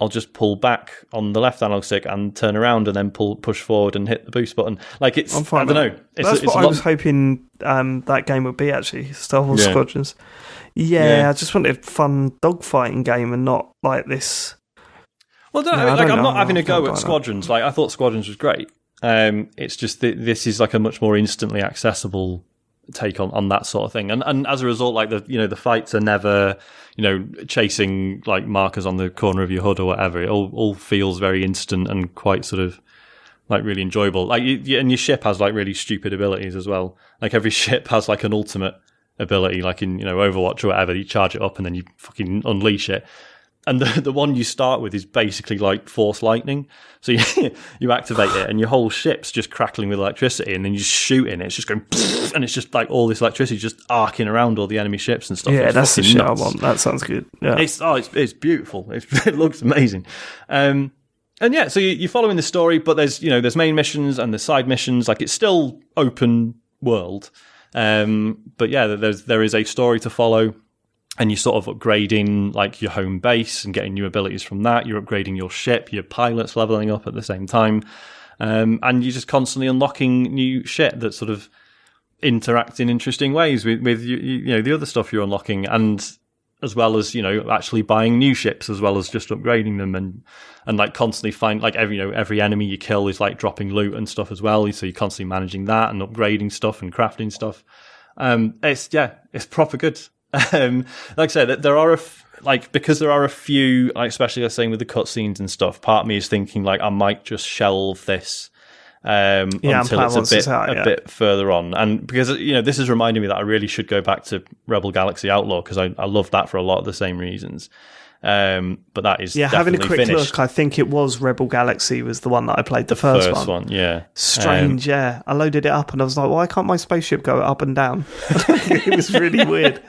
I'll just pull back on the left analog stick and turn around and then push forward and hit the boost button. It's, I'm fine, I don't know. That's what I was hoping that game would be, actually, Star Wars Squadrons. Yeah, I just wanted a fun dogfighting game and not this. Well, I'm not having a go at Squadrons. I thought Squadrons was great. It's just that this is a much more instantly accessible take on that sort of thing. And as a result, like the fights are never, chasing like markers on the corner of your HUD or whatever. It all feels very instant and quite sort of like really enjoyable. Like and your ship has like really stupid abilities as well. Like every ship has like an ultimate ability, like in Overwatch or whatever. You charge it up and then you fucking unleash it. And the one you start with is basically like force lightning. So you activate it and your whole ship's just crackling with electricity, and then you just shoot in it. It's just going, and it's just like all this electricity just arcing around all the enemy ships and stuff. Yeah, that's the shit I want. That sounds good. Yeah, it's beautiful. It looks amazing. And yeah, so you're following the story, but there's main missions and there's side missions. Like it's still open world, but yeah, there is a story to follow. And you're sort of upgrading like your home base and getting new abilities from that. You're upgrading your ship, your pilot's leveling up at the same time. And you're just constantly unlocking new shit that sort of interact in interesting ways with the other stuff you're unlocking. And as well as, actually buying new ships as well as just upgrading them and like constantly find like every enemy you kill is like dropping loot and stuff as well. So you're constantly managing that and upgrading stuff and crafting stuff. It's proper good. Like I said, there are because there are a few, like especially I was saying with the cutscenes and stuff. Part of me is thinking like I might just shelve this until it's a bit further on, and because this is reminding me that I really should go back to Rebel Galaxy Outlaw because I love that for a lot of the same reasons. But that is having a quick finished. look, I think it was Rebel Galaxy was the one that I played the first one. Yeah, strange. I loaded it up and I was like, why can't my spaceship go up and down? It was really weird.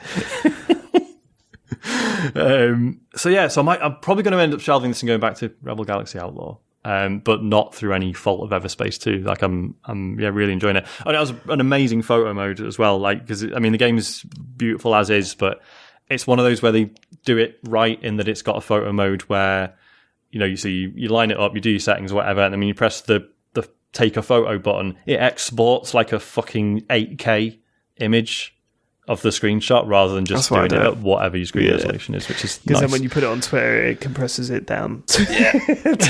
So I'm probably going to end up shelving this and going back to Rebel Galaxy Outlaw. But not through any fault of Everspace 2. Like I'm really enjoying it. And it has an amazing photo mode as well. Like because the game is beautiful as is, but it's one of those where they do it right in that it's got a photo mode where, you line it up, you do your settings or whatever, and then when you press the take a photo button, it exports like a fucking 8K image of the screenshot rather than just doing it at whatever your screen resolution is, which is because nice. Then when you put it on Twitter, it compresses it down. It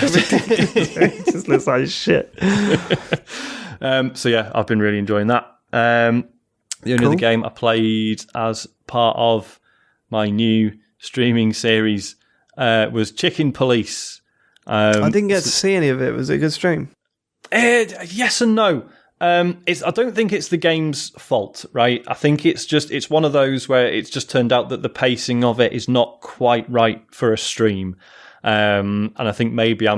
just looks like shit. I've been really enjoying that. The only other game I played as part of my new streaming series was Chicken Police. I didn't get to see any of it. Was it a good stream? Yes and no. I don't think it's the game's fault, right? I think it's one of those where it's just turned out that the pacing of it is not quite right for a stream. And I think maybe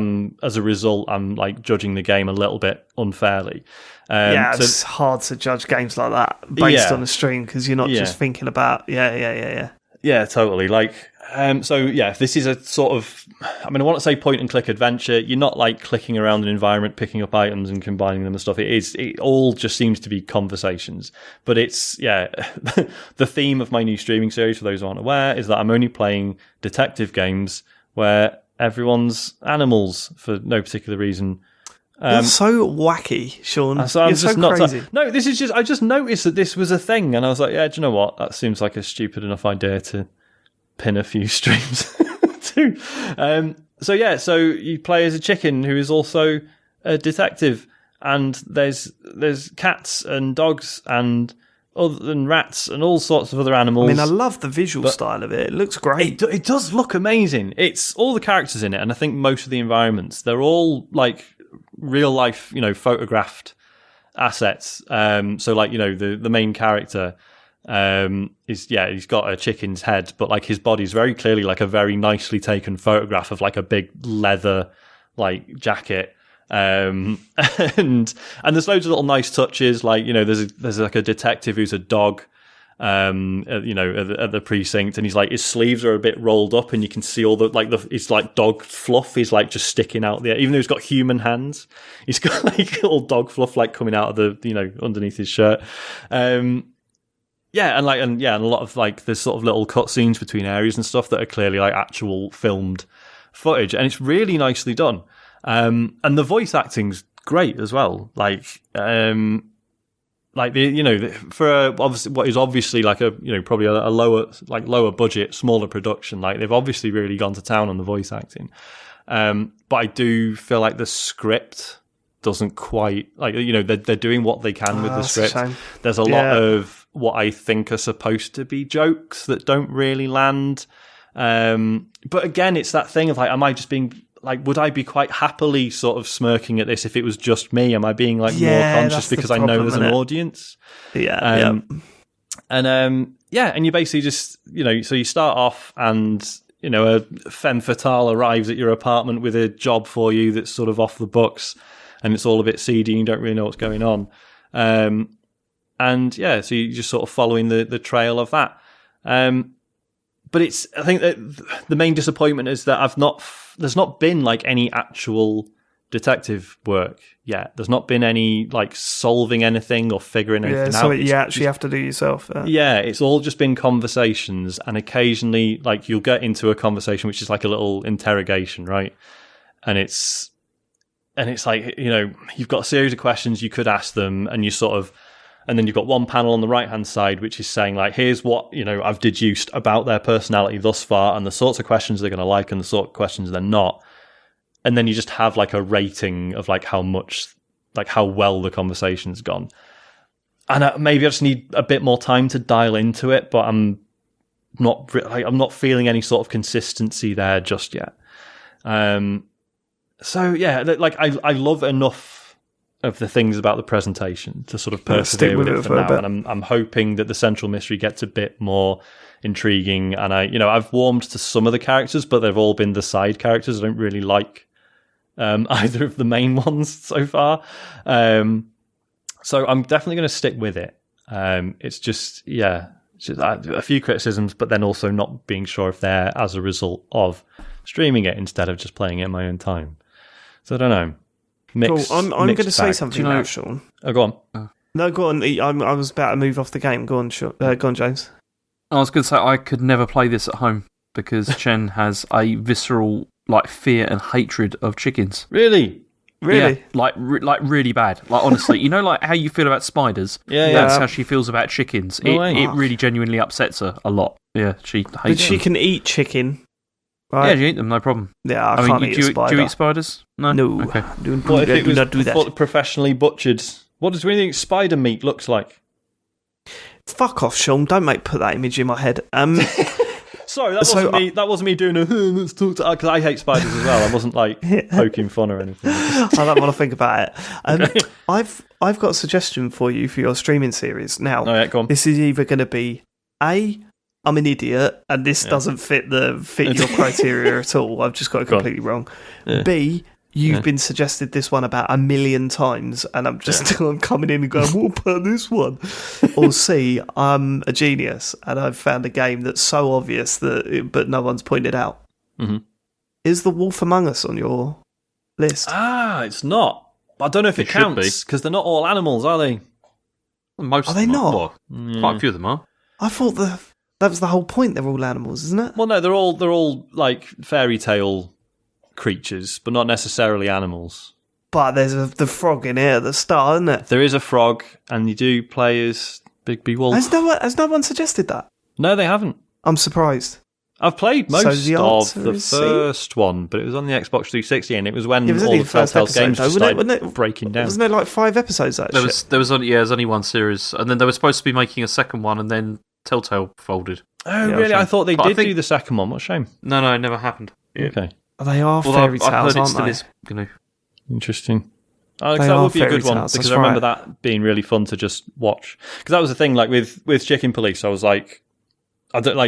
as a result, I'm like judging the game a little bit unfairly. It's hard to judge games like that based on a stream because you're not just thinking about, Yeah, totally. Like, if this is a sort of, I want to say point and click adventure, you're not like clicking around an environment, picking up items and combining them and stuff. It all just seems to be conversations. But it's, the theme of my new streaming series, for those who aren't aware, is that I'm only playing detective games where everyone's animals for no particular reason. You're so wacky, Sean. You're so crazy. No, this is just, I just noticed that this was a thing, and I was like, do you know what? That seems like a stupid enough idea to pin a few streams to. So you play as a chicken who is also a detective, and there's cats and dogs and rats and all sorts of other animals. I love the visual style of it. It looks great. It does look amazing. It's all the characters in it, and I think most of the environments, they're all like real life, photographed assets. The main character he's got a chicken's head, but like his body's very clearly like a very nicely taken photograph of like a big leather like jacket. And there's loads of little nice touches, like there's like a detective who's a dog at the precinct, and he's like, his sleeves are a bit rolled up and you can see all it's like dog fluff is like just sticking out there, even though he's got human hands. He's got like little dog fluff like coming out of the underneath his shirt. And a lot of like there's sort of little cutscenes between areas and stuff that are clearly like actual filmed footage, and it's really nicely done. And the voice acting's great as well. For obviously what is obviously like a probably a lower budget, smaller production, like they've obviously really gone to town on the voice acting. But I do feel like the script doesn't quite they're doing what they can with the script. There's a lot of what I think are supposed to be jokes that don't really land. But again, it's that thing of like, am I just being like, would I be quite happily sort of smirking at this if it was just me? Am I being like more conscious because I know there's an audience? Yeah. And you basically just, so you start off and, a femme fatale arrives at your apartment with a job for you that's sort of off the books and it's all a bit seedy and you don't really know what's going on. So you're just sort of following the trail of that. But I think that the main disappointment is that there's not been like any actual detective work yet. There's not been any like solving anything or figuring anything out. So you actually have to do yourself. Yeah, it's all just been conversations, and occasionally like you'll get into a conversation which is like a little interrogation, right? And it's like, you've got a series of questions you could ask them, and and then you've got one panel on the right-hand side which is saying, like, here's what, I've deduced about their personality thus far and the sorts of questions they're going to like and the sort of questions they're not. And then you just have, like, a rating of, like, how well the conversation's gone. And maybe I just need a bit more time to dial into it, but I'm not feeling any sort of consistency there just yet. I love enough of the things about the presentation to sort of persevere with it for now, and I'm hoping that the central mystery gets a bit more intriguing. And I've warmed to some of the characters, but they've all been the side characters. I don't really like either of the main ones so far. So I'm definitely going to stick with it. It's just a few criticisms, but then also not being sure if they're as a result of streaming it instead of just playing it in my own time. So I don't know. Cool. I'm going to say something now, Sean. Oh, go on. No, go on. I was about to move off the game. Go on, James. I was going to say I could never play this at home because Chen has a visceral fear and hatred of chickens. Really? Really? Yeah, really bad. Like, honestly, like how you feel about spiders? That's how she feels about chickens. It really genuinely upsets her a lot. Yeah, she hates them. But she can eat chicken. Right. Yeah, you eat them, no problem. Yeah, I can't eat a spider. Do you eat spiders? No. Okay. What if it was not do that? Professionally butchered? What do you think spider meat looks like? Fuck off, Sean. Don't put that image in my head. Sorry, that wasn't me doing let's talk to, because I hate spiders as well. I wasn't poking fun or anything. I don't want to think about it. Okay. I've got a suggestion for you for your streaming series. Now, go on. This is either going to be I'm an idiot, and this doesn't fit your criteria at all. I've just got it completely wrong. Yeah. B, you've been suggested this one about 1 million times, and I'm coming in and going, what about this one? Or C, I'm a genius, and I've found a game that's so obvious but no one's pointed out. Mm-hmm. Is The Wolf Among Us on your list? It's not. I don't know if it counts, because they're not all animals, are they? Most are they not? Quite a few of them are. I thought that was the whole point. They're all animals, isn't it? Well, no, they're all like fairy tale creatures, but not necessarily animals. But there's the frog in here at the start, isn't it? There is a frog, and you do play as Big Wolf. Has no one suggested that? No, they haven't. I'm surprised. I've played most of the first one, but it was on the Xbox 360, and it was when all the Telltale games started breaking down. Wasn't there 5 episodes? There was only one series, and then they were supposed to be making a second one, and then Telltale folded. Oh, really? I thought they did do the second one. What a shame. No, it never happened. Yeah. Okay. They are fairy tales, aren't they? Interesting. That would be a good one, because I remember that being really fun to just watch. Because that was the thing, with Chicken Police, I was like, I don't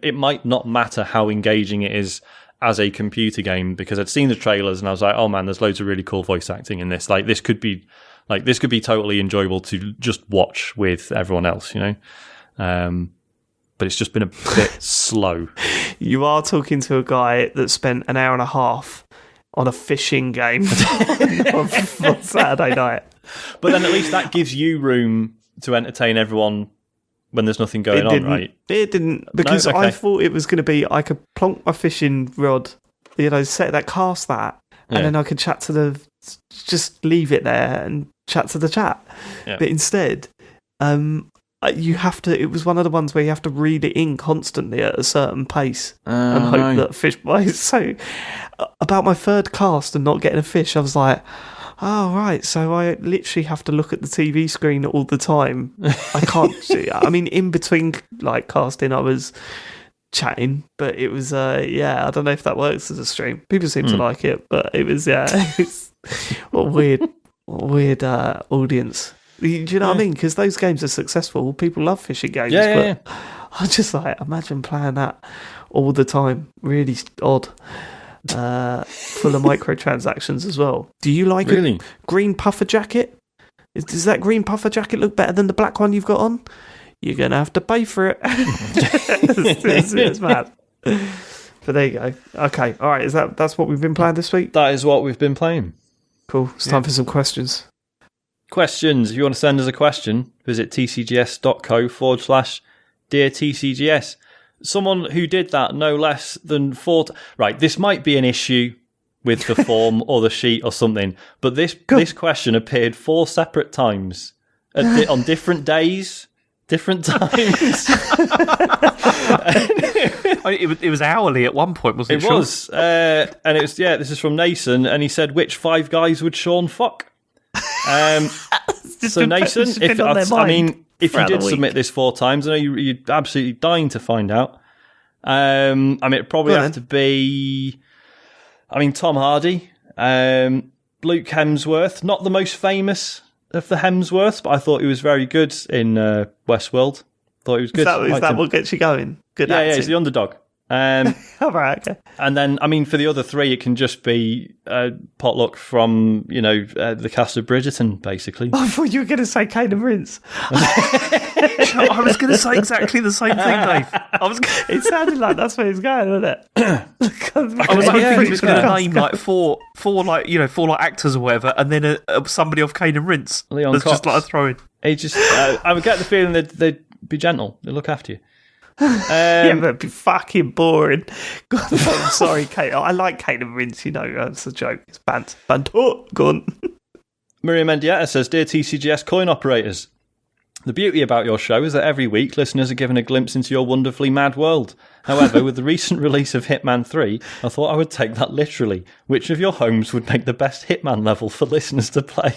it might not matter how engaging it is as a computer game, because I'd seen the trailers and I was like, oh man, there's loads of really cool voice acting in this. This could be totally enjoyable to just watch with everyone else, but it's just been a bit slow. You are talking to a guy that spent an hour and a half on a fishing game on Saturday night. But then at least that gives you room to entertain everyone when there's nothing going on, right? It didn't, because I thought it was going to be, I could plonk my fishing rod, set that, cast that, and then I could just leave it there and chat to the chat. Yeah. But instead, you have to. It was one of the ones where you have to read it in constantly at a certain pace and hope that fish bites. So, about my third cast and not getting a fish, I was like, Oh, right. So I literally have to look at the TV screen all the time. I can't. I mean, in between like casting, I was chatting, but it was I don't know if that works as a stream. People seem to like it, but it was it's, what a weird audience. Do you know what I mean? Because those games are successful. People love fishing games. Yeah. I just like imagine playing that all the time. Really odd. Full of microtransactions as well. Do you like a green puffer jacket? Does that green puffer jacket look better than the black one you've got on? You're going to have to pay for it. it's mad. But there you go. Okay, all right. That's what we've been playing this week? That is what we've been playing. Cool. It's time for some questions. Questions. If you want to send us a question, visit tcgs.co/Dear TCGS. Someone who did that no less than 4... Right, this might be an issue with the form or the sheet or something, but this question appeared 4 separate times on different days, different times. It was hourly at one point, wasn't it? It was. And it was, this is from Nathan, and he said, which 5 guys would Sean fuck? So Nathan, if you did submit this 4 times, I know you're absolutely dying to find out. It'd probably have to be, Tom Hardy, Luke Hemsworth, not the most famous of the Hemsworths, but I thought he was very good in Westworld. Thought he was good. Is that what gets you going? Good acting. Yeah, he's the underdog. All right, okay. And then, for the other 3, it can just be potluck from, the cast of Bridgerton, basically. I thought you were going to say Kane and Rince. I was going to say exactly the same thing, Dave. It sounded like that's where he's going, wasn't it? I was hoping he was going to name like four actors or whatever, and then somebody off Kane and Rince. Leon That's Cox. just like a throw-in. He just, I would get the feeling that they'd be gentle. They'd look after you. Yeah, but it'd be fucking boring. God, I'm sorry, Kate. I like Kate and Rince, it's a joke. It's banter. Go on. Miriam Mendieta says, Dear TCGS coin operators, the beauty about your show is that every week listeners are given a glimpse into your wonderfully mad world. However, with the recent release of Hitman 3, I thought I would take that literally. Which of your homes would make the best Hitman level for listeners to play?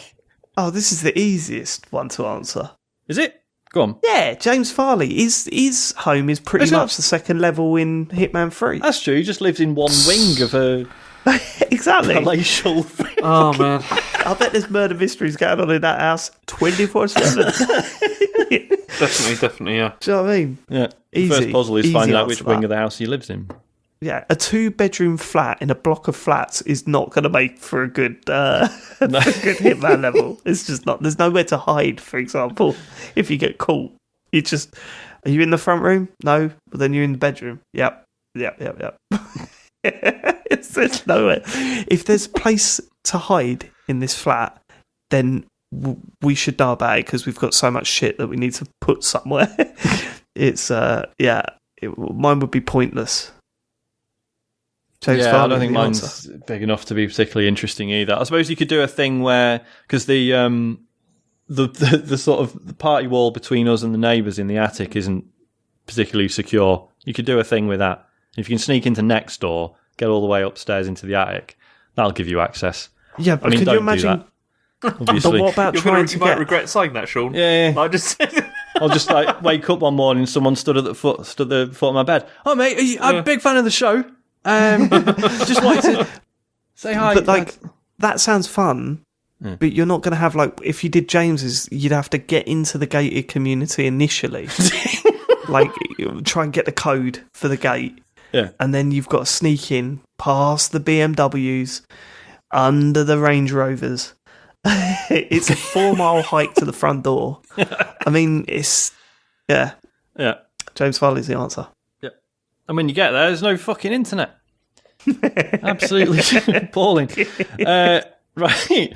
Oh, this is the easiest one to answer. Is it? Go on. Yeah, James Farley. His home is pretty much the second level in Hitman 3. That's true. He just lives in one wing of a exactly palatial. Oh man, I bet there's murder mysteries going on in that house 24/7. Definitely, yeah. Do you know what I mean? Yeah. Easy. The first puzzle is finding out which wing that. of the house he lives in. Yeah, a 2-bedroom flat in a block of flats is not going to make for a good, good Hitman level. It's just not. There's nowhere to hide, for example. If you get caught, are you in the front room? No, but then you're in the bedroom. Yep. There's nowhere. If there's a place to hide in this flat, then we should know about it because we've got so much shit that we need to put somewhere. Mine would be pointless. James Farley, I don't think mine's big enough to be particularly interesting either. I suppose you could do a thing where, because the sort of the party wall between us and the neighbours in the attic isn't particularly secure. You could do a thing with that. If you can sneak into next door, get all the way upstairs into the attic, that'll give you access. Yeah, but could you imagine? Obviously, but what about you might regret saying that, Sean. Yeah. I just. I'll just wake up one morning, someone stood at the foot of my bed. Oh mate, I'm a big fan of the show. Just wanted to say hi. But that sounds fun. Yeah. But you're not going to have if you did James's, you'd have to get into the gated community initially, try and get the code for the gate. Yeah, and then you've got to sneak in past the BMWs, under the Range Rovers. It's a 4-mile hike to the front door. I mean, it's yeah. James Farley's the answer. And when you get there's no fucking internet. Absolutely appalling. Right.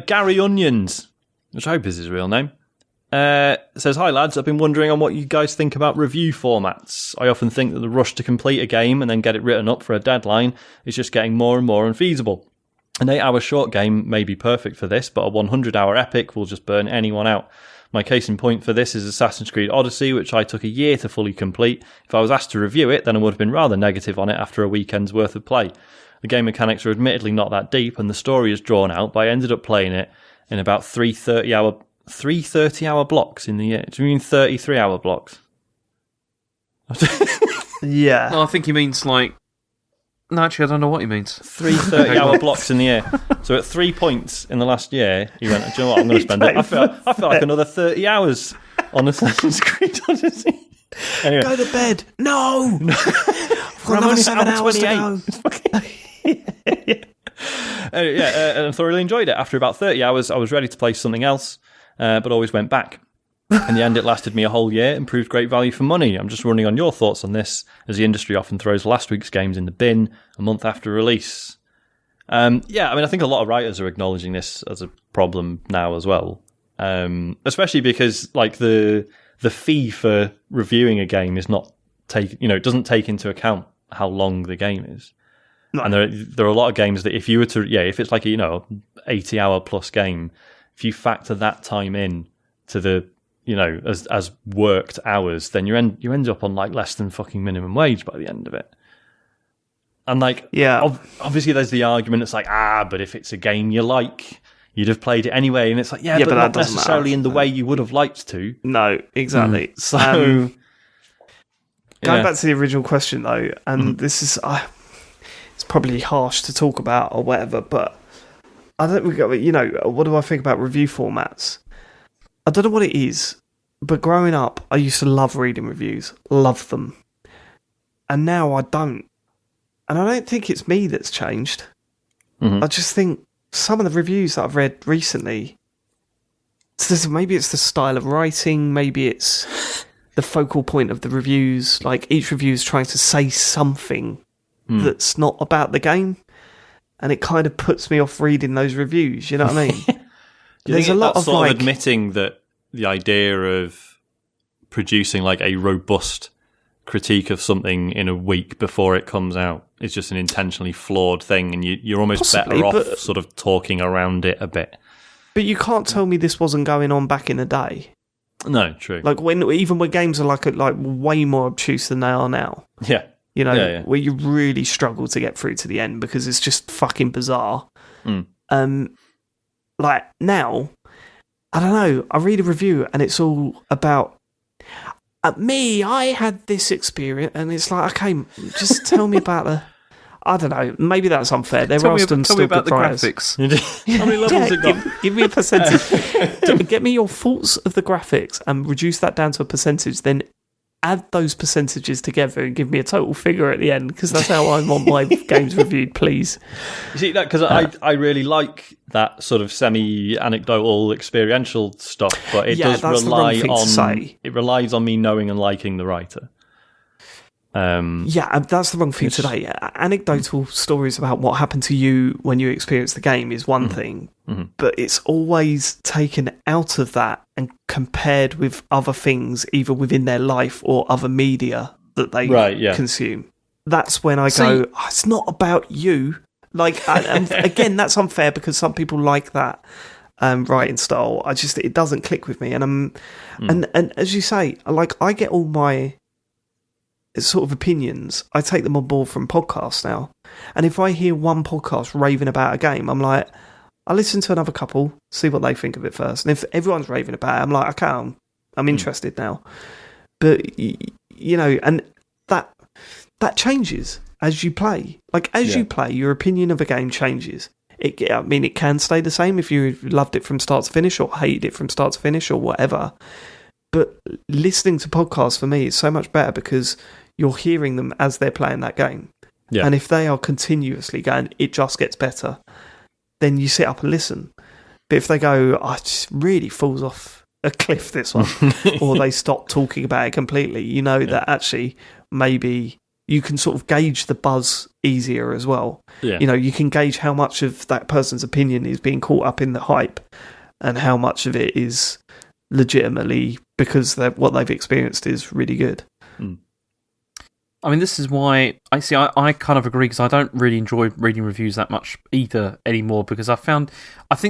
Gary Onions, which I hope is his real name, says, Hi lads, I've been wondering on what you guys think about review formats. I often think that the rush to complete a game and then get it written up for a deadline is just getting more and more unfeasible. An 8-hour short game may be perfect for this, but a 100-hour epic will just burn anyone out. My case in point for this is Assassin's Creed Odyssey, which I took a year to fully complete. If I was asked to review it, then I would have been rather negative on it after a weekend's worth of play. The game mechanics are admittedly not that deep, and the story is drawn out, but I ended up playing it in about 3 30-hour blocks in the year. Do you mean 33-hour blocks? Yeah. No, I think he means like... No, actually, I don't know what he means. 3 30-hour blocks in the year. So at 3 points in the last year, he went, do you know what, I'm going to spend it. I feel like another 30 hours on Assassin's Creed Odyssey. Anyway. Go to bed. No! I've got another 7 hours to go. And I thoroughly enjoyed it. After about 30 hours, I was ready to play something else, but always went back. In the end, it lasted me a whole year and proved great value for money. I'm just running on your thoughts on this, as the industry often throws last week's games in the bin a month after release. I think a lot of writers are acknowledging this as a problem now as well. Especially because like the fee for reviewing a game is not it doesn't take into account how long the game is. No. And there are a lot of games that if you were to if it's like 80-hour plus game, if you factor that time in to the as worked hours, then you end up on like less than fucking minimum wage by the end of it. And like, obviously there's the argument. It's like, but if it's a game you like, you'd have played it anyway. And it's like, but not necessarily in the way you would have liked to. No, exactly. So going back to the original question though, and this is, it's probably harsh to talk about or whatever, but I don't, what do I think about review formats? I don't know what it is, but growing up, I used to love reading reviews. Love them. And now I don't. And I don't think it's me that's changed. Mm-hmm. I just think some of the reviews that I've read recently, maybe it's the style of writing, maybe it's the focal point of the reviews. Like, each review is trying to say something that's not about the game. And it kind of puts me off reading those reviews, you know what I mean? There's a lot of sort of admitting that the idea of producing like a robust critique of something in a week before it comes out is just an intentionally flawed thing, and you're almost better off sort of talking around it a bit. But you can't tell me this wasn't going on back in the day. No, true. Like even when games are like way more obtuse than they are now. Yeah. Where you really struggle to get through to the end because it's just fucking bizarre. Like now, I don't know, I read a review and it's all about I had this experience, and it's like, okay, just tell me about I don't know, maybe that's unfair. There are some still good graphics. How many levels it got? Give me a percentage. Get me your thoughts of the graphics and reduce that down to a percentage, then add those percentages together and give me a total figure at the end, because that's how I want my games reviewed, please. You see that, because I really like that sort of semi-anecdotal experiential stuff, but it does rely on it relies on me knowing and liking the writer. That's the wrong thing today. Anecdotal stories about what happened to you when you experienced the game is one thing, but it's always taken out of that and compared with other things, either within their life or other media that they consume. That's when I go, it's not about you. Like, and again, that's unfair because some people like that writing style. It doesn't click with me, and as you say, like, I get all my sort of opinions, I take them on board from podcasts now. And if I hear one podcast raving about a game, I'm like, I listen to another couple, see what they think of it first. And if everyone's raving about it, I'm like, okay, I'm interested now. But, and that changes as you play. Like, as you play, your opinion of a game changes. It can stay the same if you loved it from start to finish or hated it from start to finish or whatever. But listening to podcasts for me is so much better because you're hearing them as they're playing that game. Yeah. And if they are continuously going, it just gets better, then you sit up and listen. But if they go, it just really falls off a cliff, this one, or they stop talking about it completely, that actually maybe you can sort of gauge the buzz easier as well. Yeah. You can gauge how much of that person's opinion is being caught up in the hype and how much of it is legitimately because what they've experienced is really good. I mean, this is why I kind of agree, because I don't really enjoy reading reviews that much either anymore, because I think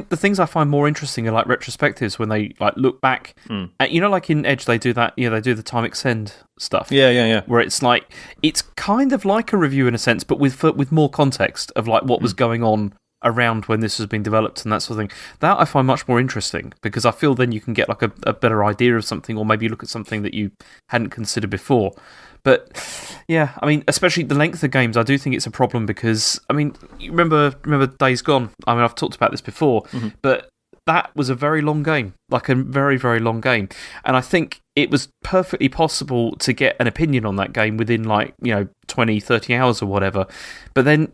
the things I find more interesting are like retrospectives, when they like look back at, like in Edge, they do that, they do the time extend stuff. Yeah. Where it's like, it's kind of like a review in a sense, but with more context of like what was going on around when this has been developed and that sort of thing. That I find much more interesting, because I feel then you can get like a better idea of something, or maybe look at something that you hadn't considered before. But yeah, I mean, especially the length of games, I do think it's a problem, because I mean, you remember Days Gone? I mean, I've talked about this before, but that was a very long game, like a very, very long game. And I think it was perfectly possible to get an opinion on that game within 20, 30 hours or whatever. But then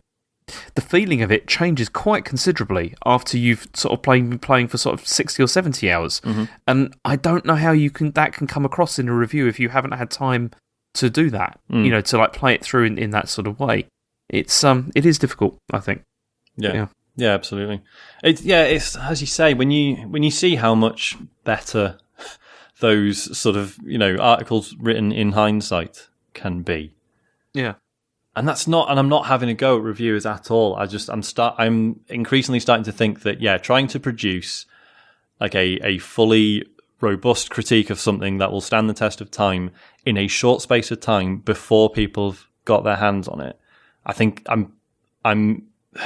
the feeling of it changes quite considerably after you've sort of playing for sort of 60 or 70 hours. And I don't know how that can come across in a review if you haven't had time to do that, to like play it through in that sort of way. It is difficult, I think. Yeah, absolutely. It's as you say, when you see how much better those sort of articles written in hindsight can be. Yeah. And I'm not having a go at reviewers at all. I'm increasingly starting to think that trying to produce like a fully robust critique of something that will stand the test of time in a short space of time before people have got their hands on it. I think I'm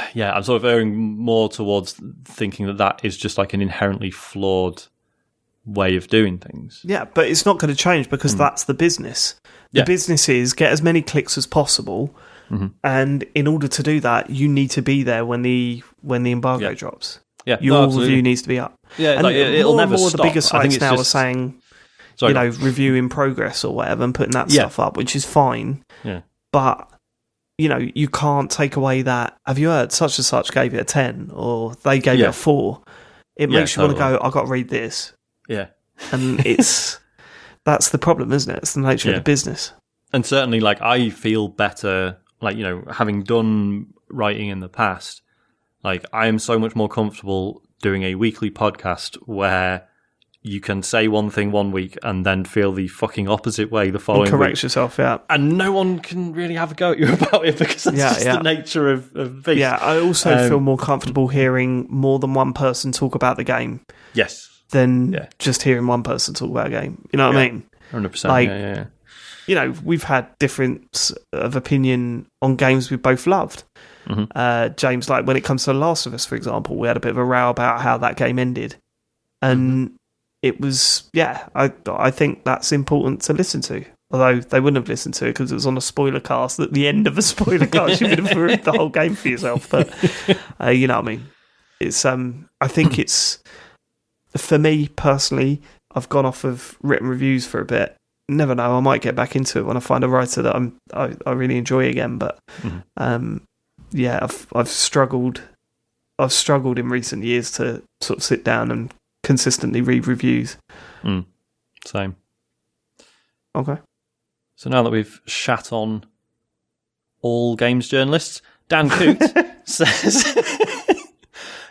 sort of erring more towards thinking that is just like an inherently flawed way of doing things. Yeah, but it's not going to change, because that's the business. The business is get as many clicks as possible, and in order to do that, you need to be there when the embargo drops. Yeah, your review needs to be up. Yeah, and it'll never stop. The bigger sites now are saying, review in progress or whatever, and putting that stuff up, which is fine. Yeah, but you can't take away that. Have you heard such and such gave it a 10, or they gave it a 4? It makes you want to go, I've got to read this. Yeah, and that's the problem, isn't it? It's the nature of the business. And certainly, like, I feel better, like, having done writing in the past. Like, I am so much more comfortable doing a weekly podcast where you can say one thing one week and then feel the fucking opposite way the following week. Correct yourself, yeah. And no one can really have a go at you about it, because that's just the nature of beast. Yeah, I also feel more comfortable hearing more than one person talk about the game. Yes. Than just hearing one person talk about a game. You know what I mean? 100%. Like, we've had difference of opinion on games we both loved. James, like when it comes to The Last of Us, for example, we had a bit of a row about how that game ended. And it was, I think that's important to listen to. Although they wouldn't have listened to it because it was on a spoiler cast. At the end of a spoiler cast, you would have ruined the whole game for yourself. But you know what I mean? It's I think it's, for me personally, I've gone off of written reviews for a bit. Never know, I might get back into it when I find a writer that I really enjoy again. But I've struggled in recent years to sort of sit down and consistently read reviews. Same. Okay. So now that we've shat on all games journalists, Dan Coote says,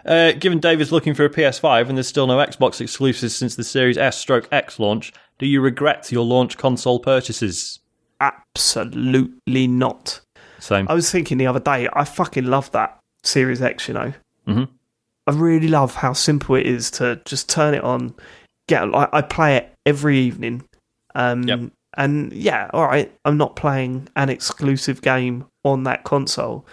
given David's looking for a PS5 and there's still no Xbox exclusives since the Series S/X launch, do you regret your launch console purchases? Absolutely not. Same. I was thinking the other day, I fucking love that Series X, I really love how simple it is to just turn it on. I play it every evening. And all right, I'm not playing an exclusive game on that console,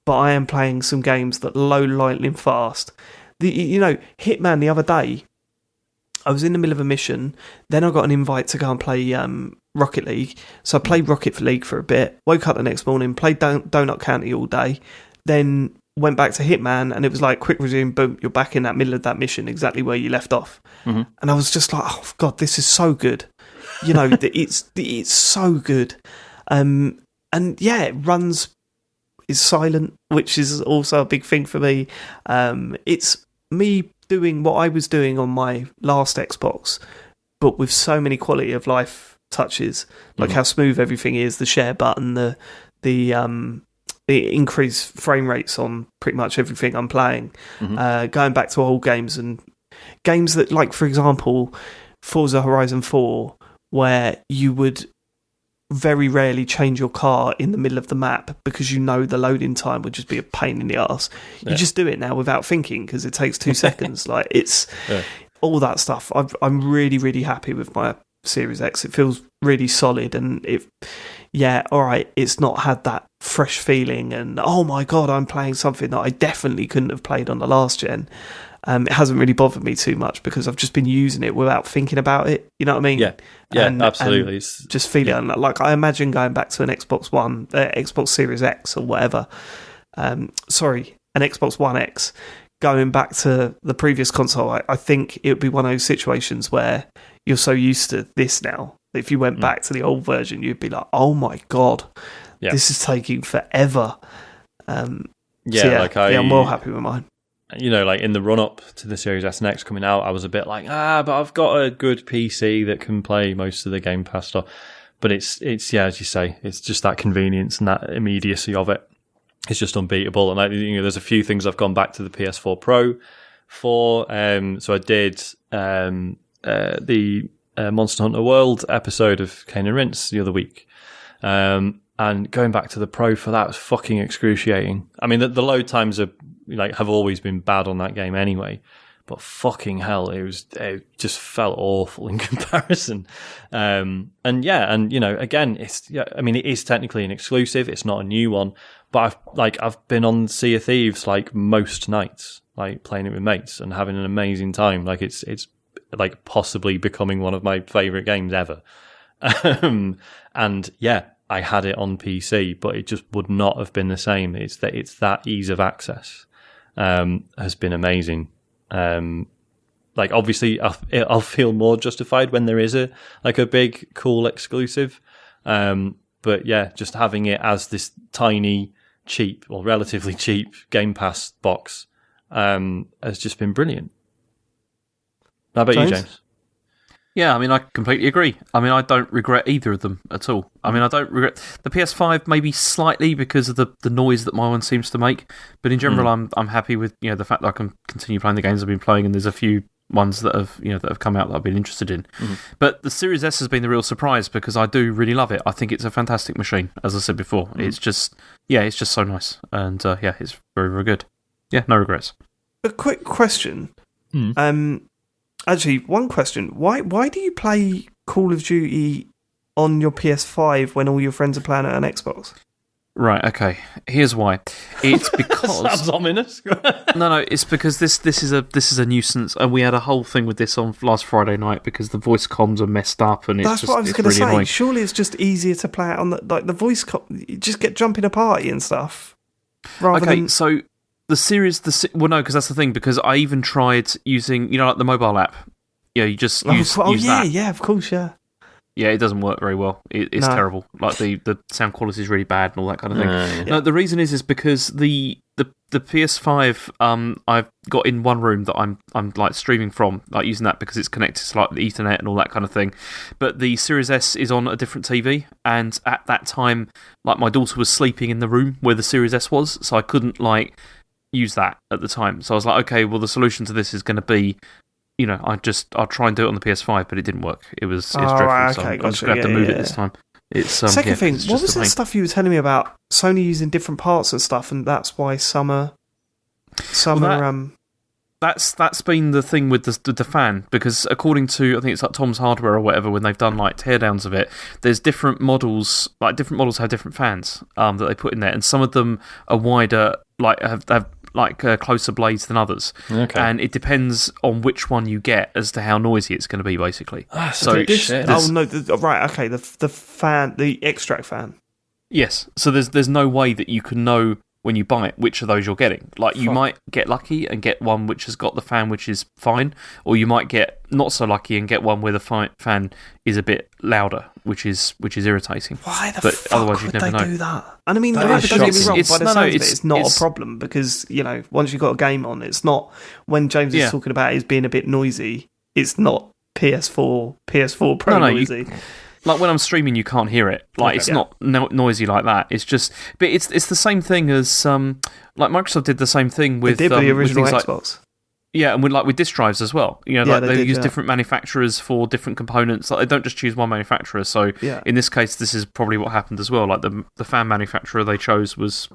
but I am playing some games that load lightning fast. Hitman the other day, I was in the middle of a mission, then I got an invite to go and play Rocket League. So I played Rocket League for a bit, woke up the next morning, played Donut County all day, then went back to Hitman, and it was like, quick resume, boom, you're back in that middle of that mission, exactly where you left off. And I was just like, oh God, this is so good. It's so good. It runs, is silent, which is also a big thing for me. It's me doing what I was doing on my last Xbox, but with so many quality of life touches, like how smooth everything is, the share button, the increased frame rates on pretty much everything I'm playing. Going back to old games and games that, like, for example, Forza Horizon 4, where you would very rarely change your car in the middle of the map because you know the loading time would just be a pain in the arse. You just do it now without thinking because it takes 2 seconds. Like, it's all that stuff. I'm really, really happy with my Series X. It feels really solid, and all right, it's not had that fresh feeling and, oh my God, I'm playing something that I definitely couldn't have played on the last gen. It hasn't really bothered me too much because I've just been using it without thinking about it. You know what I mean? Yeah, absolutely. And just feeling like, I imagine going back to an Xbox One, Xbox Series X or whatever. An Xbox One X. Going back to the previous console, I think it would be one of those situations where you're so used to this now. If you went back to the old version, you'd be like, oh my God, this is taking forever. I'm well happy with mine. You know, like in the run-up to the Series S and X coming out, I was a bit like, but I've got a good PC that can play most of the Game Pass stuff. But it's as you say, it's just that convenience and that immediacy of it. It's just unbeatable. And there's a few things I've gone back to the PS4 Pro for. So I did the Monster Hunter World episode of Cane and Rinse the other week. And going back to the Pro for that was fucking excruciating. I mean, the load times have always been bad on that game anyway, but fucking hell, it just felt awful in comparison. Again, it is technically an exclusive. It's not a new one, but I've been on Sea of Thieves like most nights, like playing it with mates and having an amazing time. Like it's like possibly becoming one of my favorite games ever. I had it on PC, but it just would not have been the same. It's that ease of access has been amazing. Obviously, I'll feel more justified when there is a big, cool exclusive. But yeah, just having it as this tiny, cheap or relatively cheap Game Pass box has just been brilliant. How about you, James? Yeah, I mean, I completely agree. I mean, I don't regret either of them at all. I mean, I don't regret the PS5 maybe slightly because of the noise that my one seems to make, but in general, I'm happy with the fact that I can continue playing the games I've been playing, and there's a few ones that have come out that I've been interested in. But the Series S has been the real surprise because I do really love it. I think it's a fantastic machine, as I said before. It's just so nice, and it's very, very good. Yeah, no regrets. A quick question. Actually, one question. Why do you play Call of Duty on your PS5 when all your friends are playing it on Xbox? Right, okay. Here's why. It's because sounds ominous. No, it's because this is a nuisance, and we had a whole thing with this on last Friday night because the voice comms are messed up, and that's what I was going to say. Annoying. Surely it's just easier to play it on the voice you just get jump in a party and stuff. So the series, well, no, because that's the thing. Because I even tried using, like the mobile app. Yeah, you just use that. Yeah, of course, yeah. Yeah, it doesn't work very well. It's terrible. Like the sound quality is really bad and all that kind of thing. No, the reason is because the PS5 I've got in one room that I'm like streaming from, like using that because it's connected to like the Ethernet and all that kind of thing. But the Series S is on a different TV, and at that time, like my daughter was sleeping in the room where the Series S was, so I couldn't like use that at the time. So I was like, okay, well the solution to this is going to be, I'll try and do it on the PS5, but it didn't work. It was dreadful. Right, so I'm just going to have to move it this time. Second thing, what was that stuff you were telling me about Sony using different parts of stuff, and that's why that's been the thing with the fan, because according to, I think it's like Tom's Hardware or whatever, when they've done like teardowns of it, there's different models, like different models have different fans that they put in there, and some of them are wider, like have closer blades than others. Okay. And it depends on which one you get as to how noisy it's going to be, basically. Shit. The fan, the extract fan. Yes, so there's no way that you can know when you buy it which of those you're getting. Like, you might get lucky and get one which has got the fan which is fine, or you might get not so lucky and get one where the fan is a bit louder, which is irritating. Why the fuck would they do that? And I mean, don't get me wrong, it's not a problem, because, once you've got a game on, it's not, when James is talking about it being a bit noisy, it's not PS4 Pro noisy. Like, when I'm streaming, you can't hear it. Like, it's not noisy like that. It's just... But it's the same thing as... like, Microsoft did the same thing with... They did with the original Xbox. Yeah, and with disk drives as well. You know, Yeah, like they did, use yeah. different manufacturers for different components. Like they don't just choose one manufacturer. So in this case, this is probably what happened as well. Like the fan manufacturer they chose was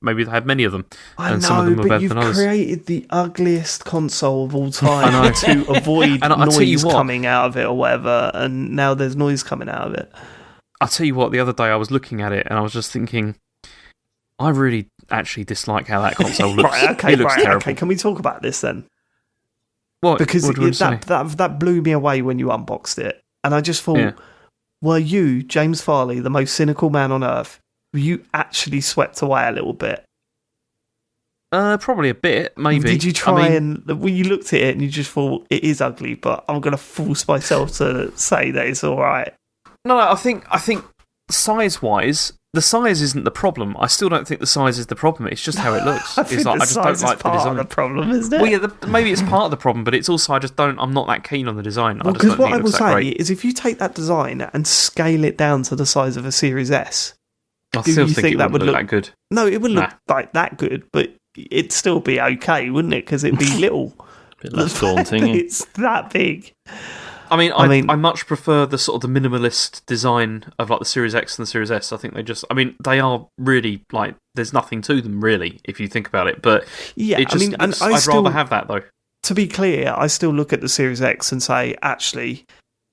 maybe they had many of them, and some of them were but better you've than others. created the ugliest console of all time to avoid And I'll tell you noise what. coming out of it or whatever, and now there's noise coming out of it. I'll tell you what. The other day I was looking at it and I was just thinking, I really actually dislike how that console looks. It looks terrible. Okay. Can we talk about this then? What? Because what do you want to say? that blew me away when you unboxed it, and I just thought, were you, James Farley, the most cynical man on earth? Were you actually swept away a little bit? Probably a bit, maybe. Did you try when you looked at it and you just thought it is ugly, but I'm going to force myself to say that it's all right? No, I think size-wise, the size isn't the problem. I still don't think the size is the problem. It's just how it looks. I just don't like the design. Of the problem, isn't it? Well, yeah, maybe it's part of the problem, but it's also I'm not that keen on the design. Well, because what I will say is, if you take that design and scale it down to the size of a Series S, I still think that would look that good. No, it wouldn't look like that good, but it'd still be okay, wouldn't it? Because it'd be little. A bit less daunting. It's that big. I mean, I much prefer the sort of the minimalist design of like the Series X and the Series S. I think they are really like there's nothing to them really if you think about it. But yeah, I'd rather have that though. To be clear, I still look at the Series X and say, actually,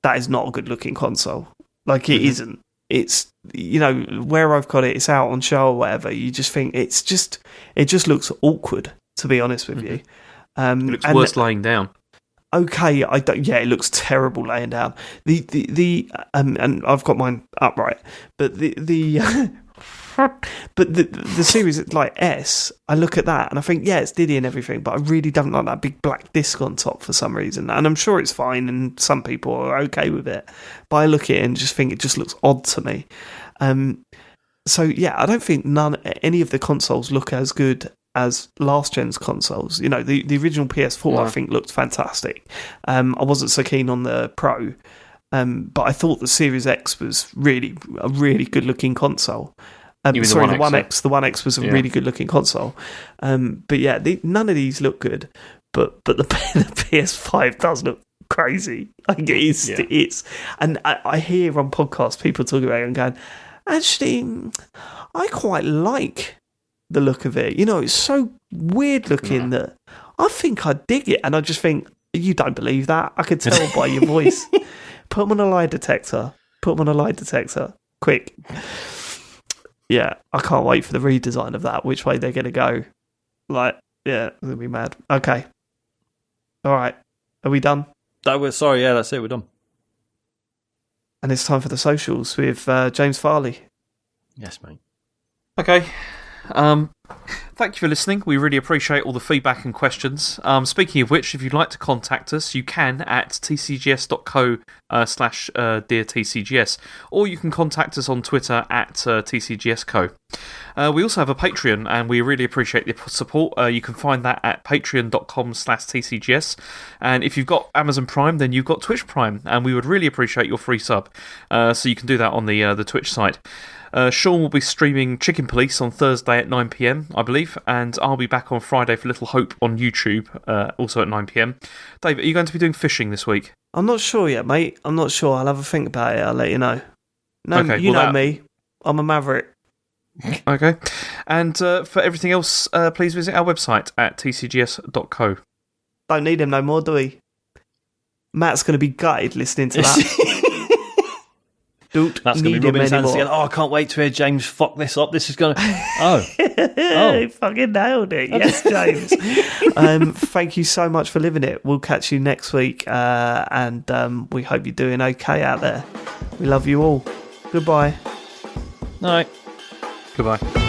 that is not a good looking console. Like it isn't. It's where I've got it, it's out on show or whatever. You just think it just looks awkward. To be honest with you, it looks worse laying down. Okay, I don't. Yeah, it looks terrible laying down. And I've got mine upright, but the Series like S, I look at that and I think, yeah, it's Diddy and everything, but I really don't like that big black disc on top for some reason. And I'm sure it's fine, and some people are okay with it, but I look at it and just think it just looks odd to me. So yeah, I don't think any of the consoles look as good as last gen's consoles. The original PS4 I think looked fantastic. I wasn't so keen on the Pro, but I thought the Series X was really a really good looking console. The One X. The One X was a really good looking console. But yeah, none of these look good. But the PS5 does look crazy. Like it is. And I hear on podcasts people talking about it and going, actually, I quite like the look of it. It's so weird looking that I think I dig it. And I just think, you don't believe that. I could tell by your voice. Put them on a lie detector. Quick. Yeah, I can't wait for the redesign of that, which way they're going to go. Like, yeah, I'm going to be mad. Okay. All right. Are we done? Sorry, yeah, that's it. We're done. And it's time for the socials with James Farley. Yes, mate. Okay. Thank you for listening. We really appreciate all the feedback and questions. Speaking of which, if you'd like to contact us, you can at tcgs.co/deartcgs, or you can contact us on Twitter at tcgsco. We also have a Patreon, and we really appreciate the support. You can find that at patreon.com/tcgs. And if you've got Amazon Prime, then you've got Twitch Prime, and we would really appreciate your free sub. So you can do that on the Twitch site. Sean will be streaming Chicken Police on Thursday at 9 PM, I believe, and I'll be back on Friday for Little Hope on YouTube, also at 9 PM. Dave, are you going to be doing fishing this week? I'm not sure yet, mate. I'm not sure. I'll have a think about it. I'll let you know. No, okay, you know me. I'm a maverick. Okay. And for everything else, please visit our website at tcgs.co. Don't need him no more, do we? Matt's going to be gutted listening to that. Don't That's going to be rubbing his hands together. Oh, I can't wait to hear James fuck this up. This is going to... Oh. He fucking nailed it. Yes, James. Thank you so much for living it. We'll catch you next week, and we hope you're doing okay out there. We love you all. Goodbye. Night. Goodbye.